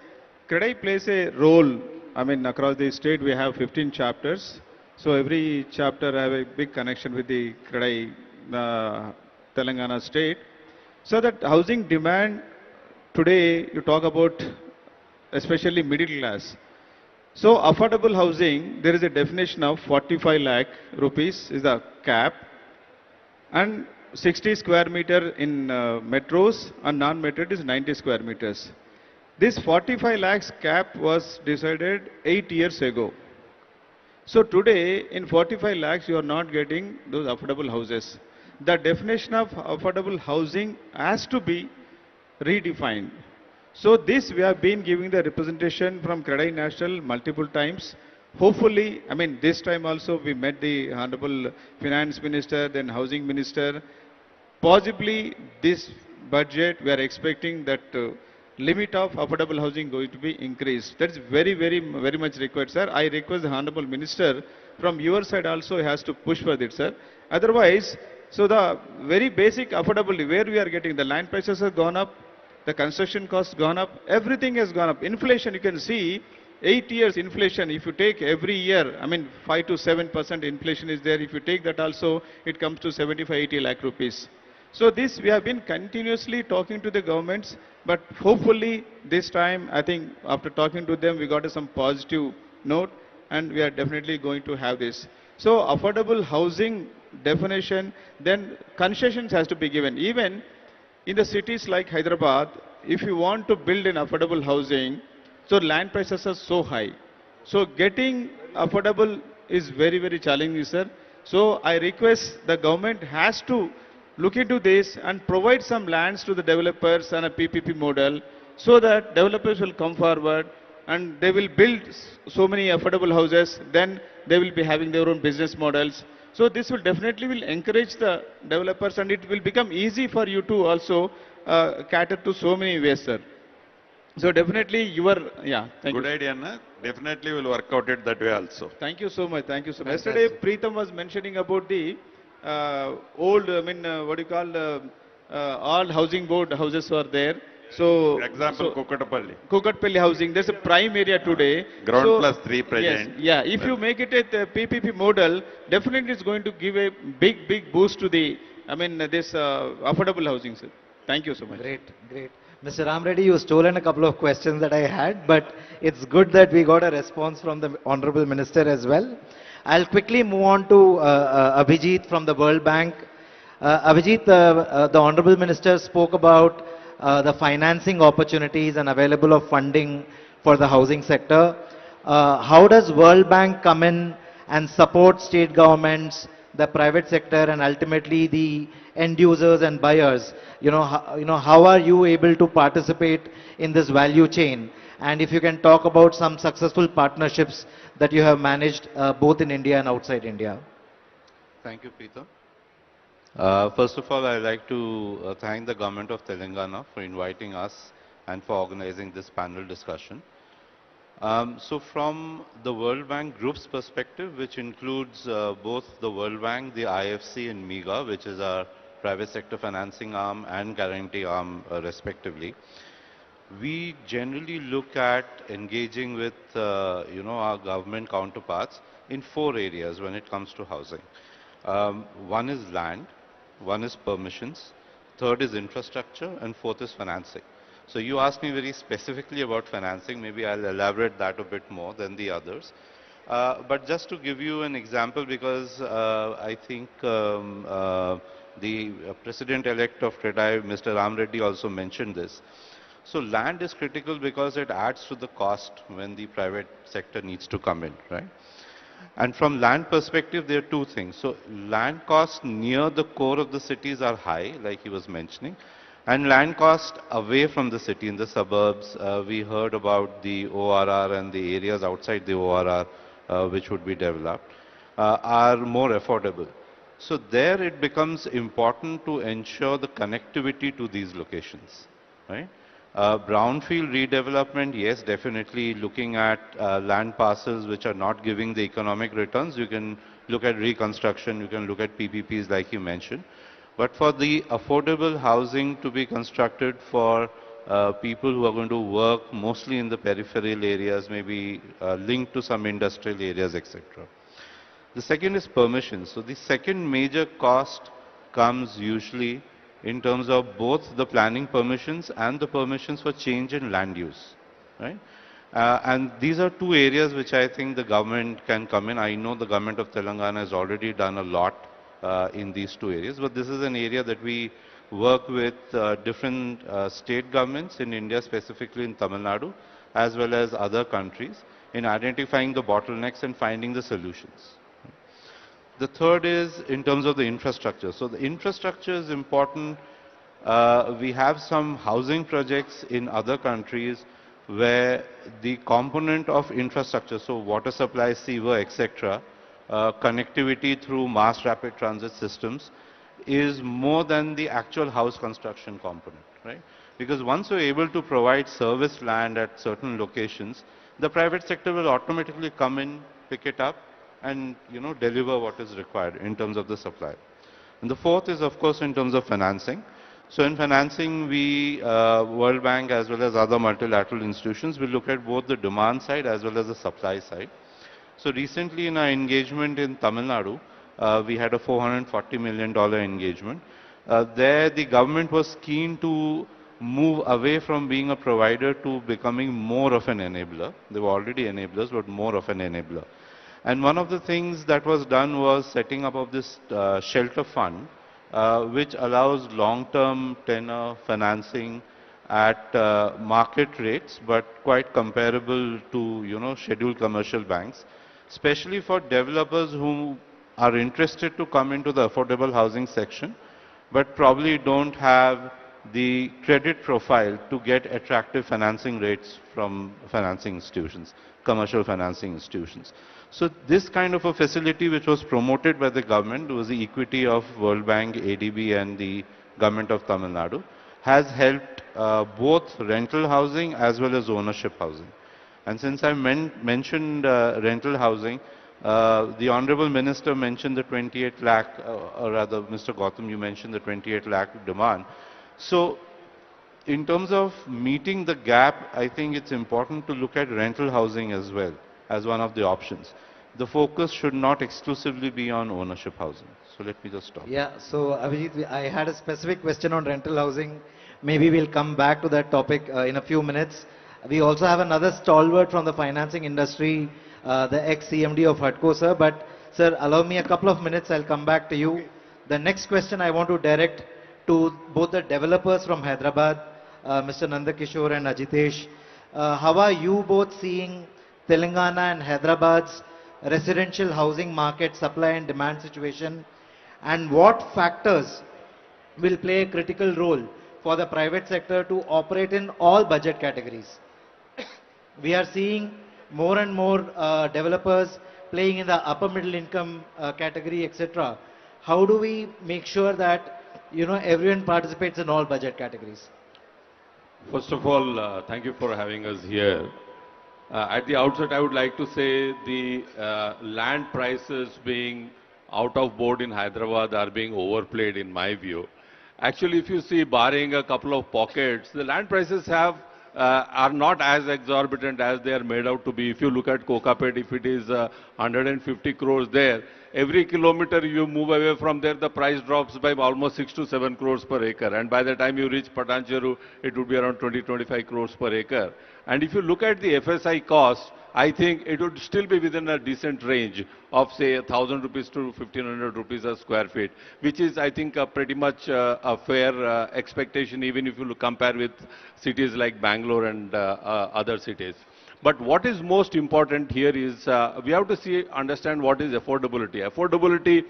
CREDAI plays a role. I mean, across the state, we have 15 chapters. So every chapter have a big connection with the CREDAI Telangana state. So that housing demand today, you talk about especially middle class. So affordable housing, there is a definition of 45 lakh rupees is the cap, and 60 square meter in metros, and non-metro it is 90 square meters. This 45 lakhs cap was decided 8 years ago. So today in 45 lakhs you are not getting those affordable houses. The definition of affordable housing has to be redefined. So this we have been giving the representation from CREDAI National multiple times. Hopefully, I mean this time also we met the Honorable Finance Minister, then Housing Minister. Possibly this budget we are expecting that limit of affordable housing going to be increased. That is very much required, sir. I request the Honorable Minister from your side also has to push for this, sir. Otherwise, so the very basic affordability where we are getting the land prices have gone up, the construction costs gone up, everything has gone up. Inflation, you can see 8 years inflation, if you take every year, I mean 5 to 7% inflation is there. If you take that also, it comes to 75-80 lakh rupees. So this we have been continuously talking to the governments, but hopefully this time I think after talking to them we got some positive note and we are definitely going to have this. So affordable housing definition, then concessions has to be given. Even in the cities like Hyderabad, if you want to build an affordable housing, so land prices are so high. So getting affordable is very challenging, sir. So I request the government has to look into this and provide some lands to the developers and a PPP model so that developers will come forward and they will build so many affordable houses, then they will be having their own business models. So this will definitely will encourage the developers and it will become easy for you to also cater to so many ways, sir. So definitely yeah, thank Good you. idea, na? Definitely will work out it that way also. Thank you so much. Thank you so much. Yesterday, Preetham was mentioning about the old, what do you call, all housing board houses were there. So, Example, Kukatapalli. Kukatpalli housing, there's a prime area today. Ground So, plus 3 yes, present. yeah. If you make it a PPP model, definitely it's going to give a big boost to the, this affordable housing, sir. Thank you so much. Great, great. Mr. Ram Reddy, you stolen a couple of questions that I had, but it's good that we got a response from the Honorable Minister as well. I'll quickly move on to Abhijit from the World Bank. Abhijit, the Honorable Minister spoke about the financing opportunities and available of funding for the housing sector. How does World Bank come in and support state governments, the private sector, and ultimately the end users and buyers? How are you able to participate in this value chain? And if you can talk about some successful partnerships that you have managed both in India and outside India. Thank you, Peter. First of all, I'd like to thank the government of Telangana for inviting us and for organizing this panel discussion. So from the World Bank Group's perspective, which includes both the World Bank, the IFC and MEGA, which is our private sector financing arm and guarantee arm respectively, we generally look at engaging with our government counterparts in 4 areas when it comes to housing. One is land, one is permissions, third is infrastructure, and fourth is financing. So you asked me very specifically about financing. Maybe I'll elaborate that a bit more than the others. But just to give you an example, because I think the President-elect of TREDAI, Mr. Ram Reddy, also mentioned this. So land is critical because it adds to the cost when the private sector needs to come in, right? And from land perspective, there are 2 things. So land costs near the core of the cities are high, like he was mentioning, and land costs away from the city in the suburbs. We heard about the ORR and the areas outside the ORR which would be developed are more affordable. So there it becomes important to ensure the connectivity to these locations, right? Brownfield redevelopment, yes, definitely looking at land parcels which are not giving the economic returns. You can look at reconstruction, you can look at PPPs like you mentioned. But for the affordable housing to be constructed for people who are going to work mostly in the peripheral areas, maybe linked to some industrial areas, etc. The second is permissions. So the second major cost comes usually in terms of both the planning permissions and the permissions for change in land use, right? And these are 2 areas which I think the government can come in. I know the government of Telangana has already done a lot in these 2 areas, but this is an area that we work with different state governments in India, specifically in Tamil Nadu, as well as other countries, in identifying the bottlenecks and finding the solutions. The third is in terms of the infrastructure. So the infrastructure is important. We have some housing projects in other countries where the component of infrastructure, so water supply, sewer, etc., connectivity through mass rapid transit systems is more than the actual house construction component, right? Because once you're able to provide service land at certain locations, the private sector will automatically come in, pick it up, and deliver what is required in terms of the supply. And the fourth is, of course, in terms of financing. So in financing, we, World Bank as well as other multilateral institutions, will look at both the demand side as well as the supply side. So recently in our engagement in Tamil Nadu, we had a $440 million engagement. There the government was keen to move away from being a provider to becoming more of an enabler. They were already enablers, but more of an enabler. And one of the things that was done was setting up of this shelter fund, which allows long-term tenor financing at market rates, but quite comparable to scheduled commercial banks, especially for developers who are interested to come into the affordable housing section but probably don't have the credit profile to get attractive financing rates from financing institutions, commercial financing institutions. So this kind of a facility which was promoted by the government was the equity of World Bank, ADB and the government of Tamil Nadu, has helped both rental housing as well as ownership housing. And since I mentioned rental housing, the Honorable Minister mentioned the 28 lakh, or rather Mr. Gautam, you mentioned the 28 lakh demand. So in terms of meeting the gap, I think it's important to look at rental housing as well as one of the options. The focus should not exclusively be on ownership housing. So let me just stop. Yeah, so Abhijit, I had a specific question on rental housing. Maybe we'll come back to that topic in a few minutes. We also have another stalwart from the financing industry, the ex-CMD of HUDCO, sir. But sir, allow me a couple of minutes, I'll come back to you. The next question I want to direct to both the developers from Hyderabad, Mr. Nandakishore and Ajitesh. How are you both seeing Telangana and Hyderabad's residential housing market supply and demand situation, and what factors will play a critical role for the private sector to operate in all budget categories? We are seeing more and more developers playing in the upper middle income category, etc. How do we make sure that everyone participates in all budget categories? First of all, thank you for having us here. At the outset, I would like to say the land prices being out of board in Hyderabad are being overplayed in my view. Actually, if you see, barring a couple of pockets, the land prices are not as exorbitant as they are made out to be. If you look at Kokapet, if it is 150 crores there, every kilometer you move away from there, the price drops by almost 6 to 7 crores per acre. And by the time you reach Patancheru, it would be around 20-25 crores per acre. And if you look at the FSI cost, I think it would still be within a decent range of say 1,000 rupees to 1,500 rupees a square feet, which is I think pretty much a fair expectation, even if you compare with cities like Bangalore and other cities. But what is most important here is we have to understand what is affordability. Affordability,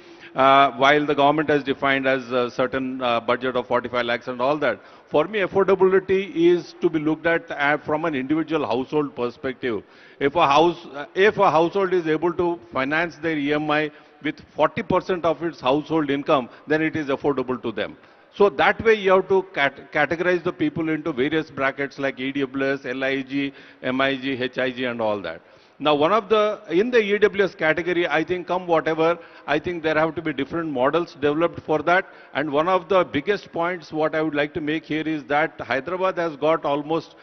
while the government has defined as a certain budget of 45 lakhs and all that, for me affordability is to be looked at from an individual household perspective. If a household is able to finance their EMI with 40% of its household income, then it is affordable to them. So that way you have to categorize the people into various brackets like EWS, LIG, MIG, HIG and all that. Now in the EWS category, I think come whatever, I think there have to be different models developed for that. And one of the biggest points what I would like to make here is that Hyderabad has got almost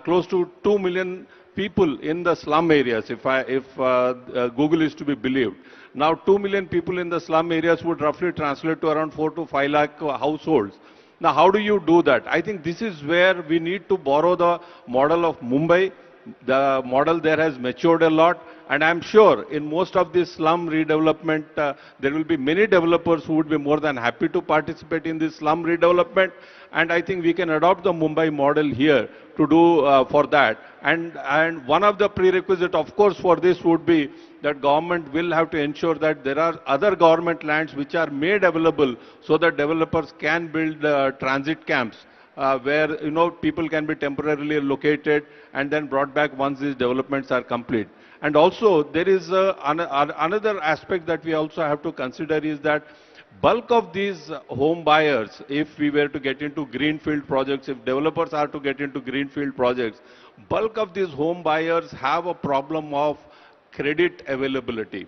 close to 2 million people in the slum areas, if Google is to be believed. Now 2 million people in the slum areas would roughly translate to around 4 to 5 lakh households. Now how do you do that? I think this is where we need to borrow the model of Mumbai. The model there has matured a lot, and I'm sure in most of this slum redevelopment, there will be many developers who would be more than happy to participate in this slum redevelopment. And I think we can adopt the Mumbai model here to do for that. And one of the prerequisites, of course, for this would be that government will have to ensure that there are other government lands which are made available so that developers can build transit camps where people can be temporarily located and then brought back once these developments are complete. And also there is another aspect that we also have to consider is that bulk of these home buyers, if we were to get into greenfield projects, if developers are to get into greenfield projects, bulk of these home buyers have a problem of credit availability.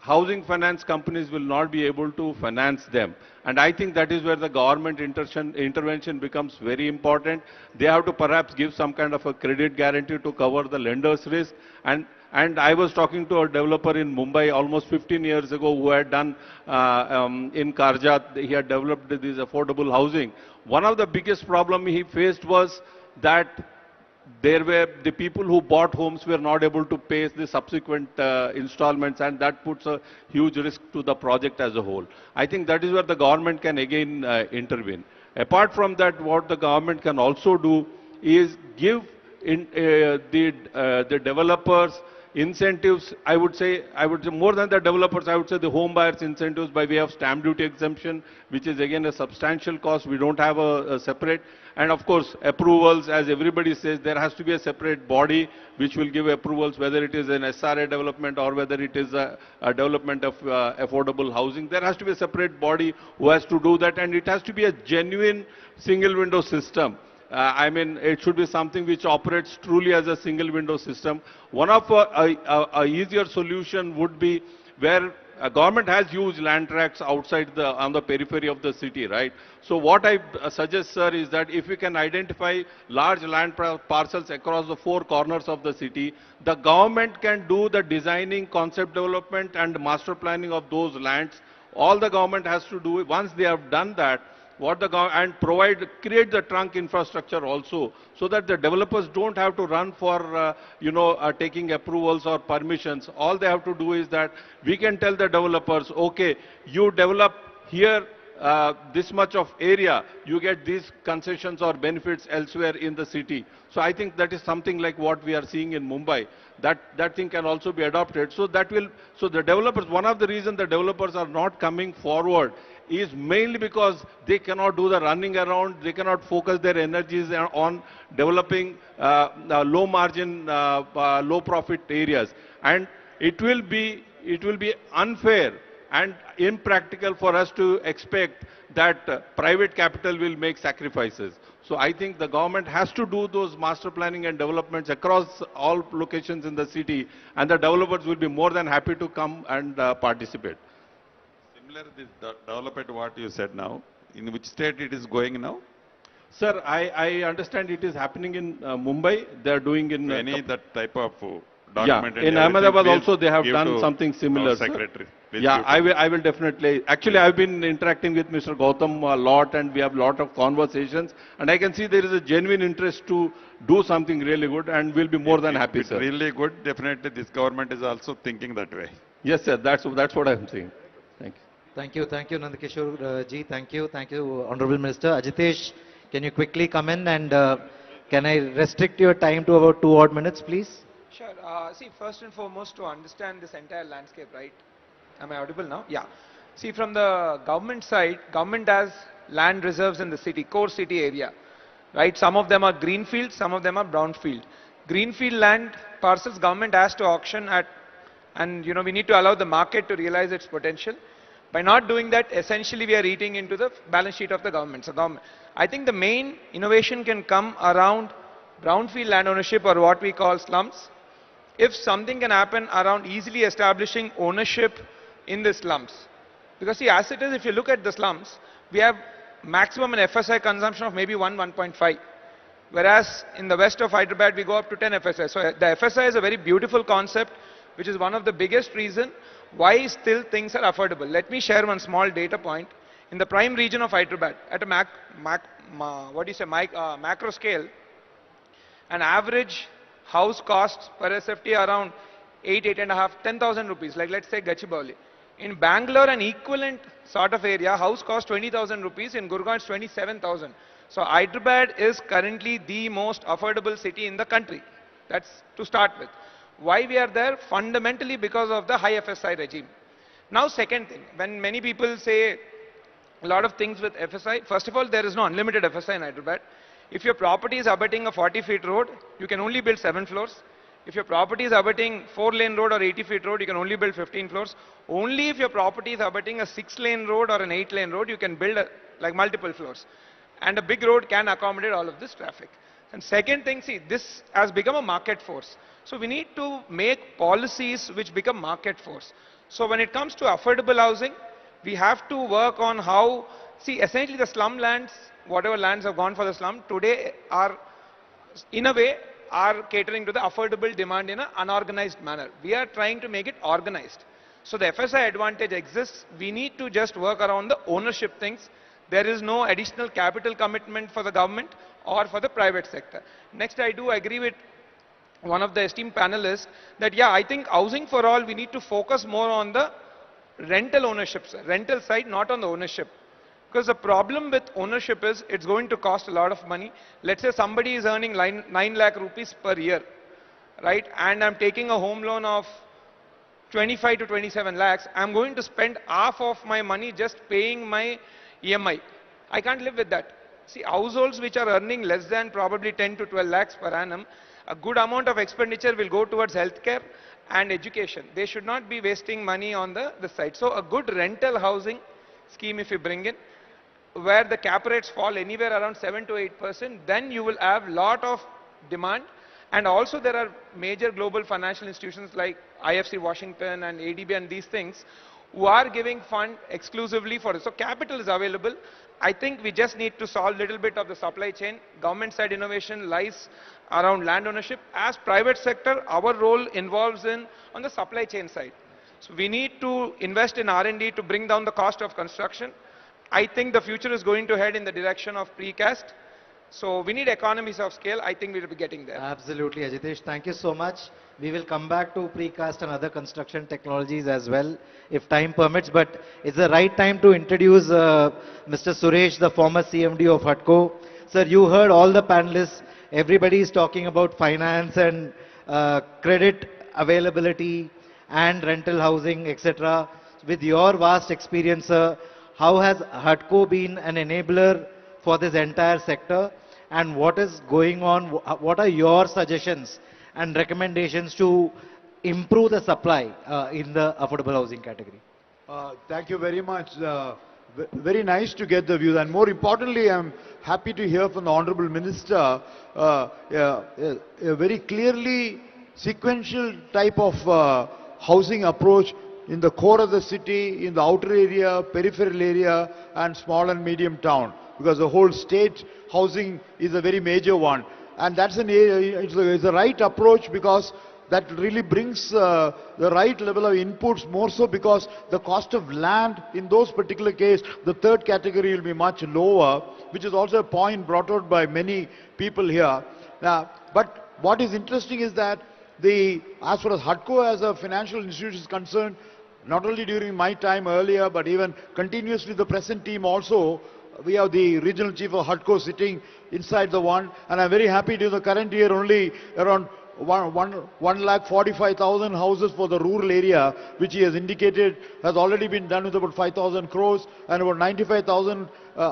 Housing finance companies will not be able to finance them. And I think that is where the government intervention becomes very important. They have to perhaps give some kind of a credit guarantee to cover the lender's risk. And I was talking to a developer in Mumbai almost 15 years ago who had done in Karjat, he had developed this affordable housing. One of the biggest problems he faced was that the people who bought homes were not able to pay the subsequent installments, and that puts a huge risk to the project as a whole. I think that is where the government can again intervene. Apart from that, what the government can also do is give the developers incentives, I would say more than the developers, I would say the home buyers incentives by way of stamp duty exemption, which is again a substantial cost. We don't have a separate. And of course, approvals, as everybody says, there has to be a separate body which will give approvals, whether it is an SRA development or whether it is a development of affordable housing. There has to be a separate body who has to do that, and it has to be a genuine single window system. I mean, it should be something which operates truly as a single window system. One of a easier solution would be where a government has huge land tracts outside on the periphery of the city, right? So what I suggest, sir, is that if we can identify large land parcels across the four corners of the city, the government can do the designing, concept development and master planning of those lands. All the government has to do, once they have done that, and create the trunk infrastructure also, so that the developers don't have to run for, taking approvals or permissions. All they have to do is that we can tell the developers, okay, you develop here this much of area, you get these concessions or benefits elsewhere in the city. So I think that is something like what we are seeing in Mumbai. That thing can also be adopted. So so the developers, one of the reasons the developers are not coming forward is mainly because they cannot do the running around, they cannot focus their energies on developing low margin, low profit areas. And it will be unfair and impractical for us to expect that private capital will make sacrifices. So I think the government has to do those master planning and developments across all locations in the city, and the developers will be more than happy to come and participate. Similar this development what you said now, in which state it is going now? Sir, I understand it is happening in Mumbai. They are doing in Any that type of document. Yeah, in Ahmedabad also they have done something similar. Secretary. Yeah, I will definitely. Actually, I've been interacting with Mr. Gautam a lot, and we have a lot of conversations. And I can see there is a genuine interest to do something really good, and we'll be more than happy, sir. Really good. Definitely, this government is also thinking that way. Yes, sir. That's what I'm saying. Thank you. Thank you, Nandakishore ji. Thank you, Honorable Minister. Ajitesh, can you quickly come in, and can I restrict your time to about 2 odd minutes, please? Sure. See, first and foremost, to understand this entire landscape, right? Am I audible now? Yeah. See, from the government side, government has land reserves in the city, core city area, right? Some of them are greenfield, some of them are brownfield. Greenfield land parcels, government has to auction at, and we need to allow the market to realize its potential. By not doing that, essentially we are eating into the balance sheet of the government. So I think the main innovation can come around brownfield land ownership, or what we call slums. If something can happen around easily establishing ownership in the slums. Because see, as it is, if you look at the slums, we have maximum an FSI consumption of maybe 1.5. Whereas in the west of Hyderabad, we go up to 10 FSI. So the FSI is a very beautiful concept, which is one of the biggest reason why still things are affordable. Let me share one small data point. In the prime region of Hyderabad, at a macro scale, an average house costs per SFT around 8.5, 10,000 rupees, like let's say Gachibowli. In Bangalore, an equivalent sort of area, house costs 20,000 rupees, in Gurgaon it's 27,000. So Hyderabad is currently the most affordable city in the country. That's to start with. Why we are there? Fundamentally because of the high FSI regime. Now second thing, when many people say a lot of things with FSI, first of all, there is no unlimited FSI in Hyderabad. If your property is abutting a 40-feet road, you can only build 7 floors. If your property is abutting 4-lane road or 80-feet road, you can only build 15 floors. Only if your property is abutting a 6-lane road or an 8-lane road, you can build like multiple floors. And a big road can accommodate all of this traffic. And second thing, see, this has become a market force. So we need to make policies which become market force. So when it comes to affordable housing, we have to work on how, see, essentially the slum lands, whatever lands have gone for the slum, today are, in a way, are catering to the affordable demand in an unorganized manner. We are trying to make it organized. So the FSI advantage exists. We need to just work around the ownership things. There is no additional capital commitment for the government or for the private sector. Next, I do agree with one of the esteemed panelists that, yeah, I think housing for all, we need to focus more on the rental ownership, rental side, not on the ownership. Because the problem with ownership is it's going to cost a lot of money. Let's say somebody is earning 9 lakh rupees per year. right, and I'm taking a home loan of 25 to 27 lakhs, I'm going to spend half of my money just paying my EMI. I can't live with that. See, households which are earning less than probably 10 to 12 lakhs per annum, a good amount of expenditure will go towards healthcare and education. They should not be wasting money on the side. So a good rental housing scheme if you bring in, where the cap rates fall anywhere around 7 to 8%, then you will have lot of demand. And also there are major global financial institutions like IFC Washington and ADB and these things who are giving fund exclusively for it. So capital is available. I think we just need to solve a little bit of the supply chain. Government side innovation lies around land ownership. As private sector, our role involves in on the supply chain side. So we need to invest in R&D to bring down the cost of construction. I think the future is going to head in the direction of precast. So we need economies of scale. I think we will be getting there. Absolutely, Ajitesh. Thank you so much. We will come back to precast and other construction technologies as well, if time permits. But it's the right time to introduce Mr. Suresh, the former CMD of HUDCO. Sir, you heard all the panelists. Everybody is talking about finance and credit availability and rental housing, etc. With your vast experience, sir, how has HUDCO been an enabler for this entire sector? And what is going on? What are your suggestions and recommendations to improve the supply in the affordable housing category? Thank you very much. Very nice to get the views, and more importantly, I'm happy to hear from the Honorable Minister a very clearly sequential type of housing approach in the core of the city, in the outer area, peripheral area, and small and medium town, because the whole state housing is a very major one. And that's it's the right approach, because that really brings the right level of inputs, more so because the cost of land in those particular case, the third category will be much lower, which is also a point brought out by many people here. But what is interesting is that as far as HUDCO as a financial institution is concerned, not only during my time earlier, but even continuously the present team also, we have the regional chief of HUDCO sitting inside the one, and I'm very happy during the current year only around 1,45,000 houses for the rural area, which he has indicated has already been done with about 5,000 crores, and about 95,000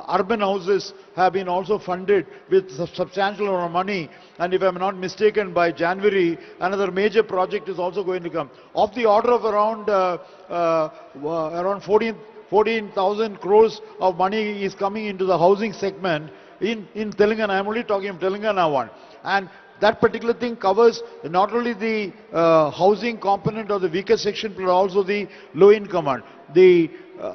urban houses have been also funded with substantial amount of money. And if I'm not mistaken, by January, another major project is also going to come. Of the order of around 14,000 crores of money is coming into the housing segment in Telangana. I'm only talking of Telangana one. And that particular thing covers not only the housing component of the weaker section, but also the low income one.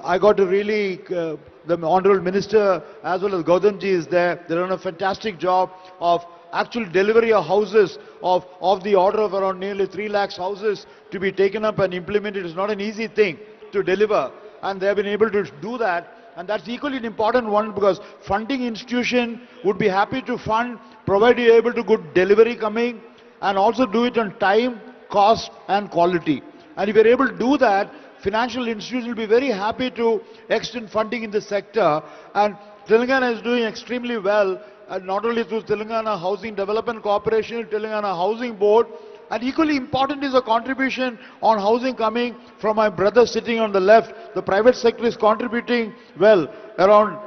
I got to really, the Honorable Minister as well as Gaudamji is there. They've done a fantastic job of actual delivery of houses of the order of around nearly 3 lakhs houses to be taken up and implemented. It's not an easy thing to deliver, and they have been able to do that. And that's equally an important one, because funding institution would be happy to fund, provided you're able to good delivery coming, and also do it on time, cost and quality. And if you're able to do that, financial institutions will be very happy to extend funding in the sector. And Telangana is doing extremely well, not only through Telangana Housing Development Corporation, Telangana Housing Board, and equally important is the contribution on housing coming from my brother sitting on the left. The private sector is contributing well. Around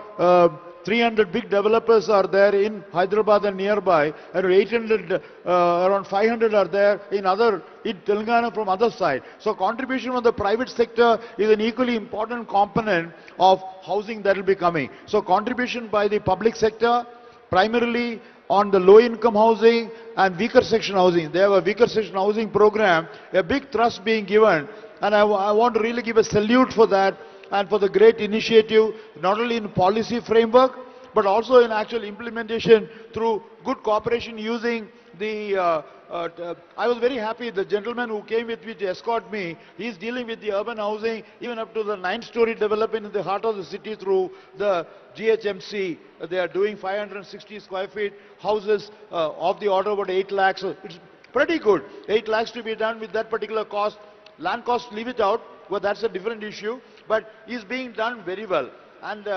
300 big developers are there in Hyderabad and nearby, and around 500 are there in Telangana from other side. So contribution from the private sector is an equally important component of housing that will be coming. So contribution by the public sector, primarily on the low income housing and weaker section housing. They have a weaker section housing program, a big thrust being given, and I want to really give a salute for that and for the great initiative, not only in policy framework, but also in actual implementation through good cooperation using the I was very happy, the gentleman who came with me to escort me, he's dealing with the urban housing, even up to the 9-story development in the heart of the city through the GHMC. They are doing 560 square feet houses of the order of about 8 lakhs. So it's pretty good. 8 lakhs to be done with that particular cost. Land cost, leave it out, but that's a different issue. But it's being done very well. And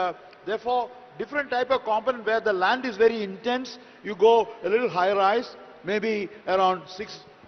therefore, different type of component where the land is very intense, you go a little high rise, maybe around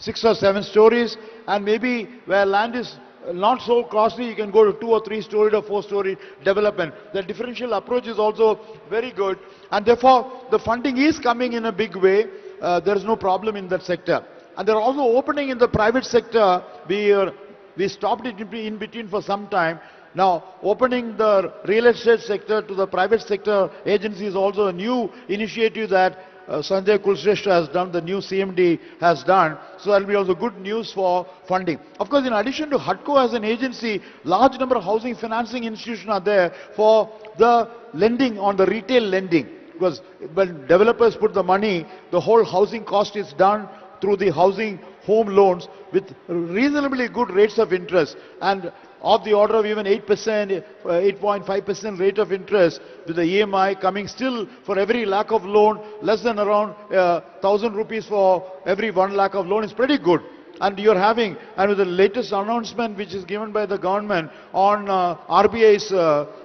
6 or 7 stories, and maybe where land is not so costly, you can go to 2 or 3 story or 4 story development. The differential approach is also very good, and therefore the funding is coming in a big way. There is no problem in that sector. And they're also opening in the private sector. We stopped it in between for some time. Now, opening the real estate sector to the private sector agency is also a new initiative that Sanjay Kulshrestha has done, the new CMD has done. So that will be also good news for funding. Of course, in addition to HUDCO as an agency, large number of housing financing institutions are there for the lending on the retail lending. Because when developers put the money, the whole housing cost is done through the housing home loans with reasonably good rates of interest, and of the order of even 8%, 8.5% rate of interest, with the EMI coming still for every lakh of loan, less than around 1,000 rupees for every 1 lakh of loan is pretty good. And you're having, and with the latest announcement which is given by the government on RBI's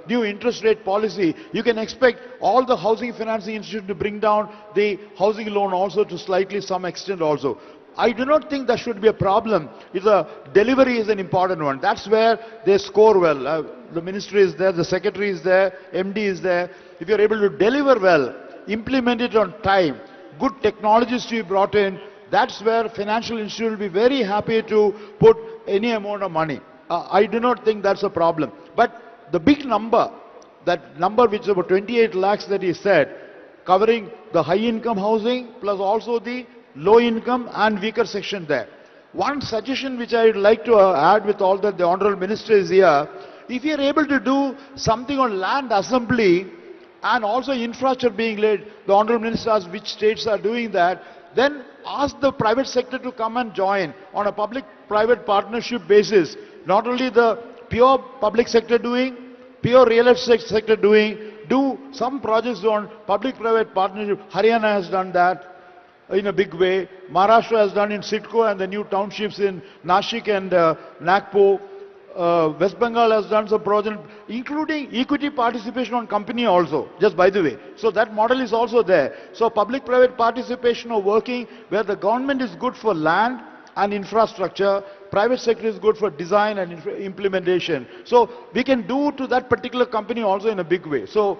new interest rate policy, you can expect all the housing financing institutions to bring down the housing loan also to slightly some extent also. I do not think that should be a problem if the delivery is an important one. That's where they score well. The ministry is there, the secretary is there, MD is there. If you're able to deliver well, implement it on time, good technologies to be brought in, that's where financial institute will be very happy to put any amount of money. I do not think that's a problem. But the big number, that number which is about 28 lakhs that he said, covering the high income housing plus also the low income and weaker section there. One suggestion which I would like to add with all that the Honorable Minister is here, if you are able to do something on land assembly and also infrastructure being laid, the Honorable Minister asked which states are doing that, then ask the private sector to come and join on a public-private partnership basis. Not only the pure public sector doing, pure real estate sector doing, do some projects on public-private partnership. Haryana has done that in a big way. Maharashtra has done in Sitco and the new townships in Nashik and Nagpur. West Bengal has done some projects, including equity participation on company also, just by the way. So that model is also there. So public-private participation of working where the government is good for land and infrastructure, private sector is good for design and implementation. So we can do to that particular company also in a big way. So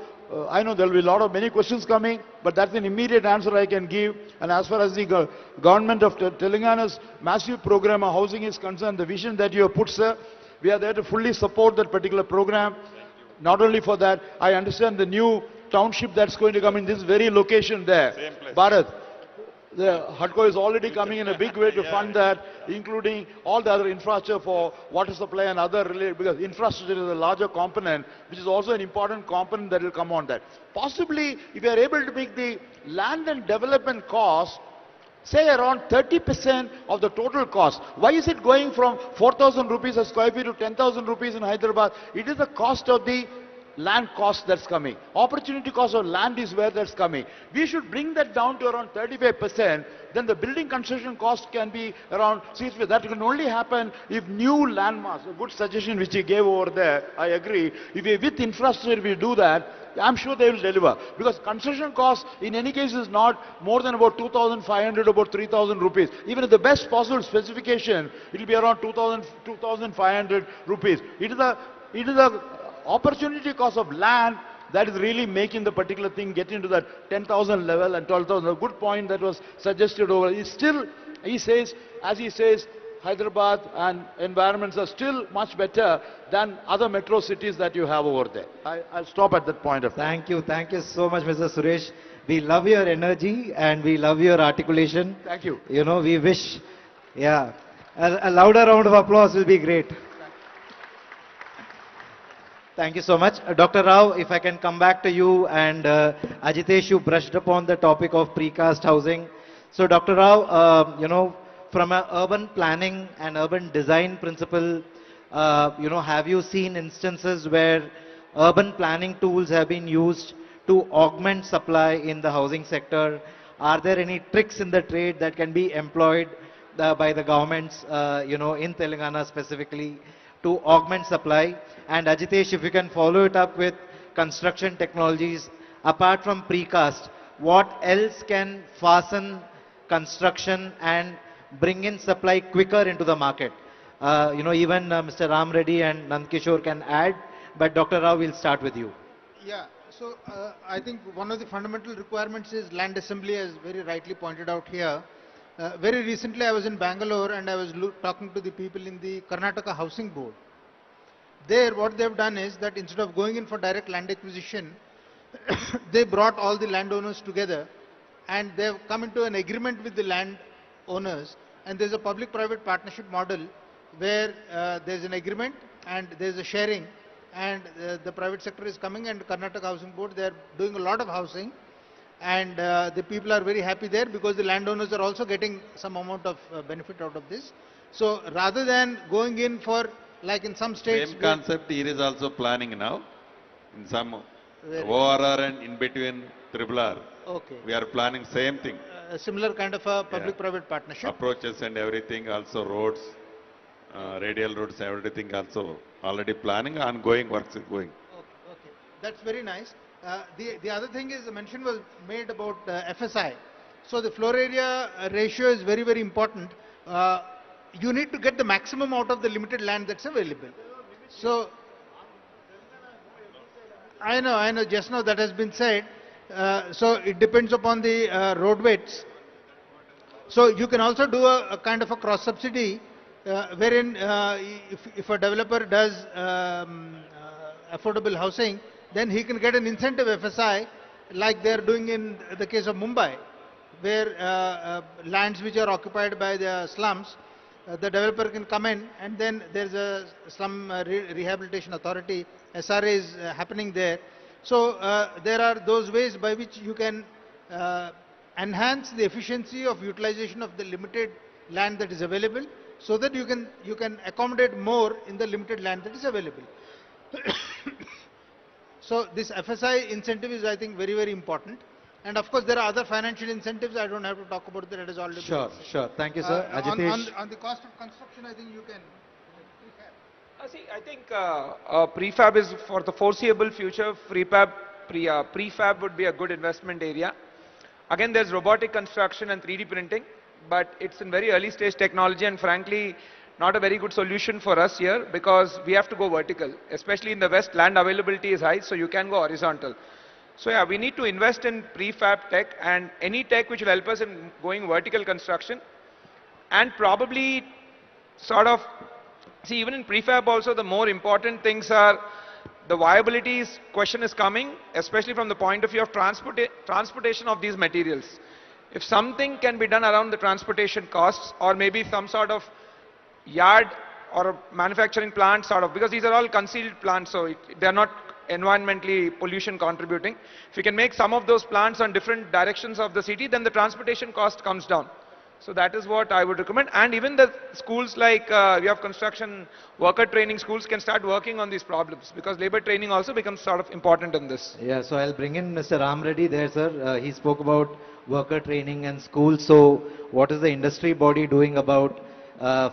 I know there will be many questions coming, but that's an immediate answer I can give. And as far as the government of Telangana's massive program of housing is concerned, the vision that you have put, sir, we are there to fully support that particular program. Not only for that, I understand the new township that's going to come in this very location there, Bharat. The HUDCO is already coming in a big way to fund that, including all the other infrastructure for water supply and other related, because infrastructure is a larger component, which is also an important component that will come on that. Possibly, if you are able to make the land and development cost, say around 30% of the total cost. Why is it going from 4,000 rupees a square feet to 10,000 rupees in Hyderabad? It is the cost of the land cost that's coming. Opportunity cost of land is where that's coming. We should bring that down to around 35%. Then the building construction cost can be around 60%. That can only happen if new landmarks, a good suggestion which you gave over there, I agree. If we, with infrastructure we do that, I'm sure they will deliver. Because construction cost in any case is not more than about 2,500, about 3,000 rupees. Even at the best possible specification, it will be around 2,500 rupees. It is the opportunity cost of land that is really making the particular thing get into that 10,000 level and 12,000. A good point that was suggested over. It's still, he says, as he says, Hyderabad and environments are still much better than other metro cities that you have over there. I'll stop at that point of time. Thank you so much, Mr. Suresh. We love your energy and we love your articulation. Thank you. You know, we wish, yeah, a louder round of applause will be great. Thank you so much. Dr. Rao, if I can come back to you, and Ajitesh, you brushed upon the topic of precast housing. So Dr. Rao, you know, from an urban planning and urban design principle, you know, have you seen instances where urban planning tools have been used to augment supply in the housing sector? Are there any tricks in the trade that can be employed by the governments, you know, in Telangana specifically to augment supply? And Ajitesh, if you can follow it up with construction technologies, apart from precast, what else can fasten construction and bring in supply quicker into the market. Even Mr. Ram Reddy and Nandkishore can add, but Dr. Rao, will start with you. Yeah, so I think one of the fundamental requirements is land assembly, as very rightly pointed out here. Very recently I was in Bangalore and I was talking to the people in the Karnataka Housing Board. There what they've done is that instead of going in for direct land acquisition, they brought all the landowners together and they've come into an agreement with the land owners, and there's a public-private partnership model where there's an agreement and there's a sharing, and the private sector is coming, and Karnataka Housing Board, they're doing a lot of housing, and the people are very happy there because the landowners are also getting some amount of benefit out of this. So rather than going in for, like in some states... Same concept here is also planning now. In some Very ORR and in between RRR. Okay. We are planning same thing. A similar kind of a public-private partnership. Approaches and everything, also roads, radial roads, everything also already planning, ongoing works is going. Okay, that's very nice. The other thing is, the mention was made about FSI. So the floor area ratio is very, very important. You need to get the maximum out of the limited land that's available. So, I know, just now that has been said. So it depends upon the road weights. So you can also do a kind of a cross subsidy wherein if a developer does affordable housing, then he can get an incentive FSI like they are doing in the case of Mumbai, where lands which are occupied by the slums, the developer can come in, and then there's a slum rehabilitation authority, SRA is happening there. So there are those ways by which you can enhance the efficiency of utilization of the limited land that is available, so that you can accommodate more in the limited land that is available. So this FSI incentive is, I think, very, very important. And of course, there are other financial incentives. I don't have to talk about that. It is already Sure, been said. sure. Thank you, sir. Ajitesh. On the cost of construction, I think you can. See, I think prefab is for the foreseeable future. Prefab would be a good investment area. Again, there's robotic construction and 3D printing, but it's in very early stage technology, and frankly, not a very good solution for us here, because we have to go vertical. Especially in the West, land availability is high, so you can go horizontal. So yeah, we need to invest in prefab tech and any tech which will help us in going vertical construction, and probably sort of, see, even in prefab also, the more important things are the viability question is coming, especially from the point of view of transportation of these materials. If something can be done around the transportation costs, or maybe some sort of yard or a manufacturing plant sort of, because these are all concealed plants, so they're not environmentally pollution contributing. If you can make some of those plants on different directions of the city, then the transportation cost comes down. So that is what I would recommend. And even the schools like we have construction worker training schools can start working on these problems, because labor training also becomes sort of important in this. Yeah, so I'll bring in Mr. Ram Reddy there, sir. He spoke about worker training and schools. So what is the industry body doing about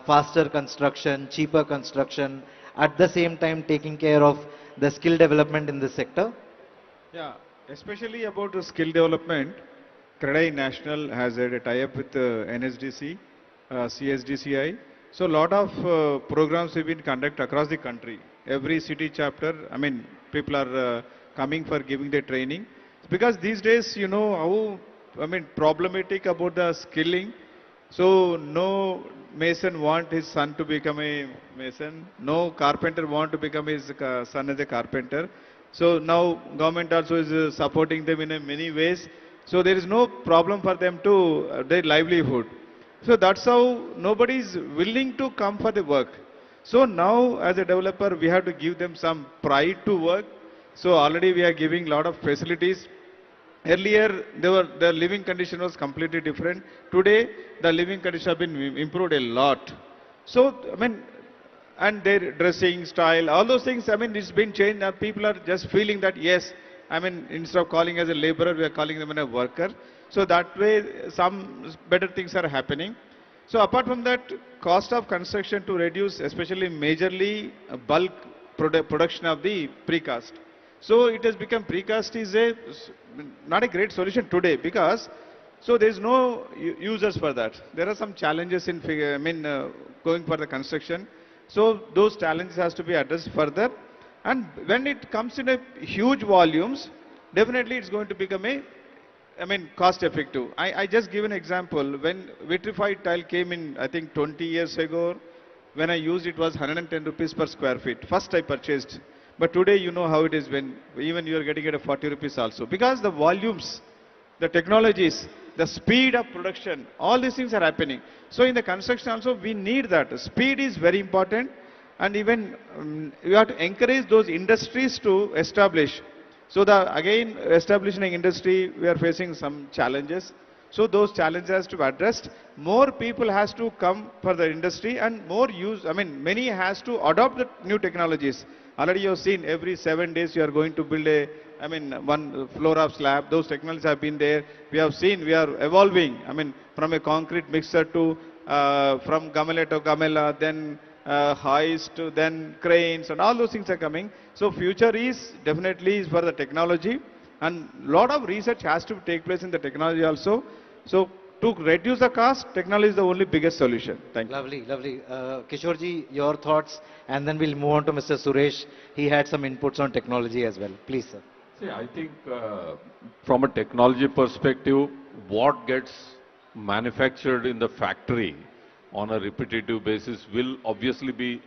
faster construction, cheaper construction, at the same time taking care of the skill development in this sector? Yeah, especially about the skill development, CREDAI National has had a tie-up with NSDC, CSDCI. So a lot of programs have been conducted across the country. Every city chapter, I mean, people are coming for giving their training. Because these days, you know, how, I mean, problematic about the skilling. So no mason want his son to become a mason. No carpenter want to become his son as a carpenter. So now government also is supporting them in many ways. So there is no problem for them to their livelihood. So that's how nobody is willing to come for the work. So now as a developer, we have to give them some pride to work. So already we are giving a lot of facilities. Earlier, the living condition was completely different. Today, the living condition have been improved a lot. So, I mean, and their dressing style, all those things, I mean, it's been changed. Now people are just feeling that, yes, I mean, instead of calling as a laborer, we are calling them as a worker. So that way, some better things are happening. So apart from that, cost of construction to reduce, especially majorly bulk production of the precast. So it has become precast is not a great solution today, because So there's no users for that. There are some challenges in, going for the construction. So those challenges has to be addressed further. And when it comes in a huge volumes, definitely it's going to become a, cost effective. I just give an example. When vitrified tile came in, I think 20 years ago, when I used it was 110 rupees per square feet. First I purchased. But today you know how it is when even you are getting it at 40 rupees also. Because the volumes, the technologies, the speed of production, all these things are happening. So in the construction also we need that. Speed is very important, and even you have to encourage those industries to establish. So again, establishing an industry, we are facing some challenges. So those challenges has to be addressed. More people has to come for the industry and more use, many has to adopt the new technologies. Already you have seen every 7 days you are going to build a, one floor of slab. Those technologies have been there. We have seen we are evolving, from a concrete mixer to, from gamela to gamela, then hoist to then cranes, and all those things are coming. So future is definitely is for the technology, and lot of research has to take place in the technology also. So to reduce the cost, technology is the only biggest solution. Thank you. Lovely, lovely. Kishorji, your thoughts, and then we'll move on to Mr. Suresh. He had some inputs on technology as well. Please, sir. See, I think from a technology perspective, what gets manufactured in the factory on a repetitive basis will obviously be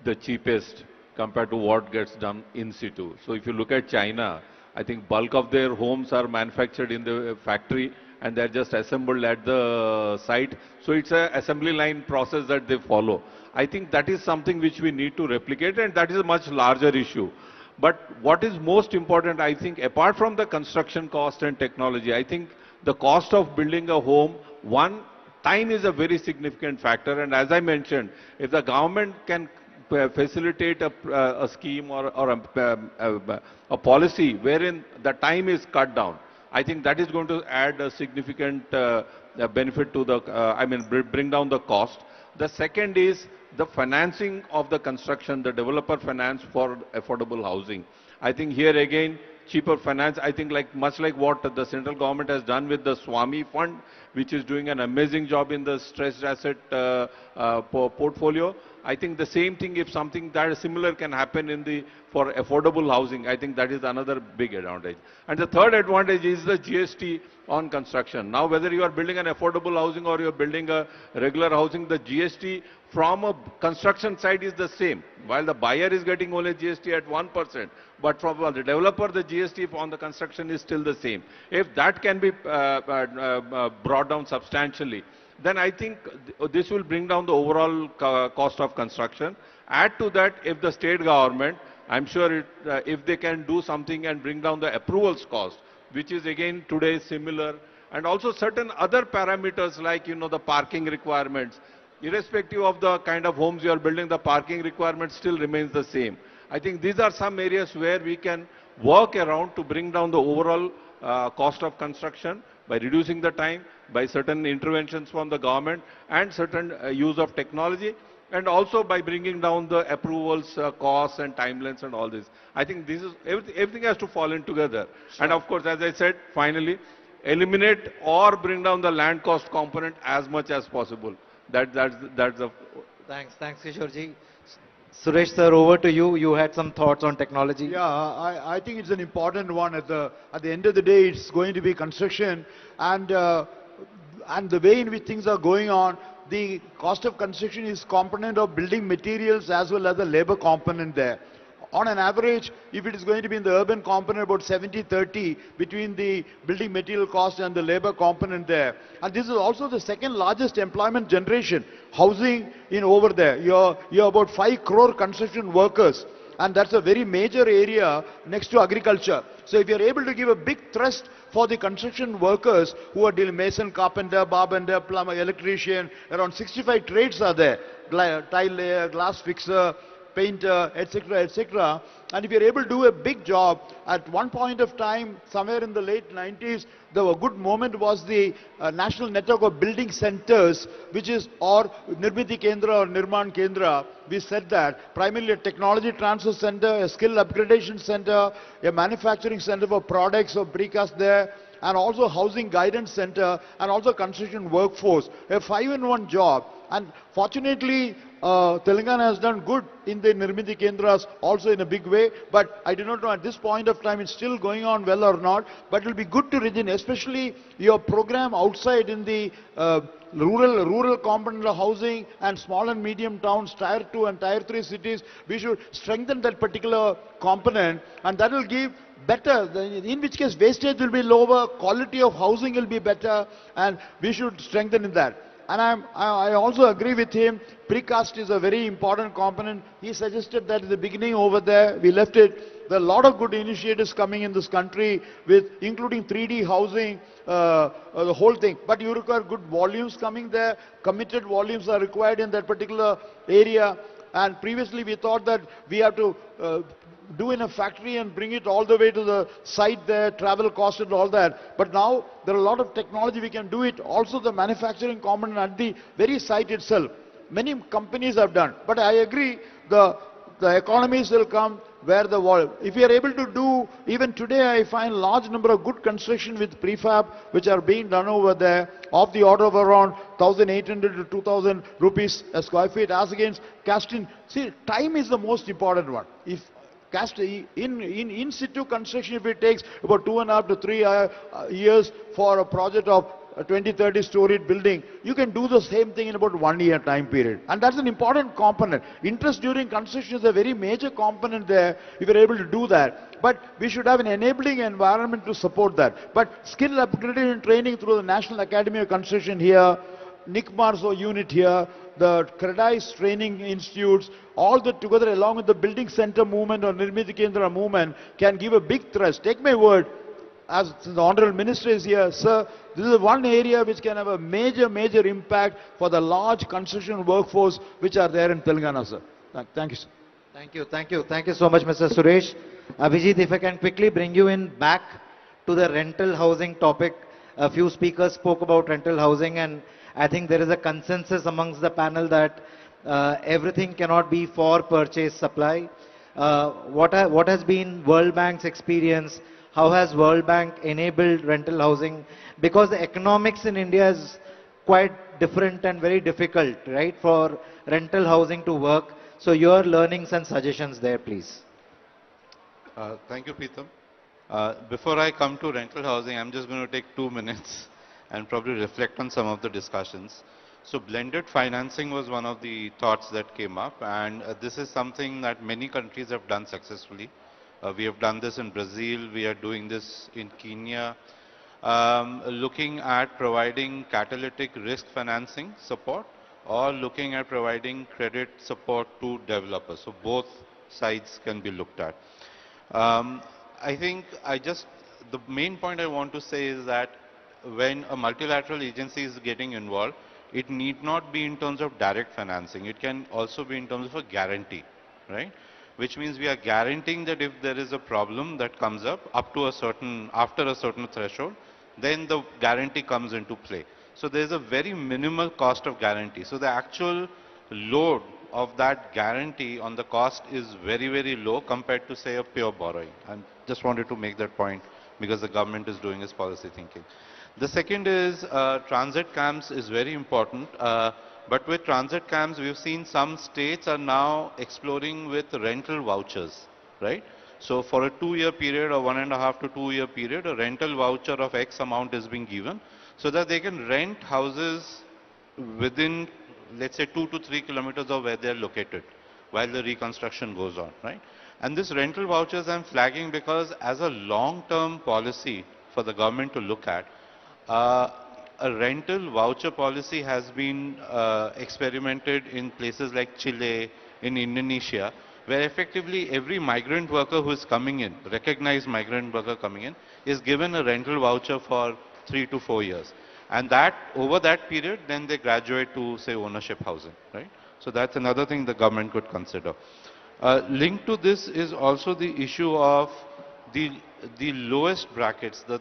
the cheapest compared to what gets done in situ. So if you look at China, I think bulk of their homes are manufactured in the factory and they're just assembled at the site. So it's an assembly line process that they follow. I think that is something which we need to replicate, and that is a much larger issue. But what is most important, I think, apart from the construction cost and technology, I think the cost of building a home, one, time is a very significant factor. And as I mentioned, if the government can facilitate a scheme or a policy wherein the time is cut down, I think that is going to add a significant benefit to the, bring down the cost. The second is the financing of the construction, the developer finance for affordable housing. I think here again, cheaper finance, I think much like what the central government has done with the Swami Fund, which is doing an amazing job in the stressed asset portfolio. I think the same thing, if something that is similar can happen in for affordable housing, I think that is another big advantage. And the third advantage is the GST on construction. Now, whether you are building an affordable housing or you are building a regular housing, the GST from a construction side is the same. While the buyer is getting only GST at 1%, but from the developer, the GST on the construction is still the same. If that can be brought down substantially, then I think this will bring down the overall cost of construction. Add to that, if the state government, I'm sure if they can do something and bring down the approvals cost, which is again today similar, and also certain other parameters like, the parking requirements, irrespective of the kind of homes you are building, the parking requirement still remains the same. I think these are some areas where we can work around to bring down the overall cost of construction by reducing the time, by certain interventions from the government and certain use of technology, and also by bringing down the approvals costs and timelines and all this. I think this is everything has to fall in together. Sure. And of course, as I said, finally, eliminate or bring down the land cost component as much as possible. That's the... Thanks, Kishorji. Suresh sir, over to you. You had some thoughts on technology. Yeah, I think it's an important one. At the end of the day, it's going to be construction, and the way in which things are going on, the cost of construction is component of building materials as well as the labor component there. On an average, if it is going to be in the urban component, about 70-30 between the building material cost and the labor component there. And this is also the second largest employment generation, housing in over there. You're about 5 crore construction workers, and that's a very major area next to agriculture. So if you're able to give a big thrust for the construction workers who are dealing mason, carpenter, bartender, plumber, electrician, around 65 trades are there, tile layer, glass fixer, painter, etc., etc. And if you're able to do a big job, at one point of time, somewhere in the late 90s, the good moment was the national network of building centers, which is or Nirmiti Kendra or Nirman Kendra. We said that primarily a technology transfer center, a skill upgradation center, a manufacturing center for products or precast there, and also housing guidance center, and also construction workforce. A 5-in-1 job. And fortunately, Telangana has done good in the Nirmiti Kendras also in a big way, but I do not know at this point of time it's still going on well or not, but it will be good to region, especially your program outside in the rural component of housing and small and medium towns, tier 2 and tier 3 cities. We should strengthen that particular component, and that will give better, in which case wastage will be lower, quality of housing will be better, and we should strengthen in that. And I also agree with him, precast is a very important component. He suggested that at the beginning over there, we left it. There are a lot of good initiatives coming in this country, with including 3D housing, the whole thing. But you require good volumes coming there, committed volumes are required in that particular area. And previously we thought that we have to do in a factory and bring it all the way to the site there, travel cost and all that. But now there are a lot of technology, we can do it. Also the manufacturing component at the very site itself. Many companies have done. But I agree, the economies will come where the wall. If we are able to do, even today I find large number of good construction with prefab which are being done over there of the order of around 1,800 to 2,000 rupees a square feet, as against casting. See, time is the most important one. If cast in situ construction, if it takes about 2.5 to 3 years for a project of a 20-30 storied building, you can do the same thing in about 1 year time period. And that's an important component. Interest during construction is a very major component there, if you're able to do that. But we should have an enabling environment to support that. But skill upgrading and training through the National Academy of Construction here, NICMARSO unit here, the Credais training institutes, all that together along with the building center movement or Nirmiti Kendra movement can give a big thrust. Take my word, as the Honorable Minister is here, sir, this is one area which can have a major impact for the large construction workforce which are there in Telangana, sir. Thank you, sir. Thank you so much, Mr. Suresh. Abhijit, if I can quickly bring you in back to the rental housing topic. A few speakers spoke about rental housing, and I think there is a consensus amongst the panel that everything cannot be for purchase supply. What has been World Bank's experience? How has World Bank enabled rental housing? Because the economics in India is quite different and very difficult, right, for rental housing to work. So your learnings and suggestions there, please. Thank you, Preetham. Before I come to rental housing, I'm just going to take 2 minutes and probably reflect on some of the discussions. So blended financing was one of the thoughts that came up, and this is something that many countries have done successfully. We have done this in Brazil, we are doing this in Kenya, looking at providing catalytic risk financing support or looking at providing credit support to developers. So both sides can be looked at. I think the main point I want to say is that when a multilateral agency is getting involved, it need not be in terms of direct financing. It can also be in terms of a guarantee, right? Which means we are guaranteeing that if there is a problem that comes up to a certain, after a certain threshold, then the guarantee comes into play. So there is a very minimal cost of guarantee. So the actual load of that guarantee on the cost is very low compared to, say, a pure borrowing. I just wanted to make that point because the government is doing its policy thinking. The second is transit camps is very important. But with transit camps, we've seen some states are now exploring with rental vouchers, right? So for a 2-year period or 1.5 to 2 year period, a rental voucher of X amount is being given so that they can rent houses within, let's say, 2 to 3 kilometers of where they're located while the reconstruction goes on, right? And this rental vouchers I'm flagging because as a long-term policy for the government to look at, a rental voucher policy has been experimented in places like Chile, in Indonesia, where effectively every migrant worker who is coming in, recognized migrant worker coming in, is given a rental voucher for 3 to 4 years. And that, over that period, then they graduate to, say, ownership housing, right? So that's another thing the government could consider. Linked to this is also the issue of the lowest brackets, the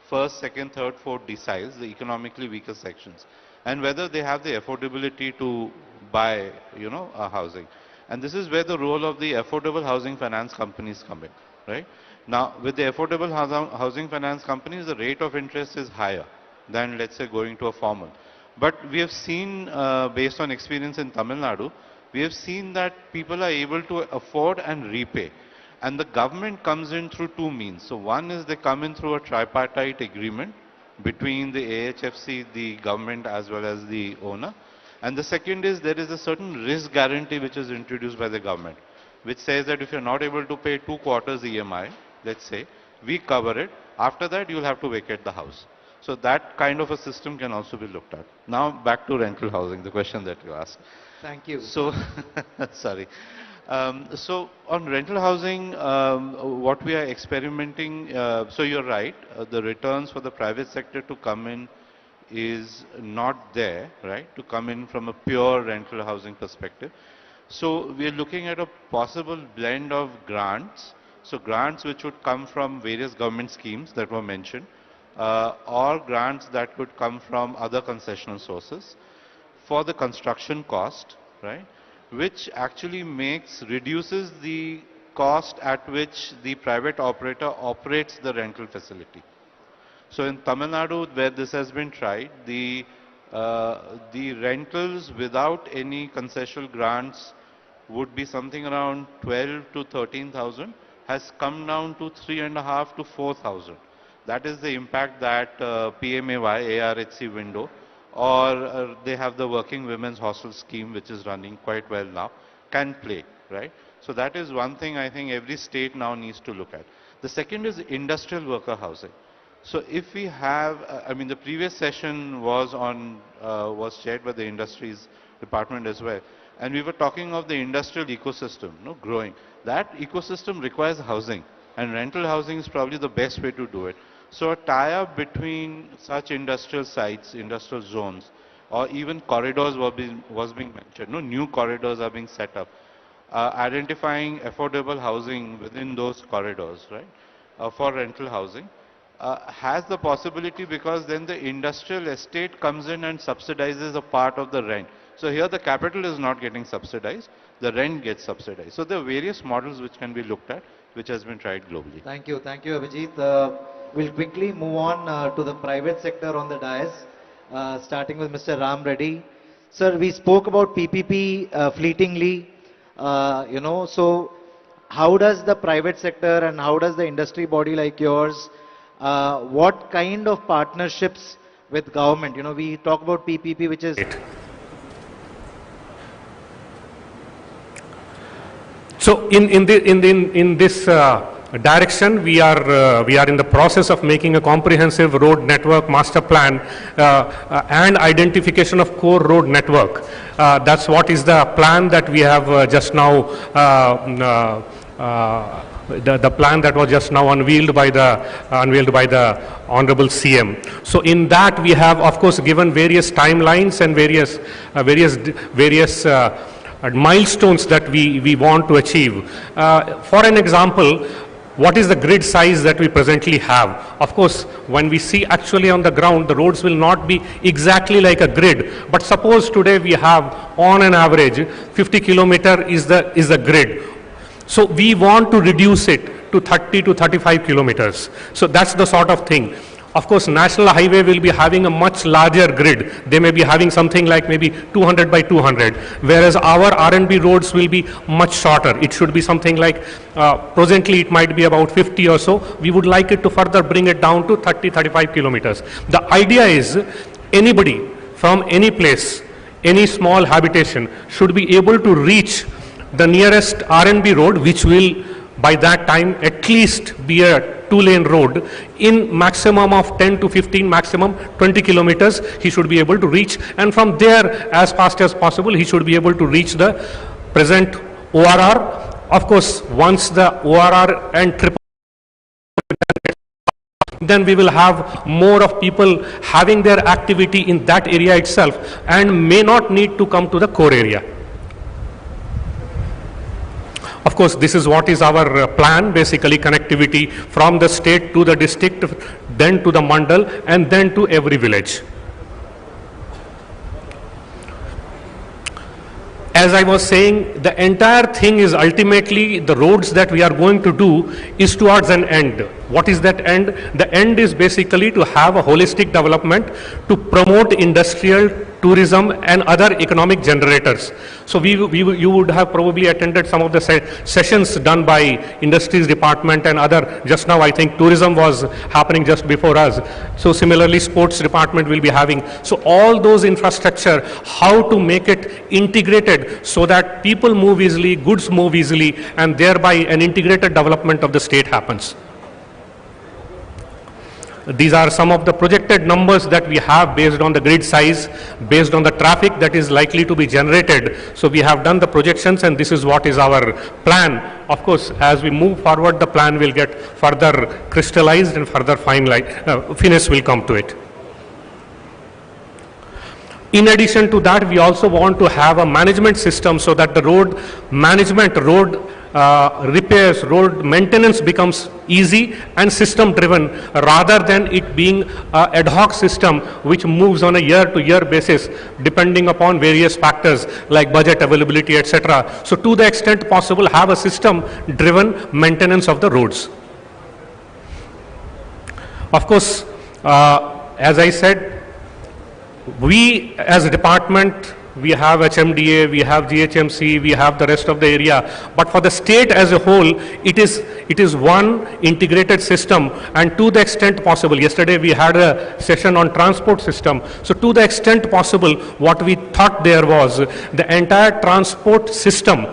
first, second, third, fourth deciles, the economically weaker sections, and whether they have the affordability to buy, a housing. And this is where the role of the affordable housing finance companies come in, right? Now, with the affordable housing finance companies, the rate of interest is higher than, let's say, going to a formal. But we have seen, based on experience in Tamil Nadu, we have seen that people are able to afford and repay. And the government comes in through two means. So one is they come in through a tripartite agreement between the AHFC, the government, as well as the owner. And the second is there is a certain risk guarantee which is introduced by the government, which says that if you're not able to pay 2 quarters EMI, let's say, we cover it. After that, you'll have to vacate the house. So that kind of a system can also be looked at. Now back to rental housing, the question that you asked. Thank you. So, sorry. So on rental housing, what we are experimenting, so you're right, the returns for the private sector to come in is not there, right, to come in from a pure rental housing perspective. So we are looking at a possible blend of grants, so grants which would come from various government schemes that were mentioned, or grants that could come from other concessional sources for the construction cost, right, which actually reduces the cost at which the private operator operates the rental facility. So in Tamil Nadu, where this has been tried, the rentals without any concessional grants would be something around 12 to 13,000, has come down to 3,500 to 4,000. That is the impact that PMAY, ARHC window, or they have the Working Women's Hostel scheme, which is running quite well now, can play, right? So that is one thing I think every state now needs to look at. The second is industrial worker housing. So if we have, I mean, the previous session was chaired by the Industries Department as well, and we were talking of the industrial ecosystem, growing. That ecosystem requires housing, and rental housing is probably the best way to do it. So a tie-up between such industrial sites, industrial zones, or even corridors was being mentioned. New corridors are being set up. Identifying affordable housing within those corridors, right, for rental housing, has the possibility, because then the industrial estate comes in and subsidizes a part of the rent. So here the capital is not getting subsidized, the rent gets subsidized. So there are various models which can be looked at, which has been tried globally. Thank you, Abhijit. We'll quickly move on to the private sector on the dais, starting with Mr. Ram Reddy. Sir, we spoke about PPP fleetingly, so how does the private sector and how does the industry body like yours, what kind of partnerships with government? We talk about PPP, which is... So in this direction, we are in the process of making a comprehensive road network master plan and identification of core road network. That's what is the plan that we have just now. The plan that was just now unveiled by the Honorable CM. So in that we have, of course, given various timelines and various milestones that we want to achieve. For an example, what is the grid size that we presently have? Of course, when we see actually on the ground, the roads will not be exactly like a grid. But suppose today we have, on an average, 50 kilometer is the grid. So we want to reduce it to 30 to 35 kilometers. So that's the sort of thing. Of course, National Highway will be having a much larger grid. They may be having something like maybe 200 by 200, whereas our R&B roads will be much shorter. It should be something like, presently it might be about 50 or so. We would like it to further bring it down to 30, 35 kilometers. The idea is anybody from any place, any small habitation should be able to reach the nearest R&B road, which will by that time at least be a 2-lane road in maximum of 10 to 15, maximum 20 kilometers he should be able to reach, and from there as fast as possible he should be able to reach the present ORR. Of course, once the ORR and triple, then we will have more of people having their activity in that area itself and may not need to come to the core area. Of course, this is what is our plan, basically connectivity from the state to the district, then to the mandal, and then to every village. as I was saying, the entire thing is ultimately the roads that we are going to do is towards an end. What is that end? The end is basically to have a holistic development to promote industrial, tourism and other economic generators. So you would have probably attended some of the sessions done by Industries Department and other. Just now I think tourism was happening just before us. So similarly Sports Department will be having. So all those infrastructure, how to make it integrated so that people move easily, goods move easily, and thereby an integrated development of the state happens. These are some of the projected numbers that we have based on the grid size, based on the traffic that is likely to be generated. So we have done the projections and this is what is our plan. Of course, as we move forward, the plan will get further crystallized and further finish will come to it. In addition to that, we also want to have a management system so that the road management, road repairs, road maintenance becomes easy and system driven rather than it being an ad hoc system which moves on a year-to-year basis depending upon various factors like budget availability, etc. So to the extent possible, have a system driven maintenance of the roads. Of course, as I said, we as a department, we have HMDA, we have GHMC, we have the rest of the area. But for the state as a whole, it is one integrated system. And to the extent possible, yesterday we had a session on transport system. So to the extent possible, what we thought there was the entire transport system,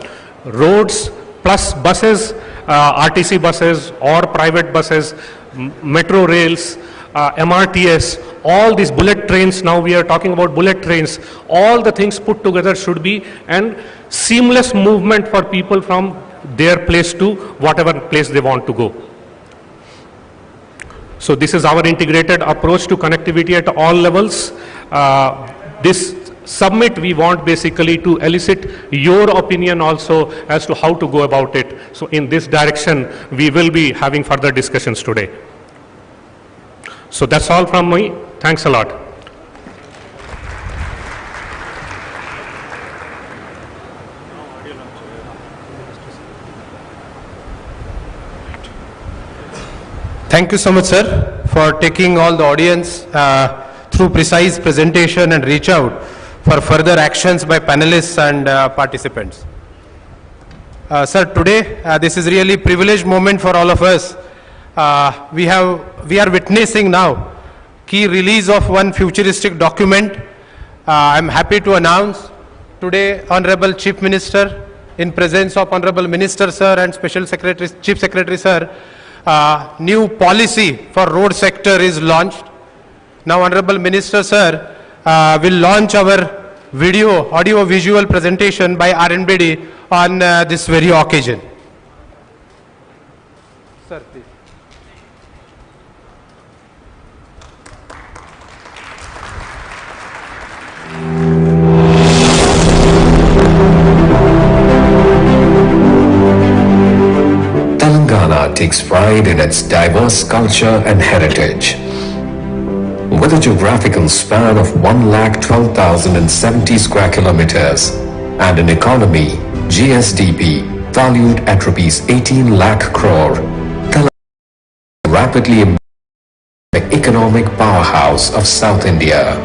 roads plus buses, RTC buses or private buses, metro rails, MRTS, all these bullet trains, now we are talking about bullet trains, all the things put together should be an seamless movement for people from their place to whatever place they want to go. So this is our integrated approach to connectivity at all levels. This summit we want basically to elicit your opinion also as to how to go about it. So in this direction, we will be having further discussions today. So that's all from me. Thanks a lot. Thank you so much, sir, for taking all the audience through precise presentation and reach out for further actions by panelists and participants. Sir, today this is really a privileged moment for all of us. We are witnessing now key release of one futuristic document. I'm happy to announce today Honorable Chief Minister in presence of Honorable Minister sir and Special Secretary, Chief Secretary sir, new policy for road sector is launched. Now Honorable Minister sir will launch our video, audio visual presentation by RNBD on this very occasion. Sir, please. Telangana takes pride in its diverse culture and heritage. With a geographical span of 1,12,070 square kilometers and an economy, GSDP, valued at rupees 18 lakh crore, Telangana is rapidly the economic powerhouse of South India.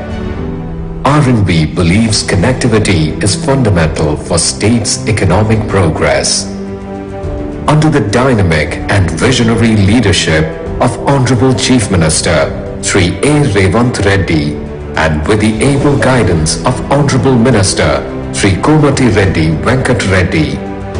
RNB believes connectivity is fundamental for state's economic progress. Under the dynamic and visionary leadership of Honorable Chief Minister Sri A. Revant Reddy and with the able guidance of Honorable Minister Sri Komati Reddy Venkat Reddy,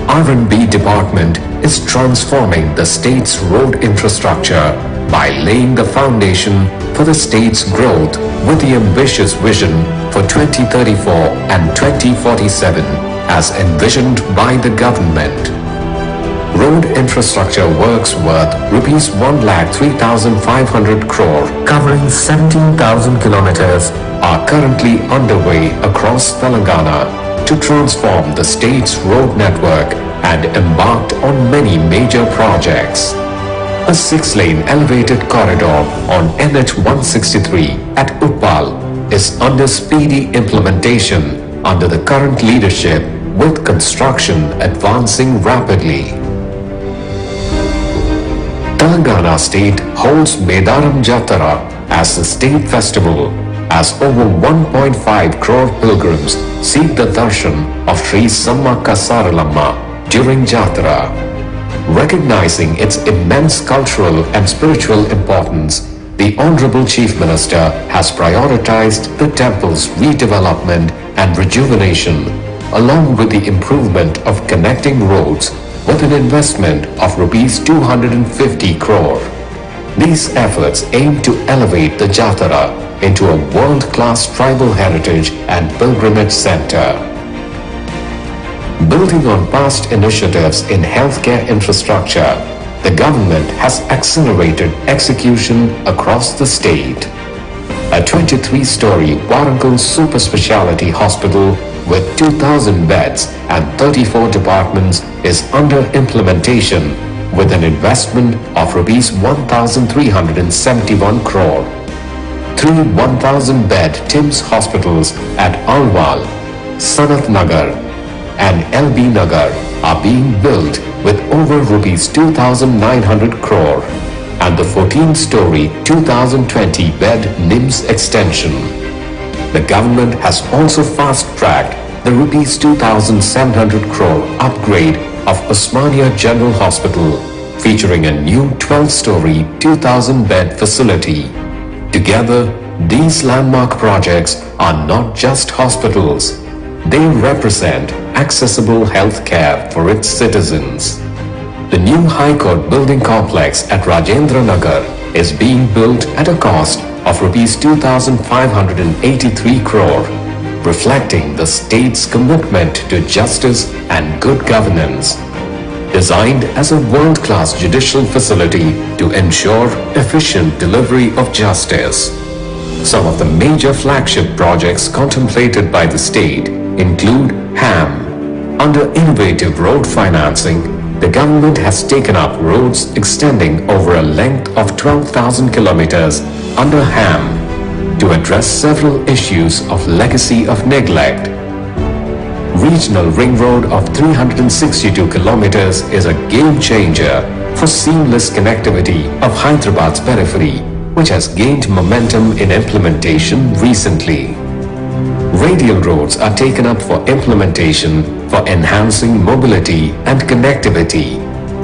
RNB Department is transforming the state's road infrastructure by laying the foundation for the state's growth with the ambitious vision for 2034 and 2047 as envisioned by the government. Road infrastructure works worth rupees 1,03,500 crore covering 17,000 kilometers are currently underway across Telangana to transform the state's road network and embarked on many major projects. A 6-lane elevated corridor on NH 163 at Uppal is under speedy implementation under the current leadership with construction advancing rapidly. Telangana state holds Medaram Jatara as the state festival, as over 1.5 crore pilgrims seek the darshan of Sri Sammaka Saralamma during Jatara. Recognizing its immense cultural and spiritual importance, the Honorable Chief Minister has prioritized the temple's redevelopment and rejuvenation, along with the improvement of connecting roads with an investment of Rs 250 crore. These efforts aim to elevate the Jatara into a world-class tribal heritage and pilgrimage center. Building on past initiatives in healthcare infrastructure, the government has accelerated execution across the state. A 23-story Warangal super specialty hospital with 2,000 beds and 34 departments is under implementation with an investment of Rs 1,371 crore. 3 1,000-bed TIMS hospitals at Alwal, Sanat Nagar and LB Nagar are being built with over Rs 2,900 crore and the 14-story 2,020-bed NIMS extension. The government has also fast-tracked the Rs 2,700 crore upgrade of Osmania General Hospital, featuring a new 12-story 2,000-bed facility. Together, these landmark projects are not just hospitals. They represent accessible health care for its citizens. The new High Court building complex at Rajendra Nagar is being built at a cost of Rs 2,583 crore, reflecting the state's commitment to justice and good governance. Designed as a world-class judicial facility to ensure efficient delivery of justice. Some of the major flagship projects contemplated by the state include HAM. Under innovative road financing, the government has taken up roads extending over a length of 12,000 kilometers under HAM to address several issues of legacy of neglect. Regional Ring Road of 362 kilometers is a game changer for seamless connectivity of Hyderabad's periphery, which has gained momentum in implementation recently. Radial roads are taken up for implementation for enhancing mobility and connectivity,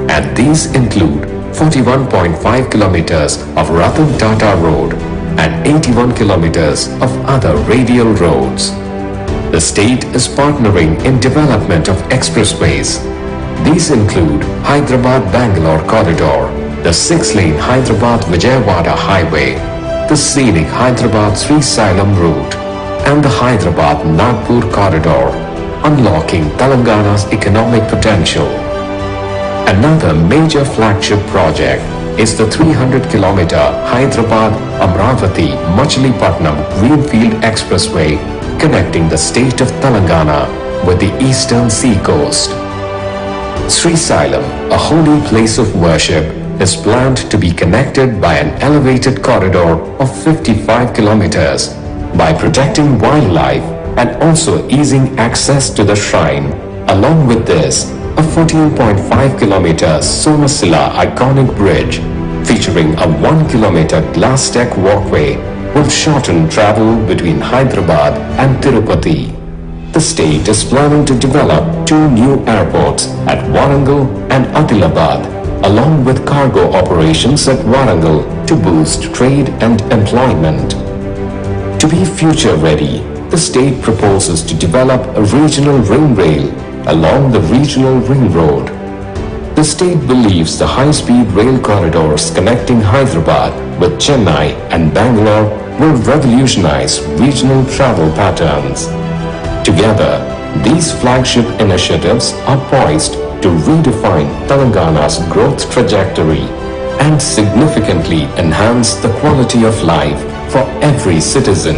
and these include 41.5 kilometers of Ratan Tata Road and 81 kilometers of other radial roads. The state is partnering in development of expressways. These include Hyderabad-Bangalore corridor, the 6-lane Hyderabad-Vijayawada highway, the scenic Hyderabad-Srisailam route, and the Hyderabad-Nagpur corridor, unlocking Telangana's economic potential. Another major flagship project is the 300-kilometer Hyderabad-Amravati-Machilipatnam Greenfield Expressway connecting the state of Telangana with the eastern seacoast. Srisailam, a holy place of worship, is planned to be connected by an elevated corridor of 55 kilometers by protecting wildlife and also easing access to the shrine. Along with this, a 14.5 kilometer Somasila iconic bridge featuring a 1 kilometer glass deck walkway will shorten travel between Hyderabad and Tirupati. The state is planning to develop 2 new airports at Warangal and Adilabad, along with cargo operations at Warangal to boost trade and employment. To be future ready, the state proposes to develop a regional ring rail along the regional ring road. The state believes the high-speed rail corridors connecting Hyderabad with Chennai and Bangalore will revolutionize regional travel patterns. Together, these flagship initiatives are poised to redefine Telangana's growth trajectory and significantly enhance the quality of life for every citizen.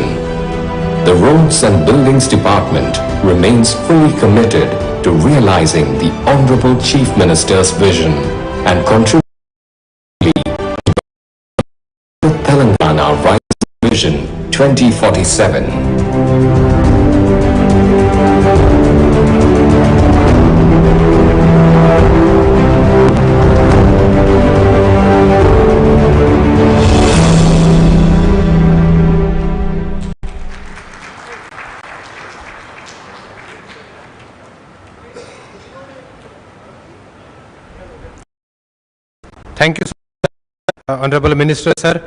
The Roads and Buildings Department remains fully committed to realizing the Honorable Chief Minister's vision and contributing to the Telangana Rising Vision 2047. Thank you, Honorable Minister, sir.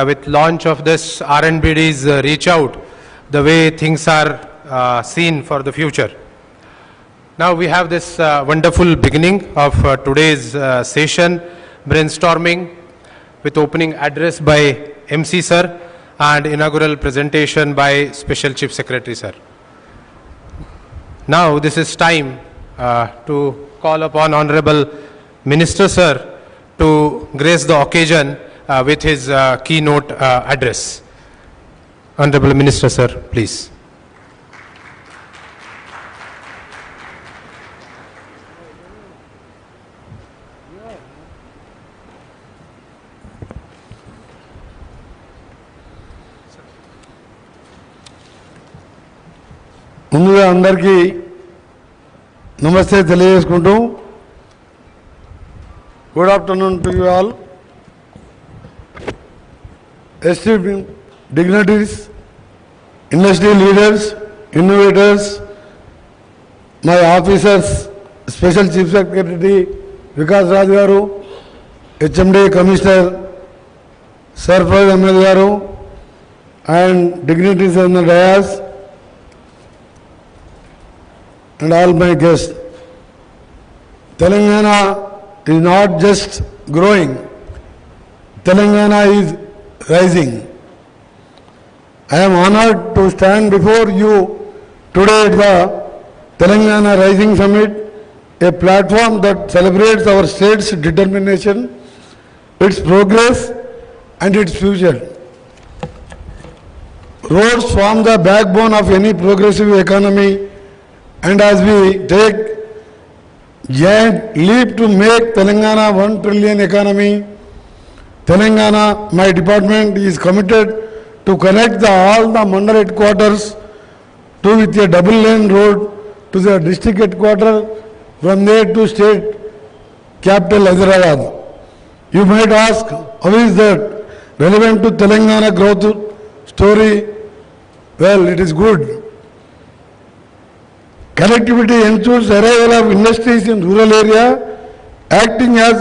With launch of this R&BD's reach out, the way things are seen for the future. Now we have this wonderful beginning of today's session, brainstorming, with opening address by MC sir and inaugural presentation by Special Chief Secretary sir. Now this is time to call upon Honorable Minister sir to grace the occasion with his keynote address. Honorable Minister sir, please. ముందుగా అందరికీ నమస్తే తెలియజేసుకుంటూ good afternoon to you all esteemed dignitaries, industry leaders, innovators, my officers, Special Chief Secretary Vikas Raj garu, HMD Commissioner Sarfraz Ahmed garu, and dignitaries on the dais, and all my guests. Telangana is not just growing, Telangana is rising. I am honored to stand before you today at the Telangana Rising Summit, a platform that celebrates our state's determination, its progress and its future. Roads form the backbone of any progressive economy, and as we take giant leap to make Telangana 1 trillion economy, Telangana, my department is committed to connect all the mandal headquarters to with a double lane road to the district headquarters, from there to state capital Hyderabad. You might ask, how is that relevant to Telangana growth story? Well, it is good. Connectivity ensures arrival of industries in rural area, acting as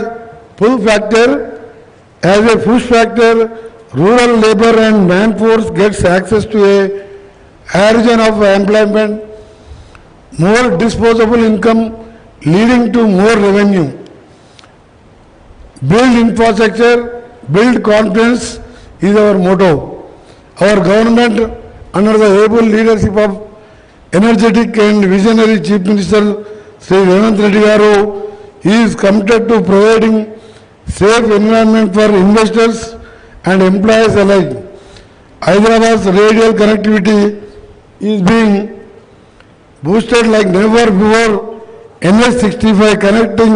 pull factor. As a push factor, rural labor and manforce gets access to a horizon of employment, more disposable income, leading to more revenue. Build infrastructure, build confidence is our motto. Our government, under the able leadership of energetic and visionary Chief Minister Sri Revanth Reddy garu, is committed to providing safe environment for investors and employees alike. Hyderabad's radial connectivity is being boosted like never before. NS65 connecting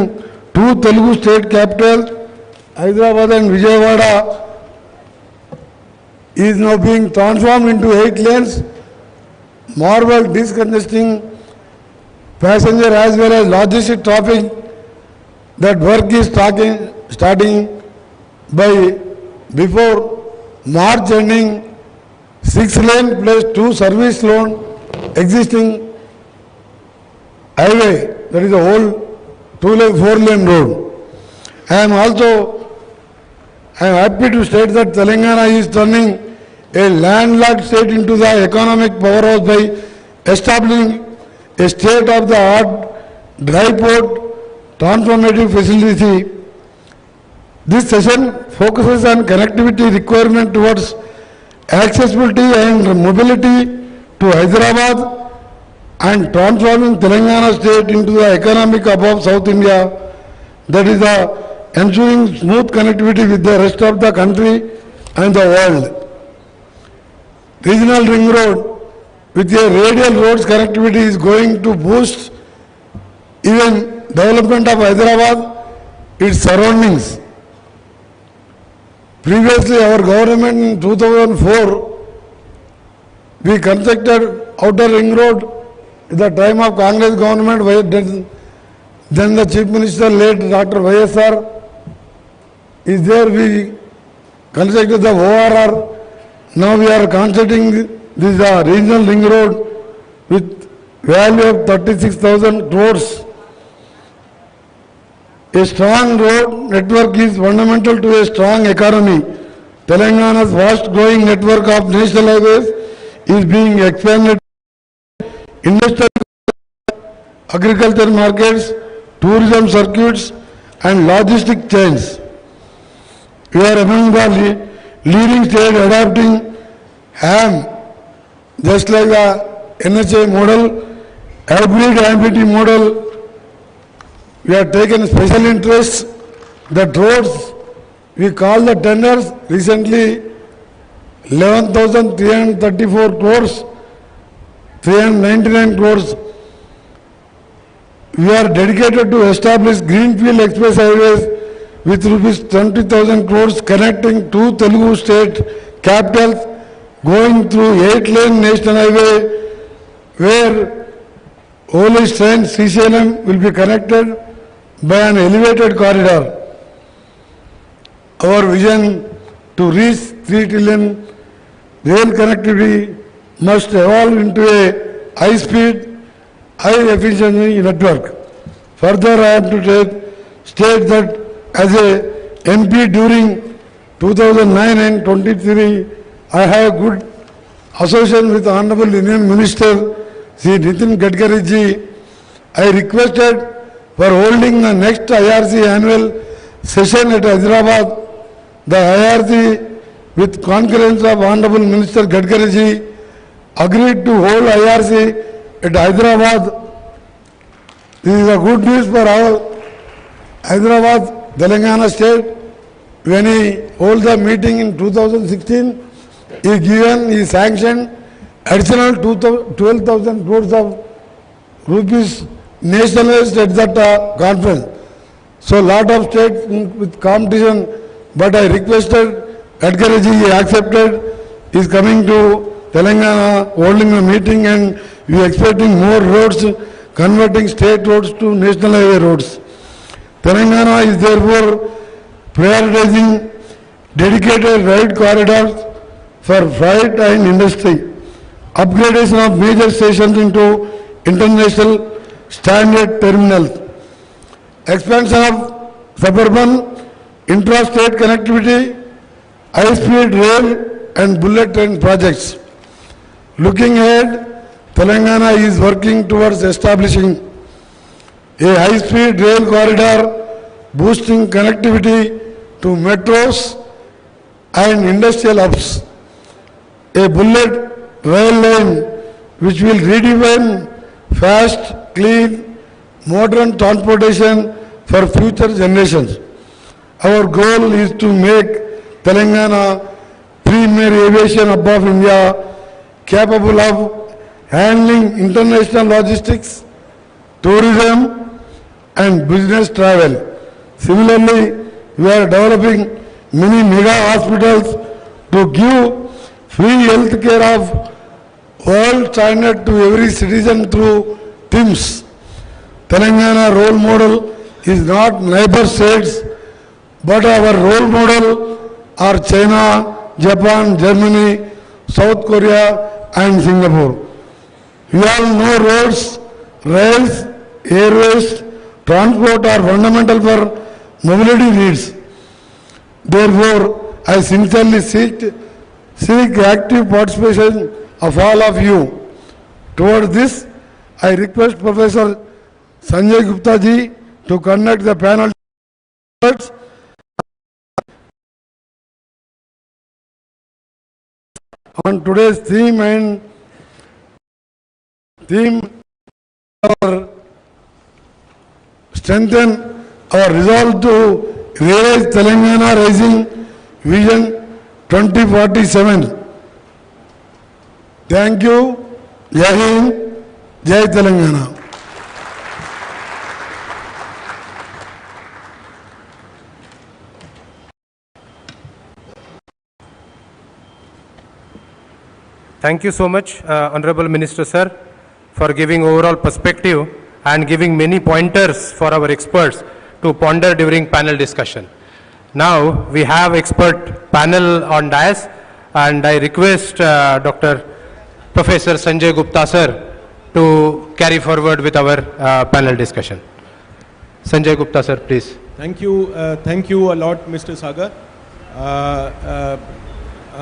two Telugu state capitals, Hyderabad and Vijayawada, is now being transformed into 8 lanes, marvel decongesting passenger as well as logistic traffic. That work is starting by before March ending. 6 lane plus 2 service lane existing highway, that is a whole 2 lane 4 lane road. I am happy to state that Telangana is turning a landlocked state into the economic powerhouse by establishing a state-of-the-art dry port transformative facility. This session focuses on connectivity requirement towards accessibility and mobility to Hyderabad and transforming Telangana state into the economic hub of South India, that is the ensuring smooth connectivity with the rest of the country and the world. Regional ring road with a radial roads connectivity is going to boost even development of Hyderabad, its surroundings. Previously, our government in 2004, we constructed outer ring road at the time of Congress government. Then the Chief Minister, late Dr. YSR, is there. We constructed the ORR. Now we are constructing this regional ring road with value of 36,000 crores. A strong road network is fundamental to a strong economy. Telangana's vast growing network of national highways is being expanded. Industrial, agriculture markets, tourism circuits and logistic chains. We are among the leading state adopting HAM, just like the NHA model, hybrid MPT model. We have taken special interest. The roads, we call the tenders recently 11,334 crores, 399 crores. We are dedicated to establish Greenfield Express Highways with rupees 20,000 crores connecting two Telugu state capitals, going through 8-lane national highway where only train Srisalam will be connected by an elevated corridor. Our vision to reach 3 trillion rail connectivity must evolve into a high-speed, high-efficiency network. Further, I have to state that as a MP during 2009 and 23, I have good association with Honorable Union Minister Sri Nitin Gadkari ji. I requested for holding the next IRC annual session at Hyderabad. The IRC, with concurrence of Honorable Minister Gadkari ji, agreed to hold IRC at Hyderabad. This is a good news for our Hyderabad, Telangana state. When he held the meeting in 2016, he sanctioned additional 12,000 crores of rupees nationalized at that conference. So lot of states with competition, but I requested Gadkari ji, he accepted, he is coming to Telangana, holding a meeting, and we are expecting more roads, converting state roads to national highway roads. Telangana is therefore prioritizing dedicated ride corridors for freight and industry, upgradation of major stations into international standard terminals, expansion of suburban intra-state connectivity, high-speed rail and bullet train projects. Looking ahead, Telangana is working towards establishing a high-speed rail corridor, boosting connectivity to metros and industrial hubs, a bullet rail line which will redefine fast, clean, modern transportation for future generations. Our goal is to make Telangana premier aviation hub of India, capable of handling international logistics, tourism and business travel. Similarly, we are developing many mega hospitals to give free health care of world standard to every citizen through TIMS. Telangana role model is not neighbor states, but our role model are China, Japan, Germany, South Korea and Singapore. We all know roads, rails, airways, transport are fundamental for mobility needs. Therefore, I sincerely seek active participation of all of you. Towards this, I request Professor Sanjay Gupta ji to conduct the panel on today's theme our strengthen our resolve to realize Telangana Rising Vision 2047. Thank you. Jai Hind, Jai Telangana. Thank you so much, Honorable Minister Sir, for giving overall perspective and giving many pointers for our experts to ponder during panel discussion. Now we have expert panel on dais, and I request Dr. Professor Sanjay Gupta Sir to carry forward with our panel discussion. Sanjay Gupta Sir, please. Thank you a lot, Mr. Sagar.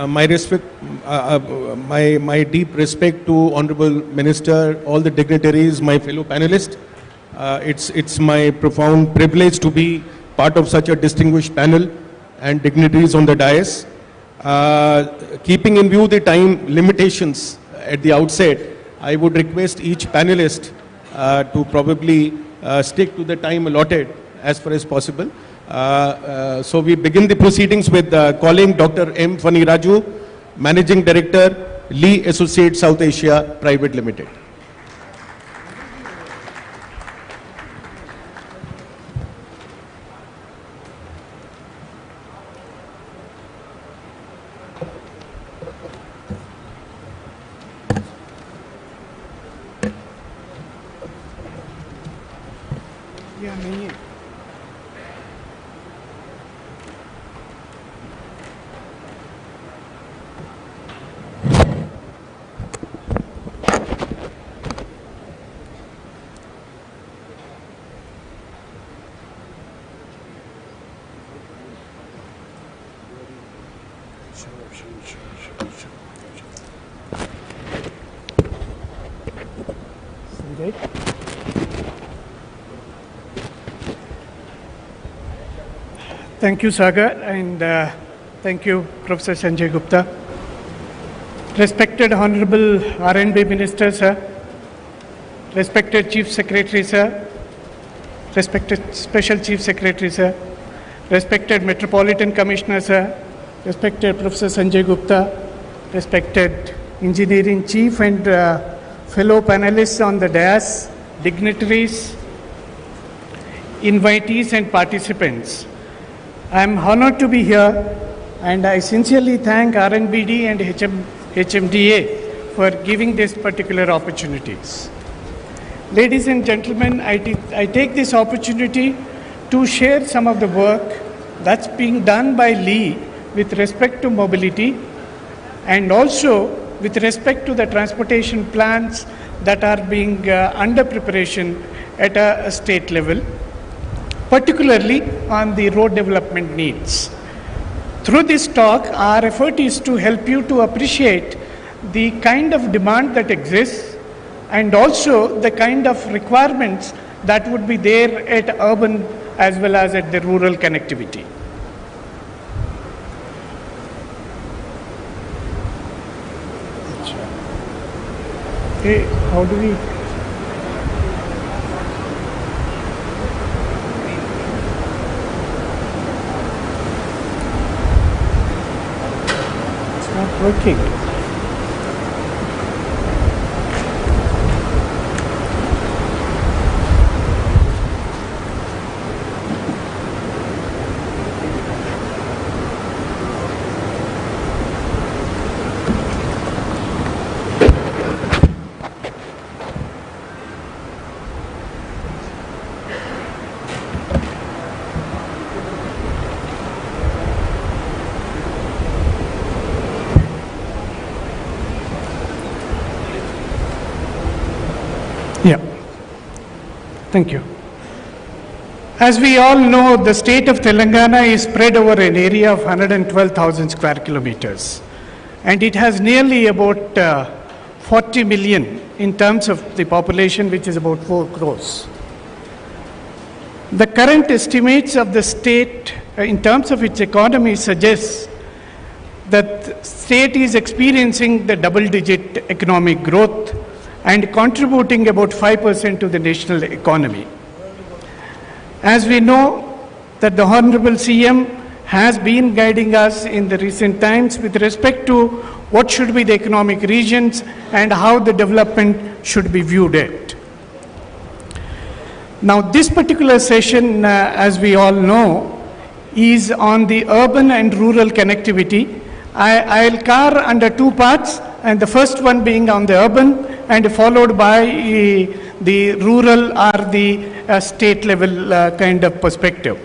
My respect, my deep respect to Honorable Minister, all the dignitaries, my fellow panelists. It's my profound privilege to be part of such a distinguished panel and dignitaries on the dais. Keeping in view the time limitations at the outset, I would request each panelist to probably stick to the time allotted as far as possible. So we begin the proceedings with calling Dr. M. Fani Raju, Managing Director, Lee Associates South Asia Private Limited. Thank you, Sagar, and thank you, Professor Sanjay Gupta. Respected Honorable R&B Minister, sir, respected Chief Secretary, sir, respected Special Chief Secretary, sir, respected Metropolitan Commissioner, sir, respected Professor Sanjay Gupta, respected Engineering Chief and fellow panelists on the dais, dignitaries, invitees and participants. I am honored to be here, and I sincerely thank RNBD and HMDA for giving these particular opportunities. Ladies and gentlemen, I take this opportunity to share some of the work that's being done by Lee with respect to mobility and also with respect to the transportation plans that are being under preparation at a state level, particularly on the road development needs. Through this talk, our effort is to help you to appreciate the kind of demand that exists and also the kind of requirements that would be there at urban as well as at the rural connectivity. Okay, how do we... working. Thank you. As we all know, the state of Telangana is spread over an area of 112,000 square kilometers, and it has nearly about 40 million in terms of the population, which is about 4 crores. The current estimates of the state in terms of its economy suggests that the state is experiencing the double-digit economic growth and contributing about 5% to the national economy. As we know that the Honorable CM has been guiding us in the recent times with respect to what should be the economic regions and how the development should be viewed at. Now this particular session, as we all know, is on the urban and rural connectivity. I'll cover under 2 parts, and the first one being on the urban and followed by the rural or the state level kind of perspective.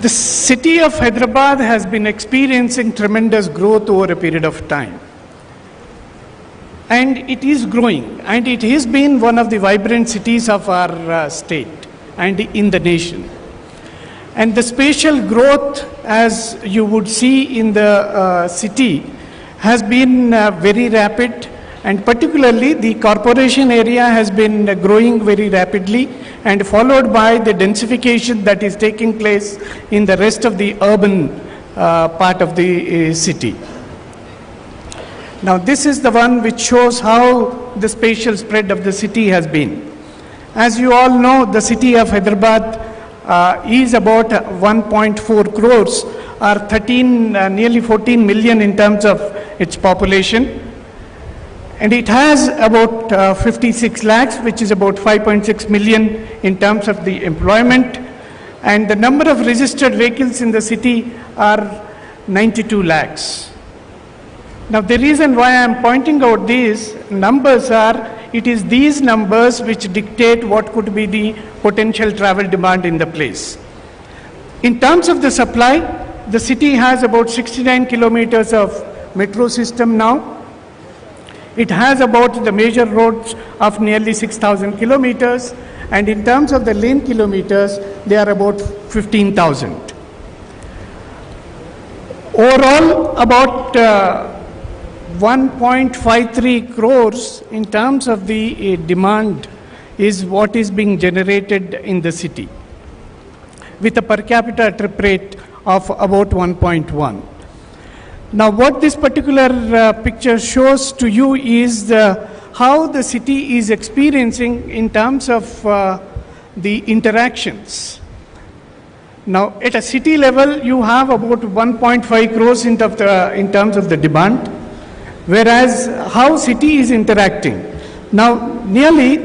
The city of Hyderabad has been experiencing tremendous growth over a period of time. and it is growing, and it has been one of the vibrant cities of our state and in the nation. And the spatial growth, as you would see in the city, has been very rapid, and particularly the corporation area has been growing very rapidly, and followed by the densification that is taking place in the rest of the urban part of the city. Now this is the one which shows how the spatial spread of the city has been. As you all know, the city of Hyderabad is about 1.4 crores or nearly 14 million in terms of its population. And it has about 56 lakhs, which is about 5.6 million in terms of the employment. And the number of registered vehicles in the city are 92 lakhs. Now the reason why I am pointing out these numbers are, it is these numbers which dictate what could be the potential travel demand in the place. In terms of the supply, the city has about 69 kilometers of metro system now. It has about the major roads of nearly 6,000 kilometers, and in terms of the lane kilometers, they are about 15,000. Overall, about 1.53 crores in terms of the demand is what is being generated in the city, with a per capita trip rate of about 1.1. Now what this particular picture shows to you is how the city is experiencing in terms of the interactions. Now at a city level you have about 1.5 crores in terms of the demand, whereas how city is interacting. Now nearly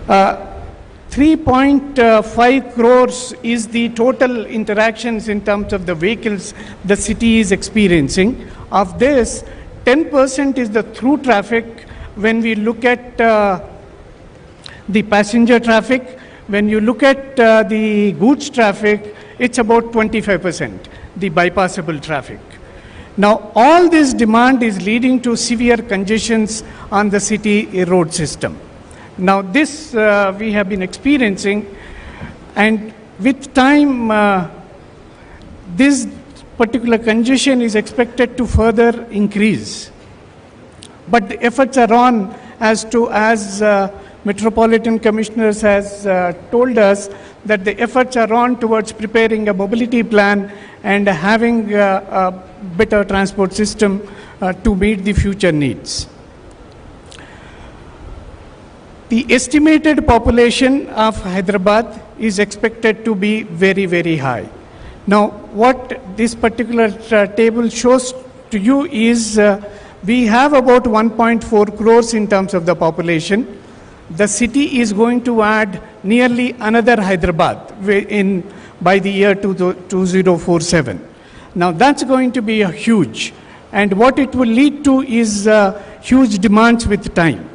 3.5 crores is the total interactions in terms of the vehicles the city is experiencing. Of this, 10% is the through traffic when we look at the passenger traffic. When you look at the goods traffic, it's about 25%, the bypassable traffic. Now, all this demand is leading to severe congestions on the city road system. Now, this we have been experiencing, and with time, this particular congestion is expected to further increase. But the efforts are on as Metropolitan Commissioners has told us that the efforts are on towards preparing a mobility plan and having a better transport system to meet the future needs. The estimated population of Hyderabad is expected to be very, very high. Now, what this particular table shows to you is we have about 1.4 crores in terms of the population. The city is going to add nearly another Hyderabad by the year 2047. Now, that's going to be a huge, and what it will lead to is huge demands with time.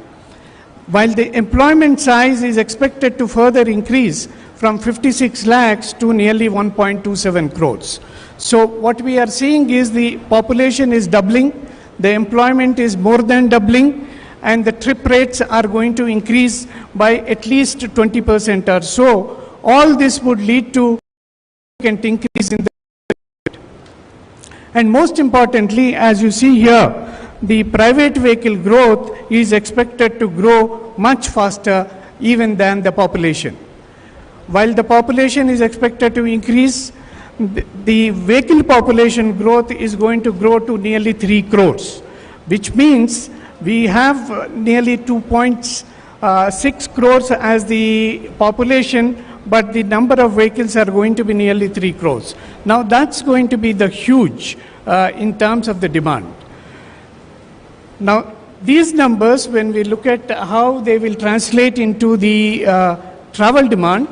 While the employment size is expected to further increase from 56 lakhs to nearly 1.27 crores. So what we are seeing is the population is doubling, the employment is more than doubling, and the trip rates are going to increase by at least 20% or so. All this would lead to a significant increase in the. And most importantly, as you see here, the private vehicle growth is expected to grow much faster even than the population. While the population is expected to increase, the vehicle population growth is going to grow to nearly 3 crores, which means we have nearly 2.6 crores as the population, but the number of vehicles are going to be nearly 3 crores. Now that's going to be the huge in terms of the demand. Now, these numbers, when we look at how they will translate into the travel demand,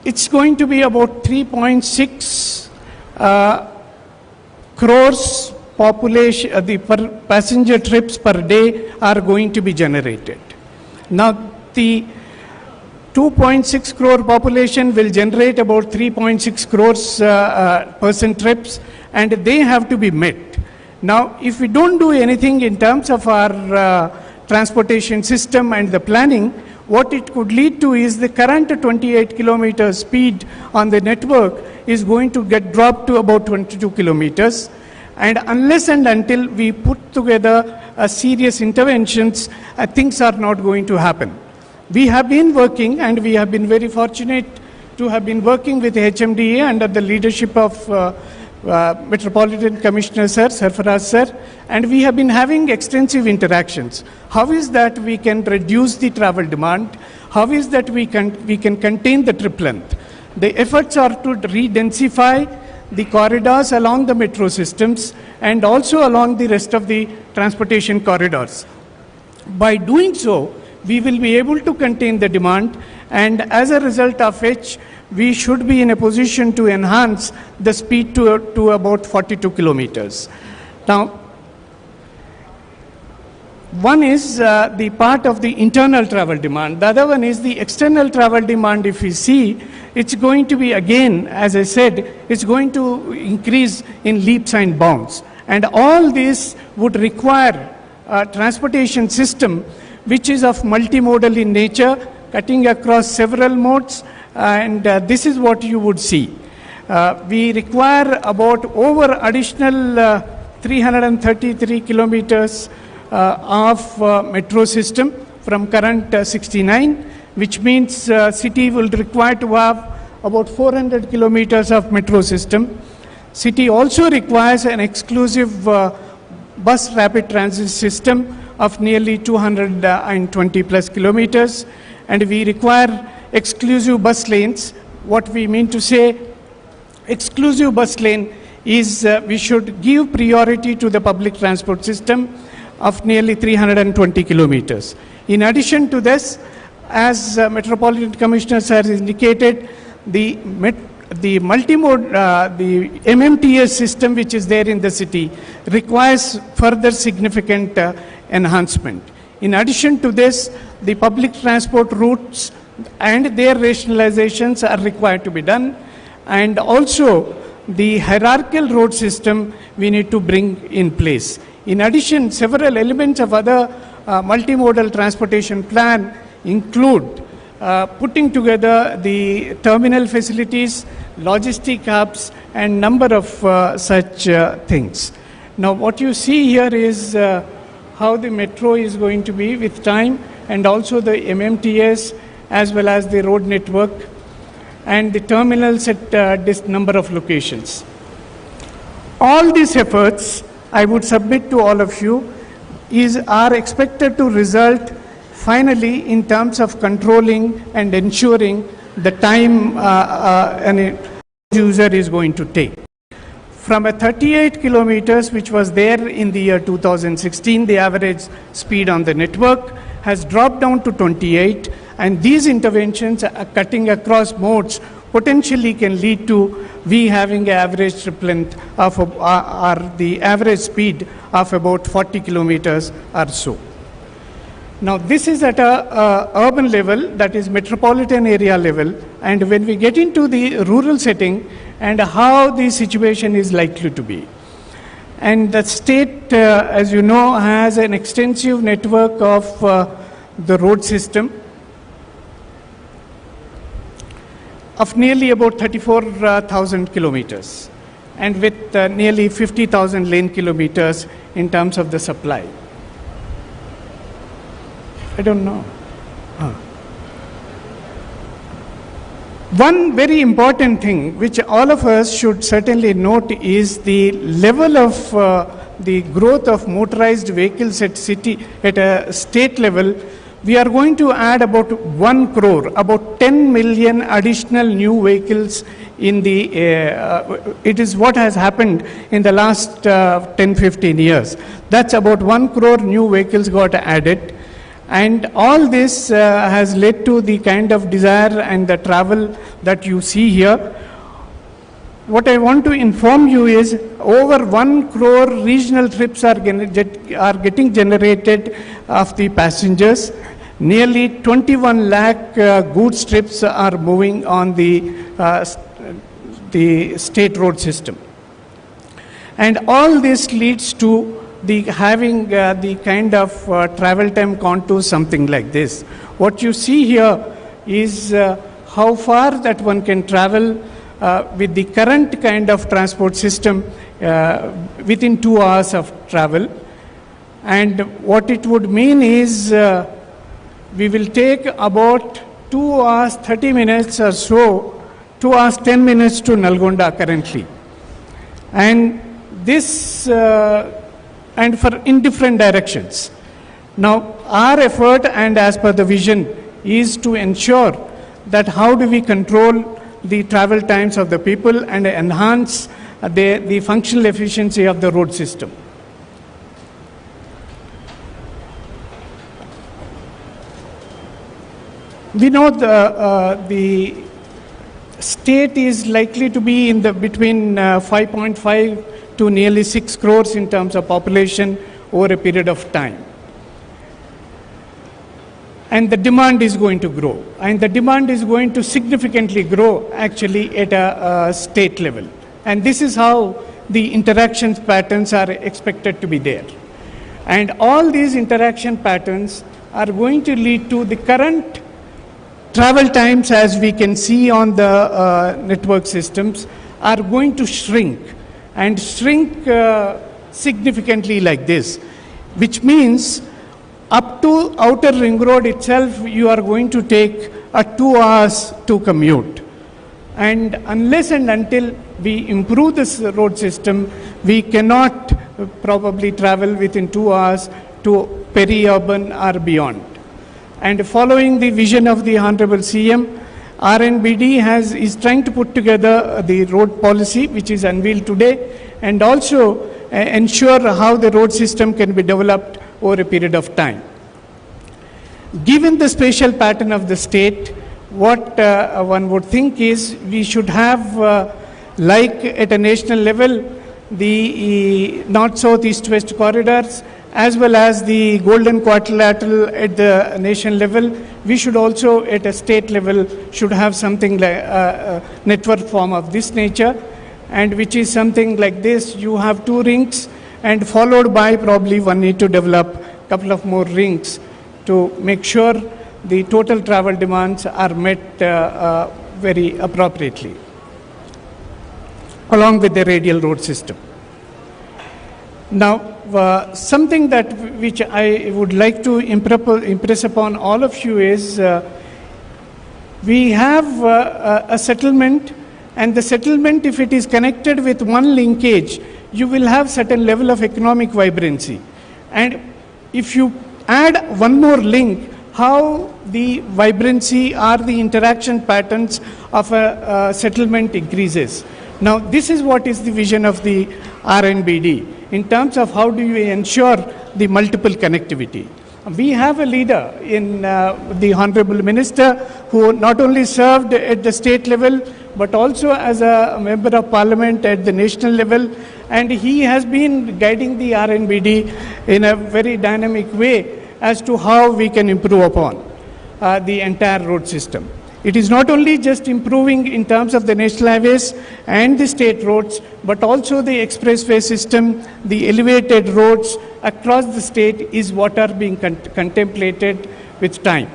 it's going to be about 3.6 crores population, the passenger trips per day are going to be generated. Now, the 2.6 crore population will generate about 3.6 crores person trips, and they have to be met. Now, if we don't do anything in terms of our transportation system and the planning, what it could lead to is the current 28 kilometer speed on the network is going to get dropped to about 22 kilometers. And unless and until we put together serious interventions, things are not going to happen. We have been working, and we have been very fortunate to have been working with HMDA under the leadership of Metropolitan Commissioner Sir, Sarfaraz Sir, and we have been having extensive interactions. How is that we can reduce the travel demand? How is that we can contain the trip length? The efforts are to re-densify the corridors along the metro systems and also along the rest of the transportation corridors. By doing so, we will be able to contain the demand, and as a result of which, we should be in a position to enhance the speed to about 42 kilometers. Now, one is the part of the internal travel demand. The other one is the external travel demand. If we see, it's going to be, again, as I said, it's going to increase in leaps and bounds. And all this would require a transportation system which is of multimodal in nature, cutting across several modes, and this is what you would see. We require about over additional 333 kilometers of metro system from current 69, which means city will require to have about 400 kilometers of metro system. City also requires an exclusive bus rapid transit system of nearly 220 plus kilometers, and we require exclusive bus lanes. What we mean to say, exclusive bus lane is we should give priority to the public transport system of nearly 320 kilometers. In addition to this, as Metropolitan Commissioner has indicated, the multimode, the MMTS system which is there in the city requires further significant enhancement. In addition to this, the public transport routes and their rationalizations are required to be done, and also the hierarchical road system we need to bring in place. In addition, several elements of other multimodal transportation plan include putting together the terminal facilities, logistic hubs, and number of such things. Now, what you see here is how the metro is going to be with time, and also the MMTS as well as the road network and the terminals at this number of locations. All these efforts, I would submit to all of you, are expected to result finally in terms of controlling and ensuring the time an user is going to take. From a 38 kilometers, which was there in the year 2016, the average speed on the network has dropped down to 28, and these interventions are cutting across modes potentially can lead to we having an average trip length of or the average speed of about 40 kilometers or so. Now, this is at a urban level, that is metropolitan area level, and when we get into the rural setting and how the situation is likely to be. And the state, as you know, has an extensive network of the road system of nearly about 34,000 kilometers, and with nearly 50,000 lane kilometers in terms of the supply. I don't know. One very important thing which all of us should certainly note is the level of the growth of motorized vehicles at a state level. We are going to add about 1 crore, about 10 million additional new vehicles in the, it is what has happened in the last 10-15 years. That's about 1 crore new vehicles got added. And all this has led to the kind of desire and the travel that you see here. What I want to inform you is over 1 crore regional trips are getting generated of the passengers. Nearly 21 lakh goods trips are moving on the state road system. And all this leads to the having the kind of travel time contours, something like this. What you see here is how far that one can travel with the current kind of transport system within 2 hours of travel. And what it would mean is we will take about 2 hours 30 minutes or so, 2 hours 10 minutes to Nalgonda currently. And this and for in different directions. Now our effort, and as per the vision, is to ensure that how do we control the travel times of the people and enhance the functional efficiency of the road system. We know the state is likely to be in the between 5.5 to nearly 6 crores in terms of population over a period of time. And the demand is going to grow. And the demand is going to significantly grow actually at a state level. And this is how the interaction patterns are expected to be there. And all these interaction patterns are going to lead to the current travel times, as we can see on the network systems, are going to shrink and shrink significantly like this, which means up to outer ring road itself, you are going to take 2 hours to commute. And unless and until we improve this road system, we cannot probably travel within 2 hours to peri-urban or beyond. And following the vision of the Honorable CM, RNBD is trying to put together the road policy, which is unveiled today, and also ensure how the road system can be developed over a period of time. Given the spatial pattern of the state, what one would think is we should have, like at a national level, the north, south, east, west corridors, as well as the golden quadrilateral at the nation level. We should also at a state level should have something like a network form of this nature, and which is something like this. You have 2 rings, and followed by probably one need to develop a couple of more rings to make sure the total travel demands are met very appropriately, along with the radial road system. Now, something that which I would like to impress upon all of you is we have a settlement, and the settlement, if it is connected with one linkage, you will have certain level of economic vibrancy. And if you add one more link, how the vibrancy or the interaction patterns of a settlement increases. Now, this is what is the vision of the RNBD in terms of how do you ensure the multiple connectivity. We have a leader in the Honorable Minister who not only served at the state level, but also as a Member of Parliament at the national level, and he has been guiding the RNBD in a very dynamic way as to how we can improve upon the entire road system. It is not only just improving in terms of the national highways and the state roads, but also the expressway system, the elevated roads across the state is what are being contemplated with time.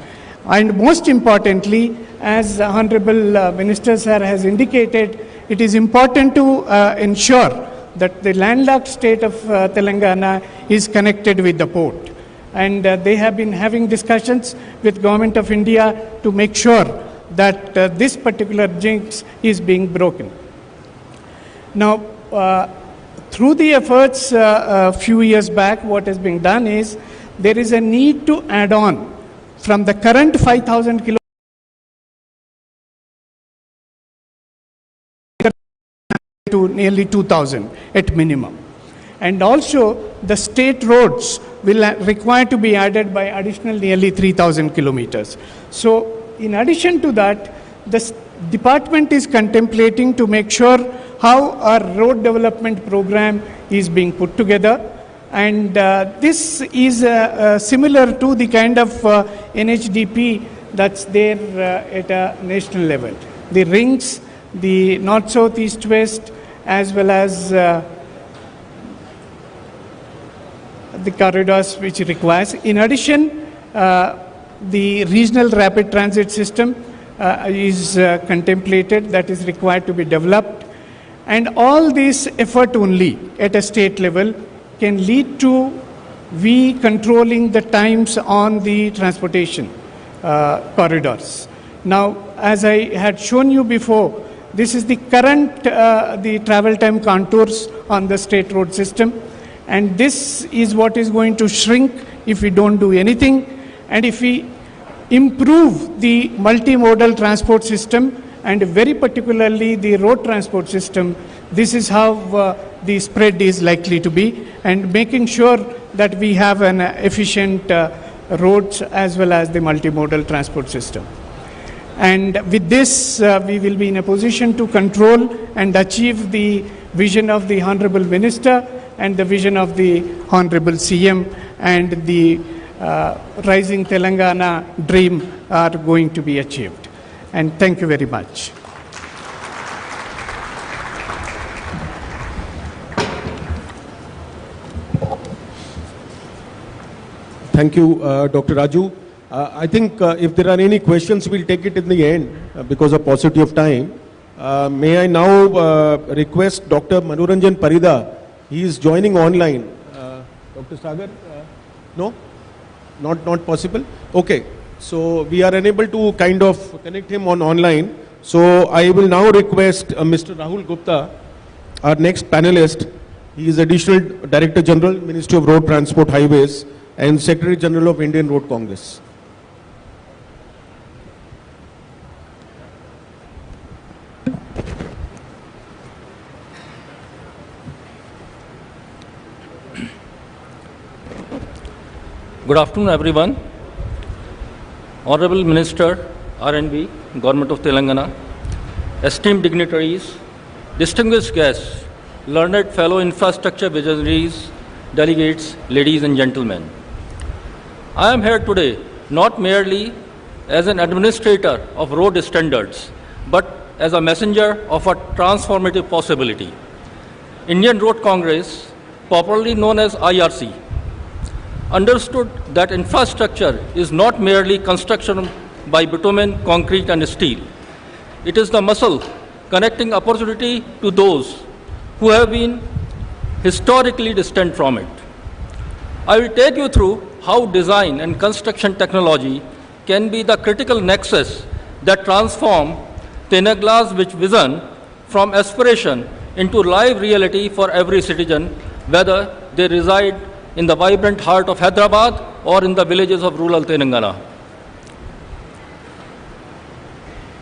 And most importantly, as Honorable Minister Sir has indicated, it is important to ensure that the landlocked state of Telangana is connected with the port. And they have been having discussions with Government of India to make sure that this particular jinx is being broken. Now, through the efforts a few years back, what has been done is there is a need to add on from the current 5,000 kilometers to nearly 2,000 at minimum. And also the state roads will require to be added by additional nearly 3,000 kilometers. So in addition to that, the department is contemplating to make sure how our road development program is being put together. And this is similar to the kind of NHDP that's there at a national level. The rings, the north, south, east, west, as well as the corridors which it requires. In addition, the regional rapid transit system is contemplated, that is required to be developed. And all this effort only at a state level can lead to we controlling the times on the transportation corridors. Now, as I had shown you before, this is the current the travel time contours on the state road system, and this is what is going to shrink if we don't do anything. And if we improve the multimodal transport system, and very particularly the road transport system, this is how the spread is likely to be, and making sure that we have an efficient roads as well as the multimodal transport system. And with this, we will be in a position to control and achieve the vision of the Honorable Minister and the vision of the Honorable CM, and the Rising Telangana dream are going to be achieved. And thank you very much. Thank you, Dr. Raju. I think if there are any questions, we'll take it in the end because of paucity of time. May I now request Dr. Manoranjan Parida. He is joining online. Dr. Sagar? No? Not possible? Okay. So we are unable to kind of connect him on online. So I will now request Mr. Rahul Gupta, our next panelist. He is Additional Director General, Ministry of Road Transport Highways, and Secretary General of Indian Road Congress. Good afternoon, everyone. Honorable Minister, R&B, Government of Telangana, esteemed dignitaries, distinguished guests, learned fellow infrastructure visionaries, delegates, ladies and gentlemen. I am here today not merely as an administrator of road standards, but as a messenger of a transformative possibility. Indian Road Congress, popularly known as IRC, understood that infrastructure is not merely construction by bitumen, concrete and steel. It is the muscle connecting opportunity to those who have been historically distant from it. I will take you through how design and construction technology can be the critical nexus that transform Telangana's vision from aspiration into live reality for every citizen, whether they reside in the vibrant heart of Hyderabad or in the villages of rural Telangana.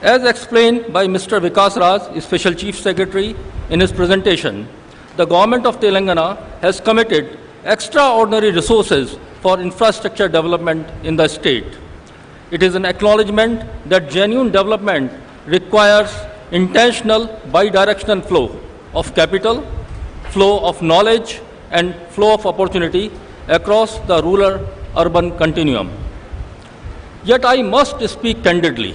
As explained by Mr. Vikas Raj, Special Chief Secretary, in his presentation, the Government of Telangana has committed extraordinary resources for infrastructure development in the state. It is an acknowledgement that genuine development requires intentional bidirectional flow of capital, flow of knowledge, and flow of opportunity across the rural-urban continuum. Yet I must speak candidly.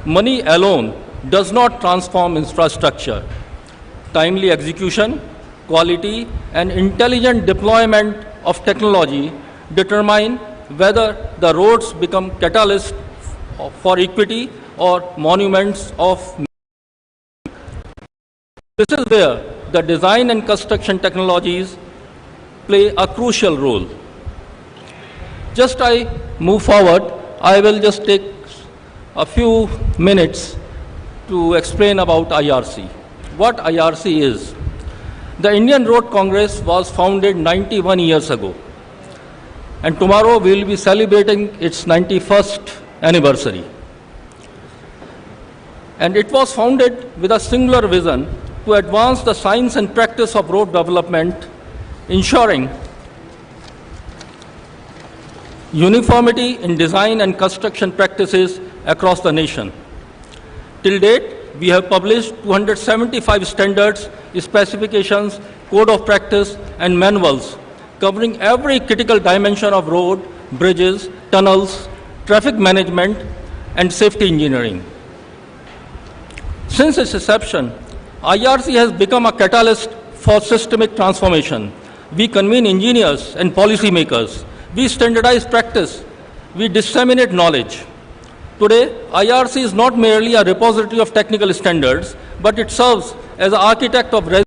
Money alone does not transform infrastructure. Timely execution, quality, and intelligent deployment of technology determine whether the roads become catalysts for equity or monuments of. This is where the design and construction technologies play a crucial role. Just I move forward, I will just take a few minutes to explain about IRC. What IRC is? The Indian Road Congress was founded 91 years ago, and tomorrow we will be celebrating its 91st anniversary. And it was founded with a singular vision to advance the science and practice of road development, ensuring uniformity in design and construction practices across the nation. Till date, we have published 275 standards, specifications, code of practice, and manuals covering every critical dimension of road, bridges, tunnels, traffic management, and safety engineering. Since its inception, IRC has become a catalyst for systemic transformation, We convene engineers and policymakers. We standardize practice. We disseminate knowledge. Today, IRC is not merely a repository of technical standards, but it serves as an architect of advanced.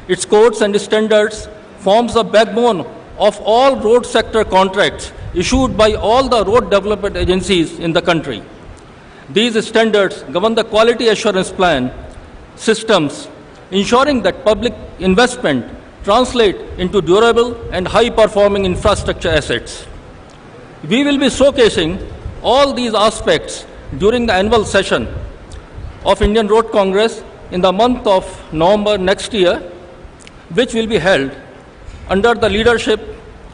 Its codes and standards forms the backbone of all road sector contracts issued by all the road development agencies in the country. These standards govern the quality assurance plan systems, ensuring that public investment translate into durable and high-performing infrastructure assets. We will be showcasing all these aspects during the annual session of Indian Road Congress in the month of November next year, which will be held under the leadership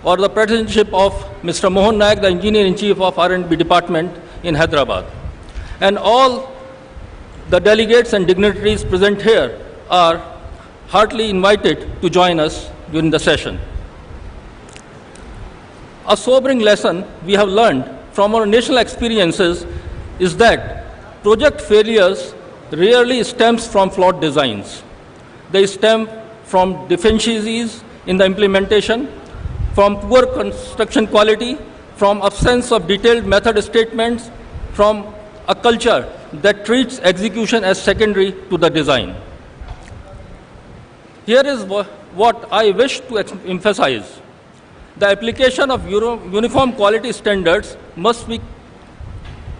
or the presidency of Mr. Mohan Naik, the Engineer-in-Chief of R&B Department in Hyderabad. And all the delegates and dignitaries present here are heartily invited to join us during the session. A sobering lesson we have learned from our national experiences is that project failures rarely stems from flawed designs. They stem from deficiencies in the implementation, from poor construction quality, from absence of detailed method statements, from a culture that treats execution as secondary to the design. Here is what I wish to emphasize. The application of uniform quality standards must be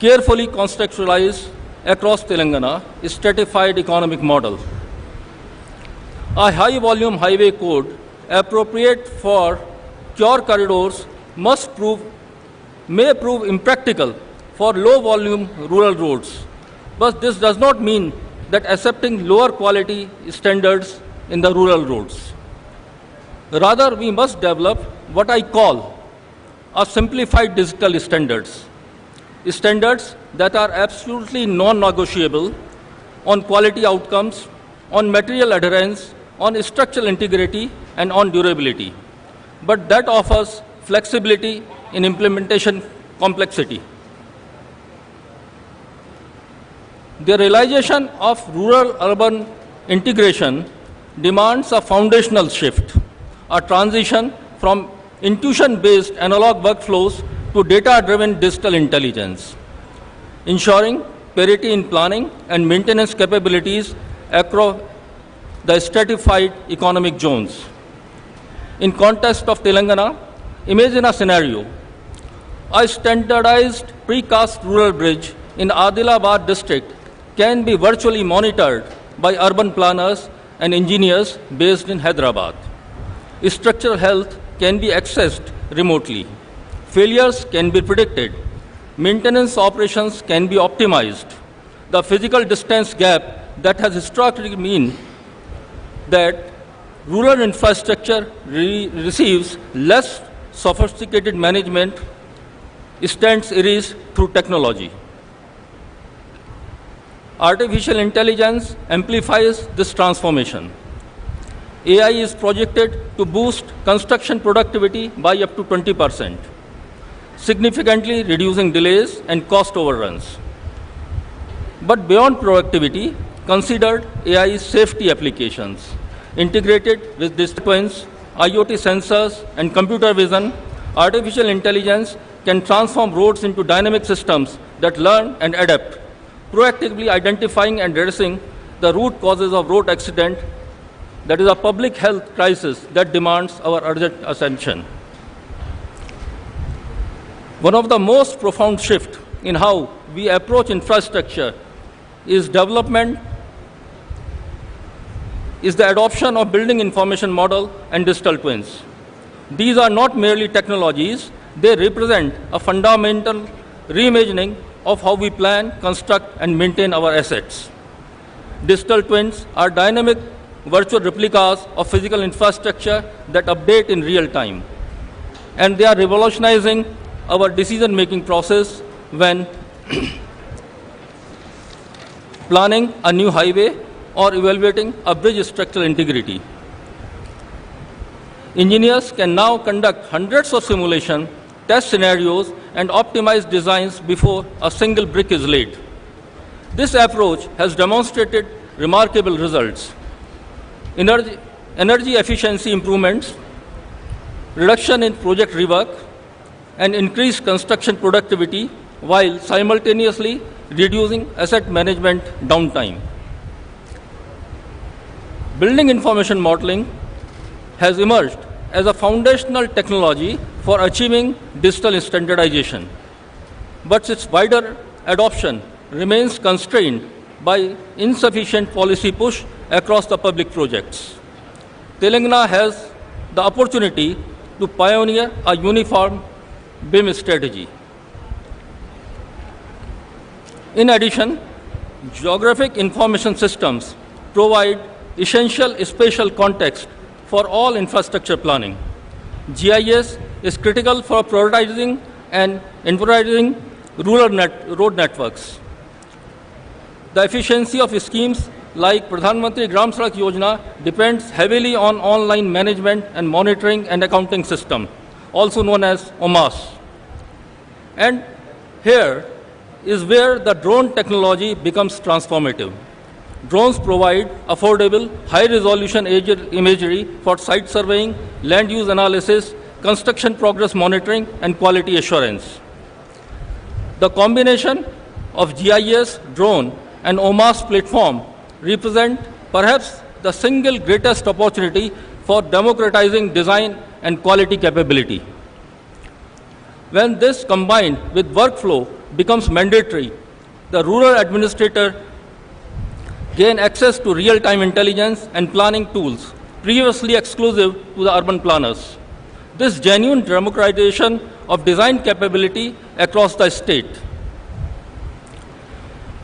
carefully contextualized across Telangana, a stratified economic model. A high-volume highway code appropriate for pure corridors may prove impractical for low-volume rural roads. But this does not mean that accepting lower quality standards in the rural roads. Rather, we must develop what I call a simplified digital standards. Standards that are absolutely non-negotiable on quality outcomes, on material adherence, on structural integrity, and on durability, but that offers flexibility in implementation complexity. The realization of rural-urban integration demands a foundational shift, a transition from intuition-based analog workflows to data-driven digital intelligence, ensuring parity in planning and maintenance capabilities across the stratified economic zones. In context of Telangana, imagine a scenario. A standardized precast rural bridge in Adilabad district can be virtually monitored by urban planners and engineers based in Hyderabad. Structural health can be accessed remotely. Failures can be predicted. Maintenance operations can be optimized. The physical distance gap that has historically meant that rural infrastructure receives less sophisticated management stands erased through technology. Artificial intelligence amplifies this transformation. AI is projected to boost construction productivity by up to 20%, significantly reducing delays and cost overruns. But beyond productivity, consider AI's safety applications. Integrated with disciplines, IoT sensors, and computer vision, artificial intelligence can transform roads into dynamic systems that learn and adapt, proactively identifying and addressing the root causes of road accident. That is a public health crisis that demands our urgent attention. One of the most profound shifts in how we approach infrastructure is the adoption of building information model and digital twins. These are not merely technologies, they represent a fundamental reimagining of how we plan, construct, and maintain our assets. Digital twins are dynamic virtual replicas of physical infrastructure that update in real time. And they are revolutionizing our decision-making process when planning a new highway or evaluating a bridge structural integrity. Engineers can now conduct hundreds of simulation, test scenarios, and optimize designs before a single brick is laid. This approach has demonstrated remarkable results. energy efficiency improvements, reduction in project rework, and increased construction productivity while simultaneously reducing asset management downtime. Building information modeling has emerged as a foundational technology for achieving digital standardization, but its wider adoption remains constrained by insufficient policy push across the public projects. Telangana has the opportunity to pioneer a uniform BIM strategy. In addition, geographic information systems provide essential spatial context for all infrastructure planning. GIS is critical for prioritizing and inventorying road networks. The efficiency of schemes like Pradhan Mantri Gram Sadak Yojana depends heavily on online management and monitoring and accounting system, also known as OMAS. And here is where the drone technology becomes transformative. Drones provide affordable, high-resolution imagery for site surveying, land use analysis, construction progress monitoring, and quality assurance. The combination of GIS, drone, and OMAS platform represent perhaps the single greatest opportunity for democratizing design and quality capability. When this combined with workflow becomes mandatory, the rural administrator gain access to real-time intelligence and planning tools previously exclusive to the urban planners. This genuine democratization of design capability across the state.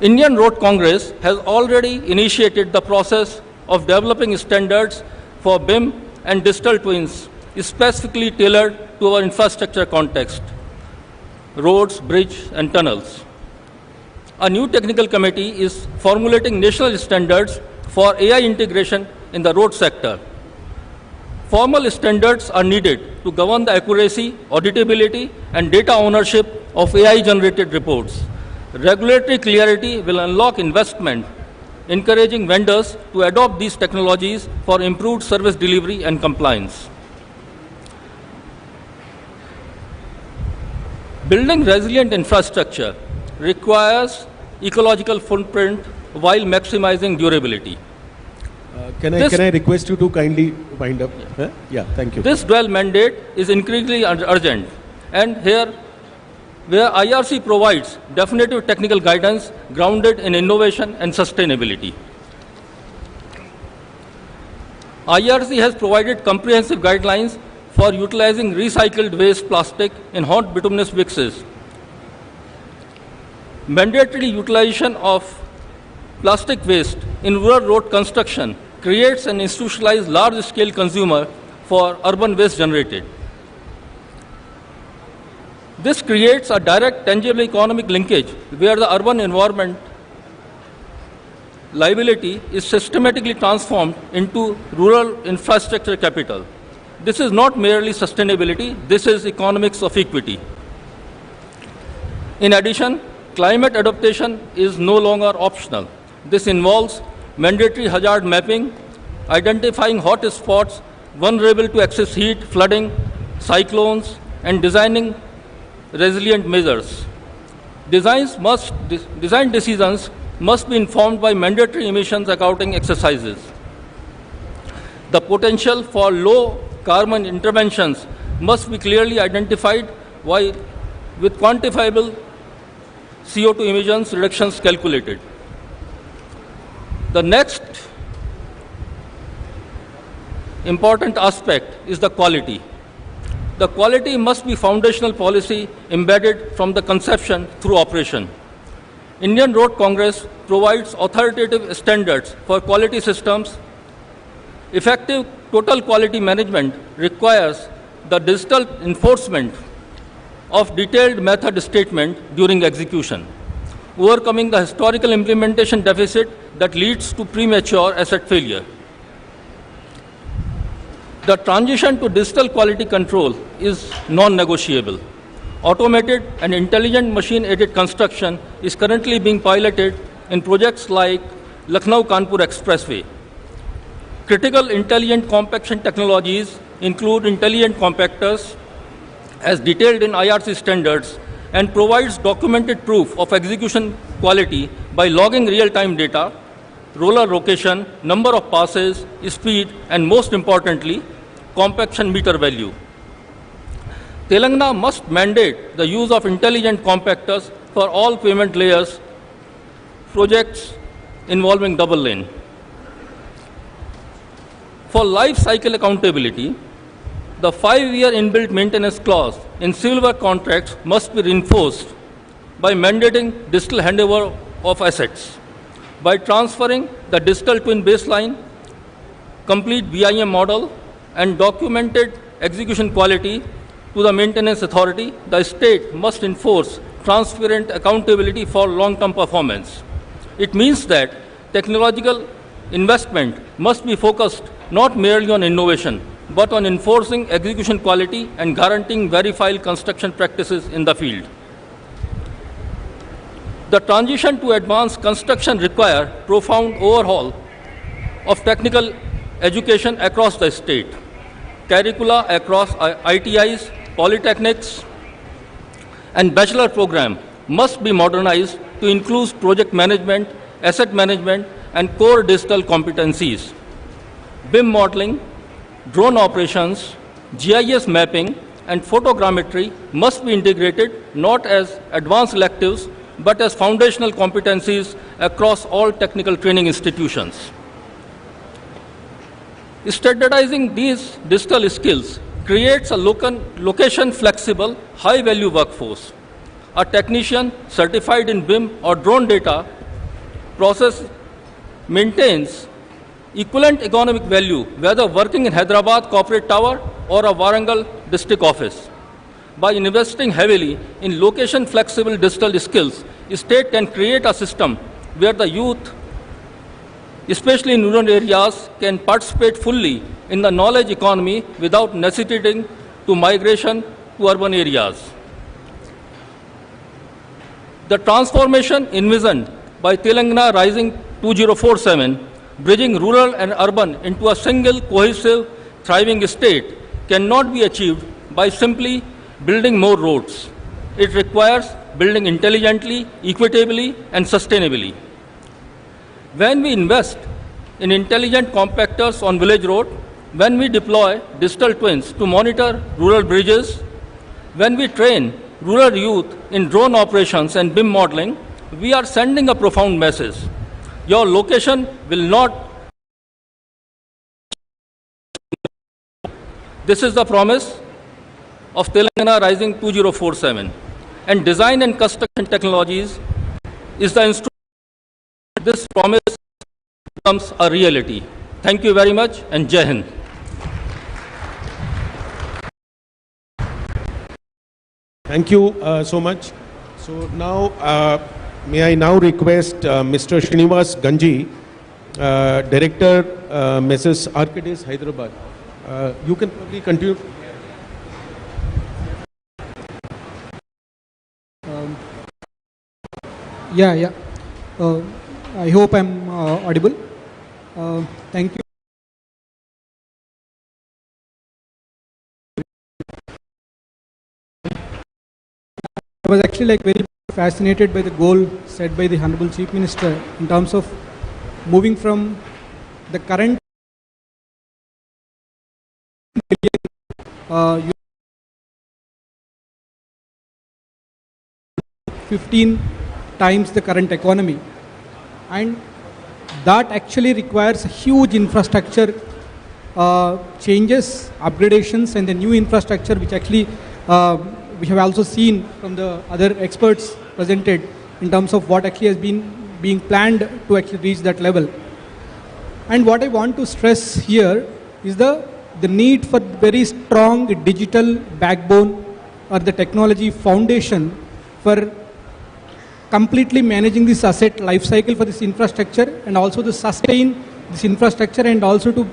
Indian Road Congress has already initiated the process of developing standards for BIM and digital twins specifically tailored to our infrastructure context, roads, bridges, and tunnels. A new technical committee is formulating national standards for AI integration in the road sector. Formal standards are needed to govern the accuracy, auditability, and data ownership of AI-generated reports. Regulatory clarity will unlock investment, encouraging vendors to adopt these technologies for improved service delivery and compliance. Building resilient infrastructure requires ecological footprint while maximizing durability. Can I request you to kindly wind up? Yeah, thank you. This dual mandate is increasingly urgent, and here where IRC provides definitive technical guidance grounded in innovation and sustainability. IRC has provided comprehensive guidelines for utilizing recycled waste plastic in hot bituminous mixes. Mandatory utilization of plastic waste in rural road construction creates an institutionalized large-scale consumer for urban waste generated. This creates a direct, tangible economic linkage where the urban environment liability is systematically transformed into rural infrastructure capital. This is not merely sustainability, this is economics of equity. In addition, climate adaptation is no longer optional. This involves mandatory hazard mapping, identifying hot spots vulnerable to excess heat, flooding, cyclones, and designing resilient measures. Design decisions must be informed by mandatory emissions accounting exercises. The potential for low carbon interventions must be clearly identified with quantifiable CO2 emissions reductions calculated. The next important aspect is the quality. The quality must be foundational policy embedded from the conception through operation. Indian Road Congress provides authoritative standards for quality systems. Effective total quality management requires the digital enforcement of detailed method statement during execution, overcoming the historical implementation deficit that leads to premature asset failure. The transition to digital quality control is non-negotiable. Automated and intelligent machine-aided construction is currently being piloted in projects like Lucknow-Kanpur Expressway. Critical intelligent compaction technologies include intelligent compactors as detailed in IRC standards and provides documented proof of execution quality by logging real-time data, roller location, number of passes, speed, and most importantly, compaction meter value. Telangana must mandate the use of intelligent compactors for all payment layers projects involving double lane. For life cycle accountability, the 5-year inbuilt maintenance clause in civil work contracts must be reinforced by mandating digital handover of assets, by transferring the digital twin baseline, complete BIM model, and documented execution quality to the maintenance authority. The state must enforce transparent accountability for long-term performance. It means that technological investment must be focused not merely on innovation, but on enforcing execution quality and guaranteeing verified construction practices in the field. The transition to advanced construction requires profound overhaul of technical education across the state. Curricula across ITIs, polytechnics, and bachelor program must be modernized to include project management, asset management, and core digital competencies. BIM modeling, drone operations, GIS mapping, and photogrammetry must be integrated not as advanced electives, but as foundational competencies across all technical training institutions. Standardizing these digital skills creates a location-flexible, high-value workforce. A technician certified in BIM or drone data process maintains equivalent economic value whether working in Hyderabad Corporate Tower or a Warangal district office. By investing heavily in location-flexible digital skills, the state can create a system where the youth, especially in rural areas, can participate fully in the knowledge economy without necessitating to migration to urban areas. The transformation envisioned by Telangana Rising 2047, bridging rural and urban into a single cohesive, thriving state, cannot be achieved by simply building more roads. It requires building intelligently, equitably, and sustainably. When we invest in intelligent compactors on village road, when we deploy digital twins to monitor rural bridges, when we train rural youth in drone operations and BIM modeling, we are sending a profound message. Your location will not. This is the promise of Telangana Rising 2047. And design and construction technologies is the instrument. This promise becomes a reality. Thank you very much, and Jai Hind. Thank you so much. So now, may I now request Mr. Srinivas Ganji, Director, Mrs. Arcades, Hyderabad. You can probably continue. Yeah. I hope I'm audible. Thank you. I was actually very fascinated by the goal set by the Honorable Chief Minister in terms of moving from the current 15 times the current economy, and that actually requires huge infrastructure changes, upgradations, and the new infrastructure which actually we have also seen from the other experts presented in terms of what actually has been being planned to actually reach that level. And what I want to stress here is the need for very strong digital backbone or the technology foundation for completely managing this asset life cycle for this infrastructure, and also to sustain this infrastructure, and also to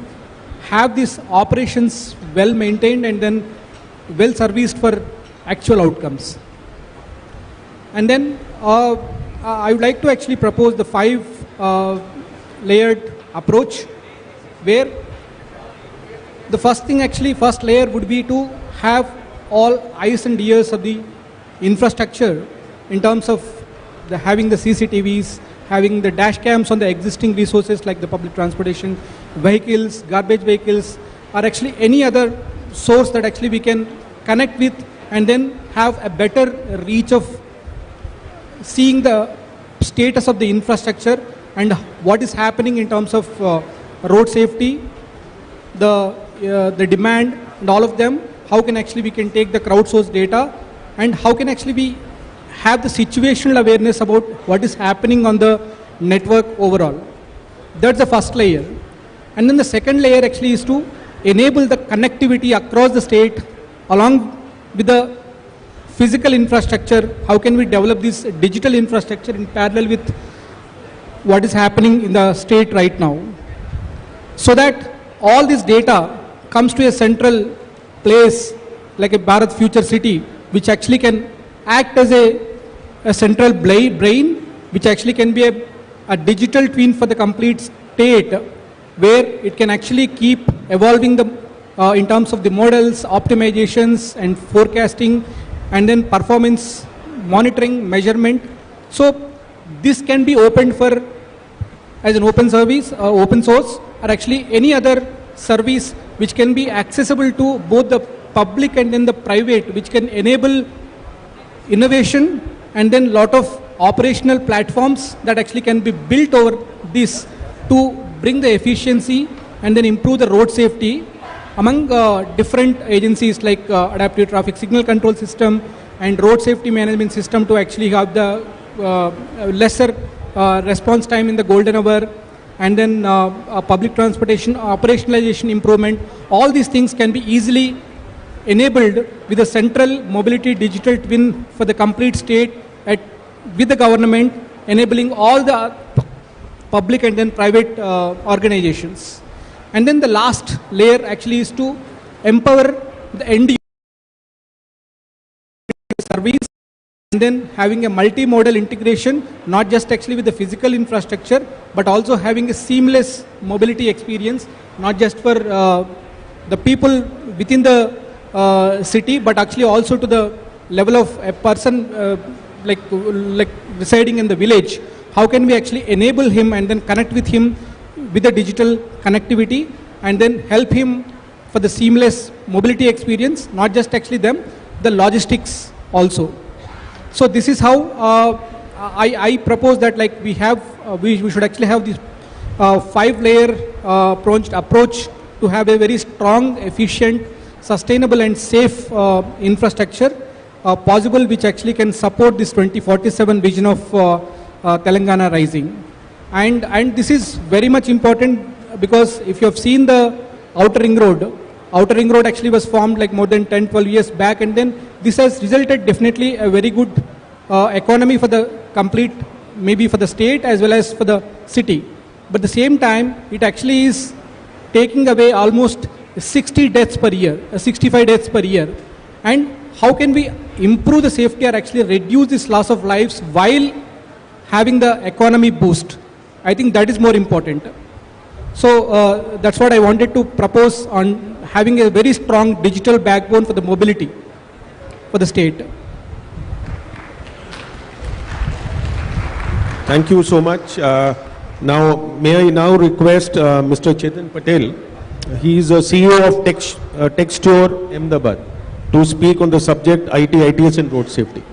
have these operations well maintained and then well serviced for actual outcomes. And then I would like to actually propose the 5 layered approach, where the first thing actually, first layer would be to have all eyes and ears of the infrastructure in terms of having the CCTVs, having the dash cams on the existing resources like the public transportation, vehicles, garbage vehicles, or actually any other source that actually we can connect with and then have a better reach of seeing the status of the infrastructure and what is happening in terms of road safety, the demand and all of them, how can actually we can take the crowdsourced data and how can actually we have the situational awareness about what is happening on the network overall. That's the first layer. And then the second layer actually is to enable the connectivity across the state along with the physical infrastructure. How can we develop this digital infrastructure in parallel with what is happening in the state right now, so that all this data comes to a central place like a Bharat Future City, which actually can act as a central brain, which actually can be a digital twin for the complete state, where it can actually keep evolving in terms of the models, optimizations and forecasting, and then performance monitoring, measurement. So this can be opened for as an open service, open source, or actually any other service which can be accessible to both the public and then the private, which can enable innovation and then lot of operational platforms that actually can be built over this to bring the efficiency and then improve the road safety among different agencies like adaptive traffic signal control system and road safety management system to actually have the lesser response time in the golden hour, and then public transportation operationalization improvement. All these things can be easily enabled with a central mobility digital twin for the complete state with the government, enabling all the public and then private organizations. And then the last layer actually is to empower the end user service and then having a multimodal integration, not just actually with the physical infrastructure, but also having a seamless mobility experience, not just for the people within the city, but actually also to the level of a person like residing in the village. How can we actually enable him and then connect with him with the digital connectivity and then help him for the seamless mobility experience, not just actually them, the logistics also. So this is how I propose that like we have, we should actually have this 5-layer approach to have a very strong, efficient, sustainable and safe infrastructure possible, which actually can support this 2047 vision of Telangana rising. And this is very much important because if you have seen the outer ring road actually was formed like more than 10-12 years back, and then this has resulted definitely a very good economy for the complete, maybe for the state as well as for the city. But at the same time, it actually is taking away almost 60 deaths per year, 65 deaths per year. And how can we improve the safety or actually reduce this loss of lives while having the economy boost? I think that is more important. So that's what I wanted to propose on having a very strong digital backbone for the mobility for the state. Thank you so much. Now, may I now request Mr. Chetan Patel, he is a CEO of Texture Ahmedabad, to speak on the subject IT, ITS and road safety.